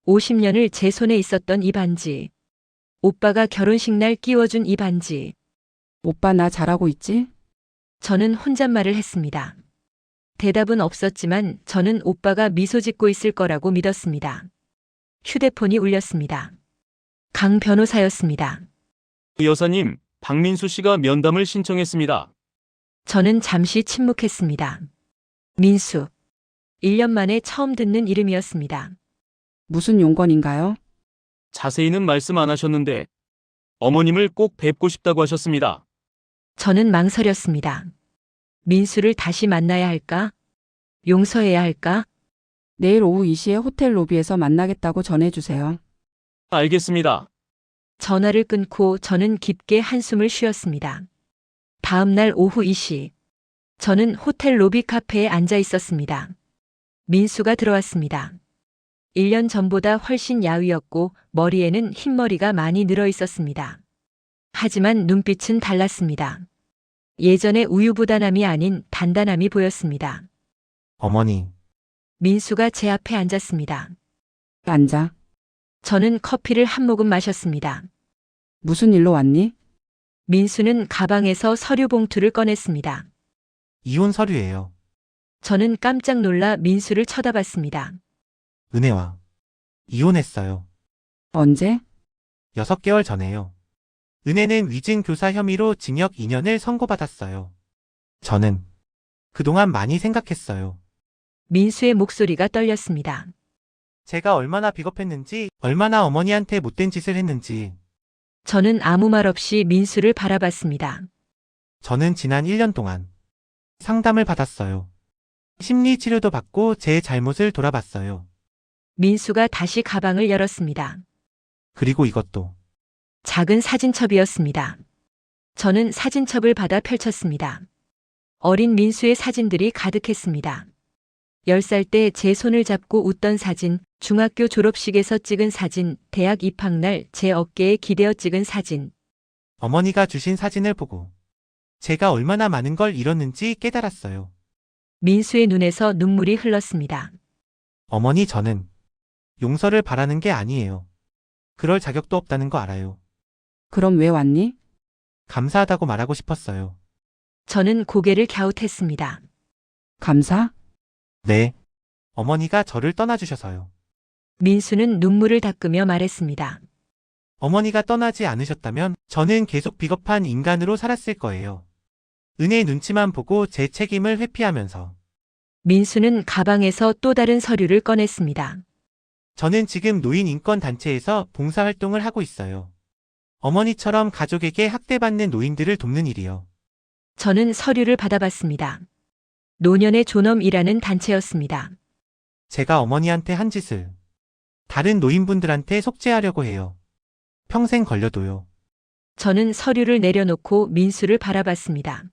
50년을 제 손에 있었던 이 반지. 오빠가 결혼식 날 끼워준 이 반지. 오빠 나 잘하고 있지? 저는 혼잣말을 했습니다. 대답은 없었지만 저는 오빠가 미소 짓고 있을 거라고 믿었습니다. 휴대폰이 울렸습니다. 강 변호사였습니다. 여사님, 박민수 씨가 면담을 신청했습니다. 저는 잠시 침묵했습니다. 민수. 1년 만에 처음 듣는 이름이었습니다. 무슨 용건인가요? 자세히는 말씀 안 하셨는데 어머님을 꼭 뵙고 싶다고 하셨습니다. 저는 망설였습니다. 민수를 다시 만나야 할까? 용서해야 할까? 내일 오후 2시에 호텔 로비에서 만나겠다고 전해주세요. 알겠습니다. 전화를 끊고 저는 깊게 한숨을 쉬었습니다. 다음 날 오후 2시. 저는 호텔 로비 카페에 앉아 있었습니다. 민수가 들어왔습니다. 1년 전보다 훨씬 야위었고 머리에는 흰머리가 많이 늘어 있었습니다. 하지만 눈빛은 달랐습니다. 예전의 우유부단함이 아닌 단단함이 보였습니다. 어머니, 민수가 제 앞에 앉았습니다. 앉아. 저는 커피를 한 모금 마셨습니다. 무슨 일로 왔니? 민수는 가방에서 서류 봉투를 꺼냈습니다. 이혼 서류예요. 저는 깜짝 놀라 민수를 쳐다봤습니다. 은혜와 이혼했어요. 언제? 6개월 전에요. 은혜는 위증 교사 혐의로 징역 2년을 선고받았어요. 저는 그동안 많이 생각했어요. 민수의 목소리가 떨렸습니다. 제가 얼마나 비겁했는지, 얼마나 어머니한테 못된 짓을 했는지. 저는 아무 말 없이 민수를 바라봤습니다. 저는 지난 1년 동안 상담을 받았어요. 심리 치료도 받고 제 잘못을 돌아봤어요. 민수가 다시 가방을 열었습니다. 그리고 이것도 작은 사진첩이었습니다. 저는 사진첩을 받아 펼쳤습니다. 어린 민수의 사진들이 가득했습니다. 10살 때 제 손을 잡고 웃던 사진, 중학교 졸업식에서 찍은 사진, 대학 입학날 제 어깨에 기대어 찍은 사진. 어머니가 주신 사진을 보고 제가 얼마나 많은 걸 잃었는지 깨달았어요. 민수의 눈에서 눈물이 흘렀습니다. 어머니, 저는 용서를 바라는 게 아니에요. 그럴 자격도 없다는 거 알아요. 그럼 왜 왔니? 감사하다고 말하고 싶었어요. 저는 고개를 갸웃했습니다. 감사? 네. 어머니가 저를 떠나주셔서요. 민수는 눈물을 닦으며 말했습니다. 어머니가 떠나지 않으셨다면 저는 계속 비겁한 인간으로 살았을 거예요. 은혜의 눈치만 보고 제 책임을 회피하면서 민수는 가방에서 또 다른 서류를 꺼냈습니다. 저는 지금 노인 인권 단체에서 봉사활동을 하고 있어요. 어머니처럼 가족에게 학대받는 노인들을 돕는 일이요. 저는 서류를 받아봤습니다. 노년의 존엄이라는 단체였습니다. 제가 어머니한테 한 짓을 다른 노인분들한테 속죄하려고 해요. 평생 걸려도요. 저는 서류를 내려놓고 민수를 바라봤습니다.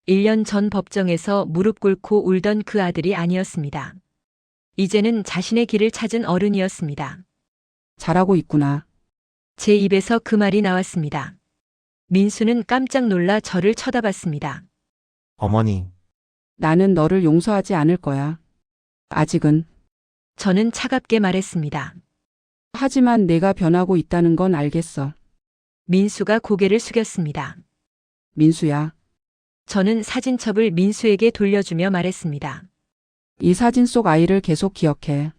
1년 전 법정에서 무릎 꿇고 울던 그 아들이 아니었습니다. 이제는 자신의 길을 찾은 어른이었습니다. 잘하고 있구나. 제 입에서 그 말이 나왔습니다. 민수는 깜짝 놀라 저를 쳐다봤습니다. 어머니, 나는 너를 용서하지 않을 거야. 아직은. 저는 차갑게 말했습니다. 하지만 내가 변하고 있다는 건 알겠어. 민수가 고개를 숙였습니다. 민수야, 저는 사진첩을 민수에게 돌려주며 말했습니다. 이 사진 속 아이를 계속 기억해.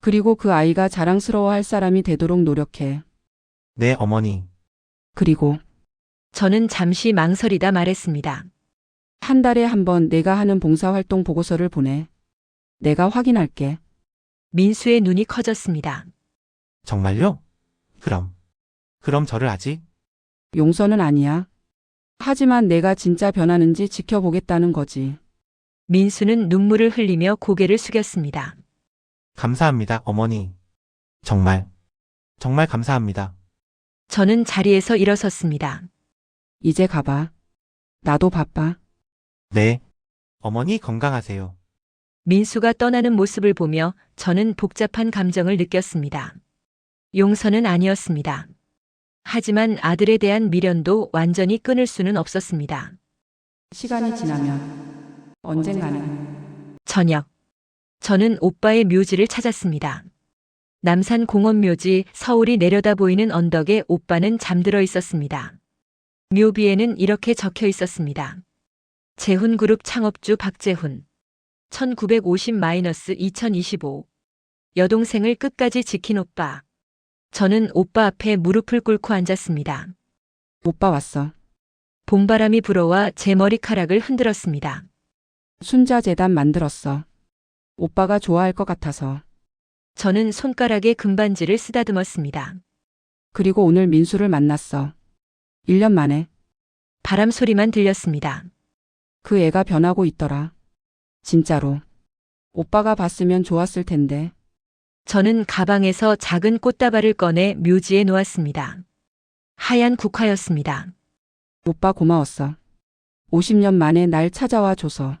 그리고 그 아이가 자랑스러워할 사람이 되도록 노력해. 네, 어머니. 그리고 저는 잠시 망설이다 말했습니다. 한 달에 한 번 내가 하는 봉사활동 보고서를 보내. 내가 확인할게. 민수의 눈이 커졌습니다. 정말요? 그럼 저를 아직? 용서는 아니야. 하지만 내가 진짜 변하는지 지켜보겠다는 거지. 민수는 눈물을 흘리며 고개를 숙였습니다. 감사합니다, 어머니. 정말 감사합니다. 저는 자리에서 일어섰습니다. 이제 가봐. 나도 바빠. 네. 어머니 건강하세요. 민수가 떠나는 모습을 보며 저는 복잡한 감정을 느꼈습니다. 용서는 아니었습니다. 하지만 아들에 대한 미련도 완전히 끊을 수는 없었습니다. 시간이 지나면 언젠가는. 저녁. 저는 오빠의 묘지를 찾았습니다. 남산 공원 묘지, 서울이 내려다 보이는 언덕에 오빠는 잠들어 있었습니다. 묘비에는 이렇게 적혀 있었습니다. 재훈그룹 창업주 박재훈. 1950-2025. 여동생을 끝까지 지킨 오빠. 저는 오빠 앞에 무릎을 꿇고 앉았습니다. 오빠 왔어. 봄바람이 불어와 제 머리카락을 흔들었습니다. 순자 재단 만들었어. 오빠가 좋아할 것 같아서. 저는 손가락에 금반지를 쓰다듬었습니다. 그리고 오늘 민수를 만났어. 1년 만에. 바람 소리만 들렸습니다. 그 애가 변하고 있더라. 진짜로. 오빠가 봤으면 좋았을 텐데. 저는 가방에서 작은 꽃다발을 꺼내 묘지에 놓았습니다. 하얀 국화였습니다. 오빠 고마웠어. 50년 만에 날 찾아와 줘서.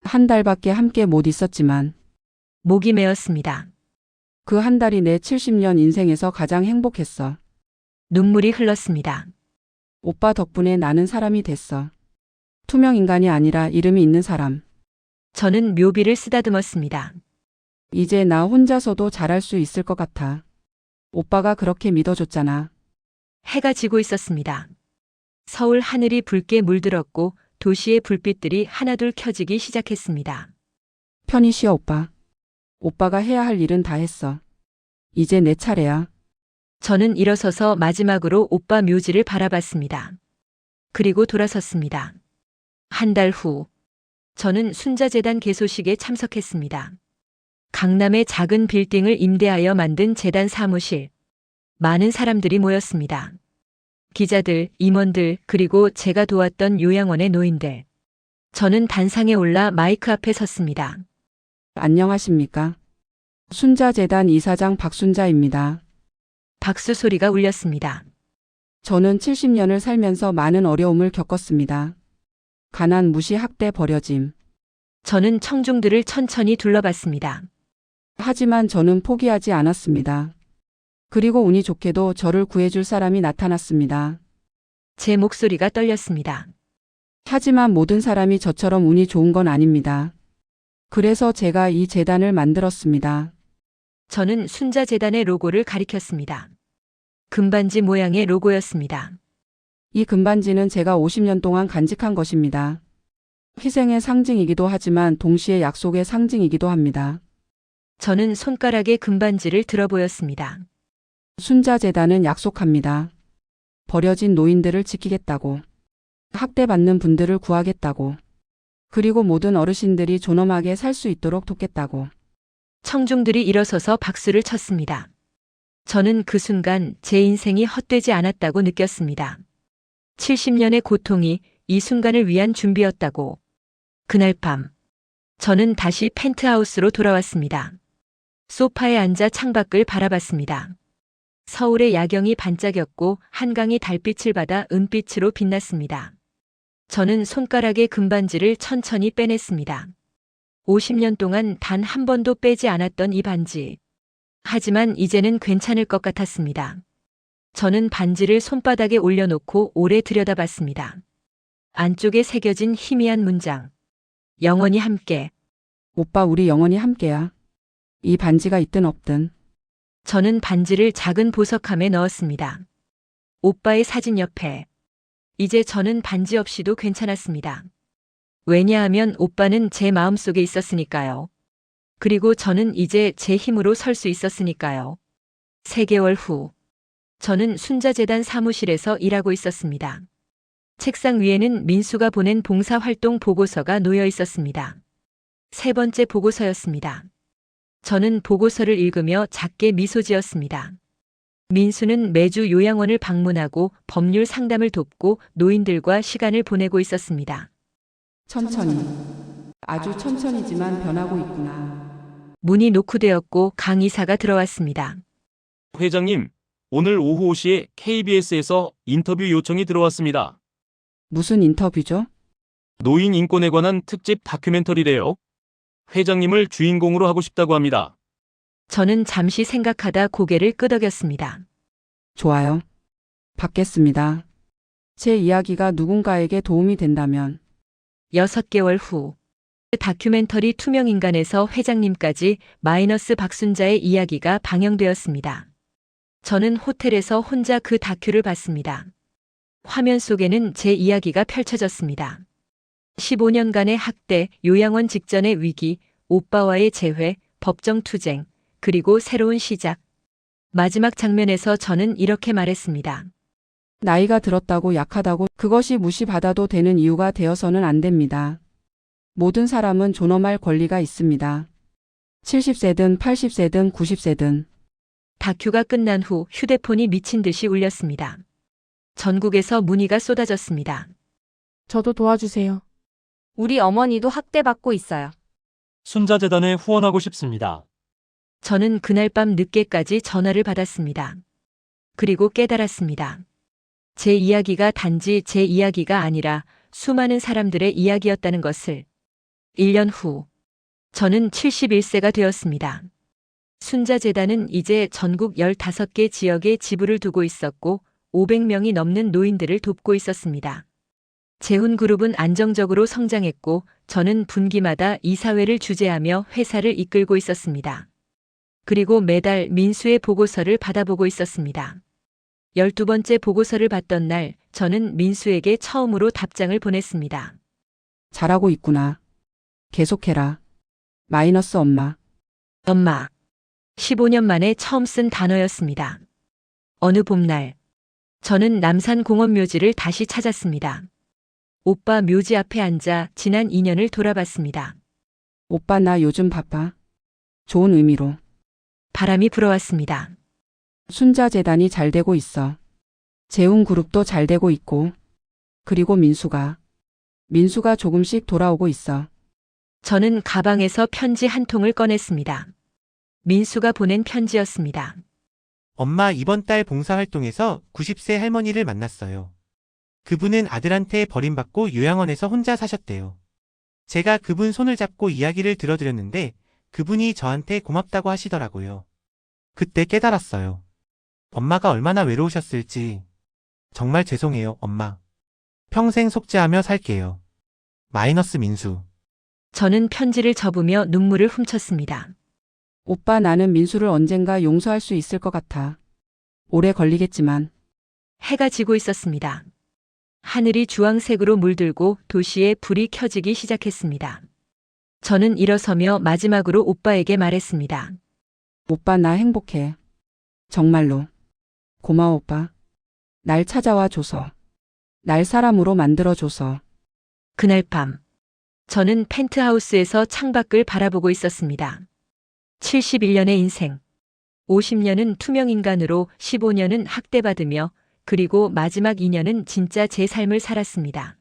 한 달밖에 함께 못 있었지만 목이 메었습니다. 그 한 달이 내 70년 인생에서 가장 행복했어. 눈물이 흘렀습니다. 오빠 덕분에 나는 사람이 됐어. 투명 인간이 아니라 이름이 있는 사람. 저는 묘비를 쓰다듬었습니다. 이제 나 혼자서도 잘할 수 있을 것 같아. 오빠가 그렇게 믿어줬잖아. 해가 지고 있었습니다. 서울 하늘이 붉게 물들었고 도시의 불빛들이 하나둘 켜지기 시작했습니다. 편히 쉬어 오빠. 오빠가 해야 할 일은 다 했어. 이제 내 차례야. 저는 일어서서 마지막으로 오빠 묘지를 바라봤습니다. 그리고 돌아섰습니다. 한 달 후, 저는 순자재단 개소식에 참석했습니다. 강남의 작은 빌딩을 임대하여 만든 재단 사무실. 많은 사람들이 모였습니다. 기자들, 임원들, 그리고 제가 도왔던 요양원의 노인들. 저는 단상에 올라 마이크 앞에 섰습니다. 안녕하십니까. 순자재단 이사장 박순자입니다. 박수 소리가 울렸습니다. 저는 70년을 살면서 많은 어려움을 겪었습니다. 가난, 무시, 학대, 버려짐. 저는 청중들을 천천히 둘러봤습니다. 하지만 저는 포기하지 않았습니다. 그리고 운이 좋게도 저를 구해줄 사람이 나타났습니다. 제 목소리가 떨렸습니다. 하지만 모든 사람이 저처럼 운이 좋은 건 아닙니다. 그래서 제가 이 재단을 만들었습니다. 저는 순자재단의 로고를 가리켰습니다. 금반지 모양의 로고였습니다. 이 금반지는 제가 50년 동안 간직한 것입니다. 희생의 상징이기도 하지만 동시에 약속의 상징이기도 합니다. 저는 손가락에 금반지를 들어 보였습니다. 순자재단은 약속합니다. 버려진 노인들을 지키겠다고. 학대받는 분들을 구하겠다고. 그리고 모든 어르신들이 존엄하게 살 수 있도록 돕겠다고. 청중들이 일어서서 박수를 쳤습니다. 저는 그 순간 제 인생이 헛되지 않았다고 느꼈습니다. 70년의 고통이 이 순간을 위한 준비였다고. 그날 밤, 저는 다시 펜트하우스로 돌아왔습니다. 소파에 앉아 창밖을 바라봤습니다. 서울의 야경이 반짝였고 한강이 달빛을 받아 은빛으로 빛났습니다. 저는 손가락의 금반지를 천천히 빼냈습니다. 50년 동안 단 한 번도 빼지 않았던 이 반지. 하지만 이제는 괜찮을 것 같았습니다. 저는 반지를 손바닥에 올려놓고 오래 들여다봤습니다. 안쪽에 새겨진 희미한 문장. 영원히 함께. 오빠, 우리 영원히 함께야. 이 반지가 있든 없든. 저는 반지를 작은 보석함에 넣었습니다. 오빠의 사진 옆에. 이제 저는 반지 없이도 괜찮았습니다. 왜냐하면 오빠는 제 마음속에 있었으니까요. 그리고 저는 이제 제 힘으로 설 수 있었으니까요. 3개월 후, 저는 순자재단 사무실에서 일하고 있었습니다. 책상 위에는 민수가 보낸 봉사활동 보고서가 놓여 있었습니다. 3번째 보고서였습니다. 저는 보고서를 읽으며 작게 미소 지었습니다. 민수는 매주 요양원을 방문하고 법률 상담을 돕고 노인들과 시간을 보내고 있었습니다. 천천히. 아주 천천히지만 변하고 있구나. 문이 노크되었고 강 이사가 들어왔습니다. 회장님, 오늘 오후 5시에 KBS에서 인터뷰 요청이 들어왔습니다. 무슨 인터뷰죠? 노인 인권에 관한 특집 다큐멘터리래요. 회장님을 주인공으로 하고 싶다고 합니다. 저는 잠시 생각하다 고개를 끄덕였습니다. 좋아요. 받겠습니다. 제 이야기가 누군가에게 도움이 된다면. 6개월 후, 다큐멘터리 투명인간에서 회장님까지 마이너스 박순자의 이야기가 방영되었습니다. 저는 호텔에서 혼자 그 다큐를 봤습니다. 화면 속에는 제 이야기가 펼쳐졌습니다. 15년간의 학대, 요양원 직전의 위기, 오빠와의 재회, 법정 투쟁, 그리고 새로운 시작. 마지막 장면에서 저는 이렇게 말했습니다. 나이가 들었다고 약하다고 그것이 무시받아도 되는 이유가 되어서는 안 됩니다. 모든 사람은 존엄할 권리가 있습니다. 70세든 80세든 90세든. 다큐가 끝난 후 휴대폰이 미친 듯이 울렸습니다. 전국에서 문의가 쏟아졌습니다. 저도 도와주세요. 우리 어머니도 학대받고 있어요. 순자재단에 후원하고 싶습니다. 저는 그날 밤 늦게까지 전화를 받았습니다. 그리고 깨달았습니다. 제 이야기가 단지 제 이야기가 아니라 수많은 사람들의 이야기였다는 것을. 1년 후, 저는 71세가 되었습니다. 순자재단은 이제 전국 15개 지역에 지부를 두고 있었고 500명이 넘는 노인들을 돕고 있었습니다. 재훈그룹은 안정적으로 성장했고 저는 분기마다 이사회를 주재하며 회사를 이끌고 있었습니다. 그리고 매달 민수의 보고서를 받아보고 있었습니다. 12번째 보고서를 받던 날 저는 민수에게 처음으로 답장을 보냈습니다. 잘하고 있구나. 계속해라. 마이너스 엄마. 엄마. 15년 만에 처음 쓴 단어였습니다. 어느 봄날, 저는 남산 공원묘지를 다시 찾았습니다. 오빠 묘지 앞에 앉아 지난 2년을 돌아봤습니다. 오빠, 나 요즘 바빠. 좋은 의미로. 바람이 불어왔습니다. 순자재단이 잘 되고 있어. 재훈그룹도 잘 되고 있고. 그리고 민수가 조금씩 돌아오고 있어. 저는 가방에서 편지 한 통을 꺼냈습니다. 민수가 보낸 편지였습니다. 엄마 이번 달 봉사활동에서 90세 할머니를 만났어요. 그분은 아들한테 버림받고 요양원에서 혼자 사셨대요. 제가 그분 손을 잡고 이야기를 들어드렸는데 그분이 저한테 고맙다고 하시더라고요. 그때 깨달았어요. 엄마가 얼마나 외로우셨을지. 정말 죄송해요, 엄마. 평생 속죄하며 살게요. 마이너스 민수. 저는 편지를 접으며 눈물을 훔쳤습니다. 오빠, 나는 민수를 언젠가 용서할 수 있을 것 같아. 오래 걸리겠지만. 해가 지고 있었습니다. 하늘이 주황색으로 물들고 도시에 불이 켜지기 시작했습니다. 저는 일어서며 마지막으로 오빠에게 말했습니다. 오빠, 나 행복해. 정말로. 고마워, 오빠. 날 찾아와 줘서. 날 사람으로 만들어 줘서. 그날 밤, 저는 펜트하우스에서 창밖을 바라보고 있었습니다. 71년의 인생. 50년은 투명인간으로 15년은 학대받으며 그리고 마지막 2년은 진짜 제 삶을 살았습니다.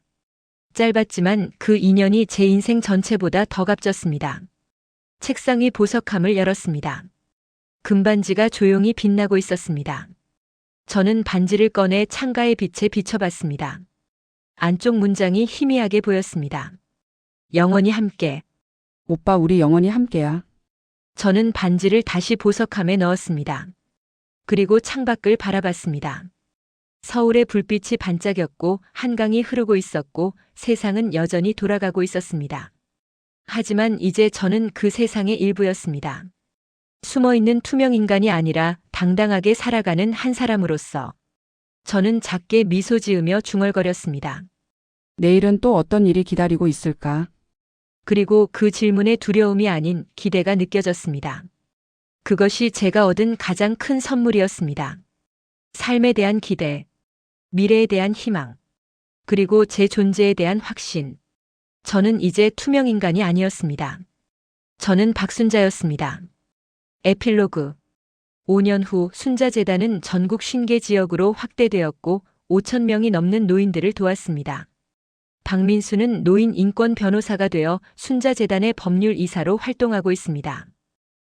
짧았지만 그 2년이 제 인생 전체보다 더 값졌습니다. 책상 위 보석함을 열었습니다. 금반지가 조용히 빛나고 있었습니다. 저는 반지를 꺼내 창가의 빛에 비춰봤습니다. 안쪽 문장이 희미하게 보였습니다. 영원히 함께. 오빠, 우리 영원히 함께야. 저는 반지를 다시 보석함에 넣었습니다. 그리고 창밖을 바라봤습니다. 서울의 불빛이 반짝였고 한강이 흐르고 있었고 세상은 여전히 돌아가고 있었습니다. 하지만 이제 저는 그 세상의 일부였습니다. 숨어있는 투명인간이 아니라 당당하게 살아가는 한 사람으로서. 저는 작게 미소 지으며 중얼거렸습니다. 내일은 또 어떤 일이 기다리고 있을까? 그리고 그 질문에 두려움이 아닌 기대가 느껴졌습니다. 그것이 제가 얻은 가장 큰 선물이었습니다. 삶에 대한 기대, 미래에 대한 희망, 그리고 제 존재에 대한 확신. 저는 이제 투명인간이 아니었습니다. 저는 박순자였습니다. 에필로그. 5년 후 순자재단은 전국 50개 지역으로 확대되었고 5천 명이 넘는 노인들을 도왔습니다. 박민수는 노인 인권 변호사가 되어 순자재단의 법률 이사로 활동하고 있습니다.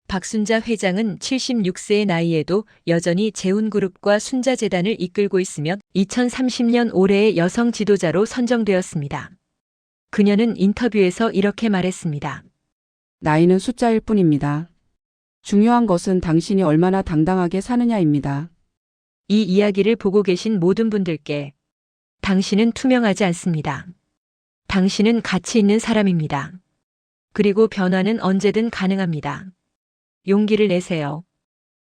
박순자 회장은 76세의 나이에도 여전히 재훈그룹과 순자재단을 이끌고 있으며 2030년 올해의 여성 지도자로 선정되었습니다. 그녀는 인터뷰에서 이렇게 말했습니다. 나이는 숫자일 뿐입니다. 중요한 것은 당신이 얼마나 당당하게 사느냐입니다. 이 이야기를 보고 계신 모든 분들께 당신은 투명하지 않습니다. 당신은 가치 있는 사람입니다. 그리고 변화는 언제든 가능합니다. 용기를 내세요.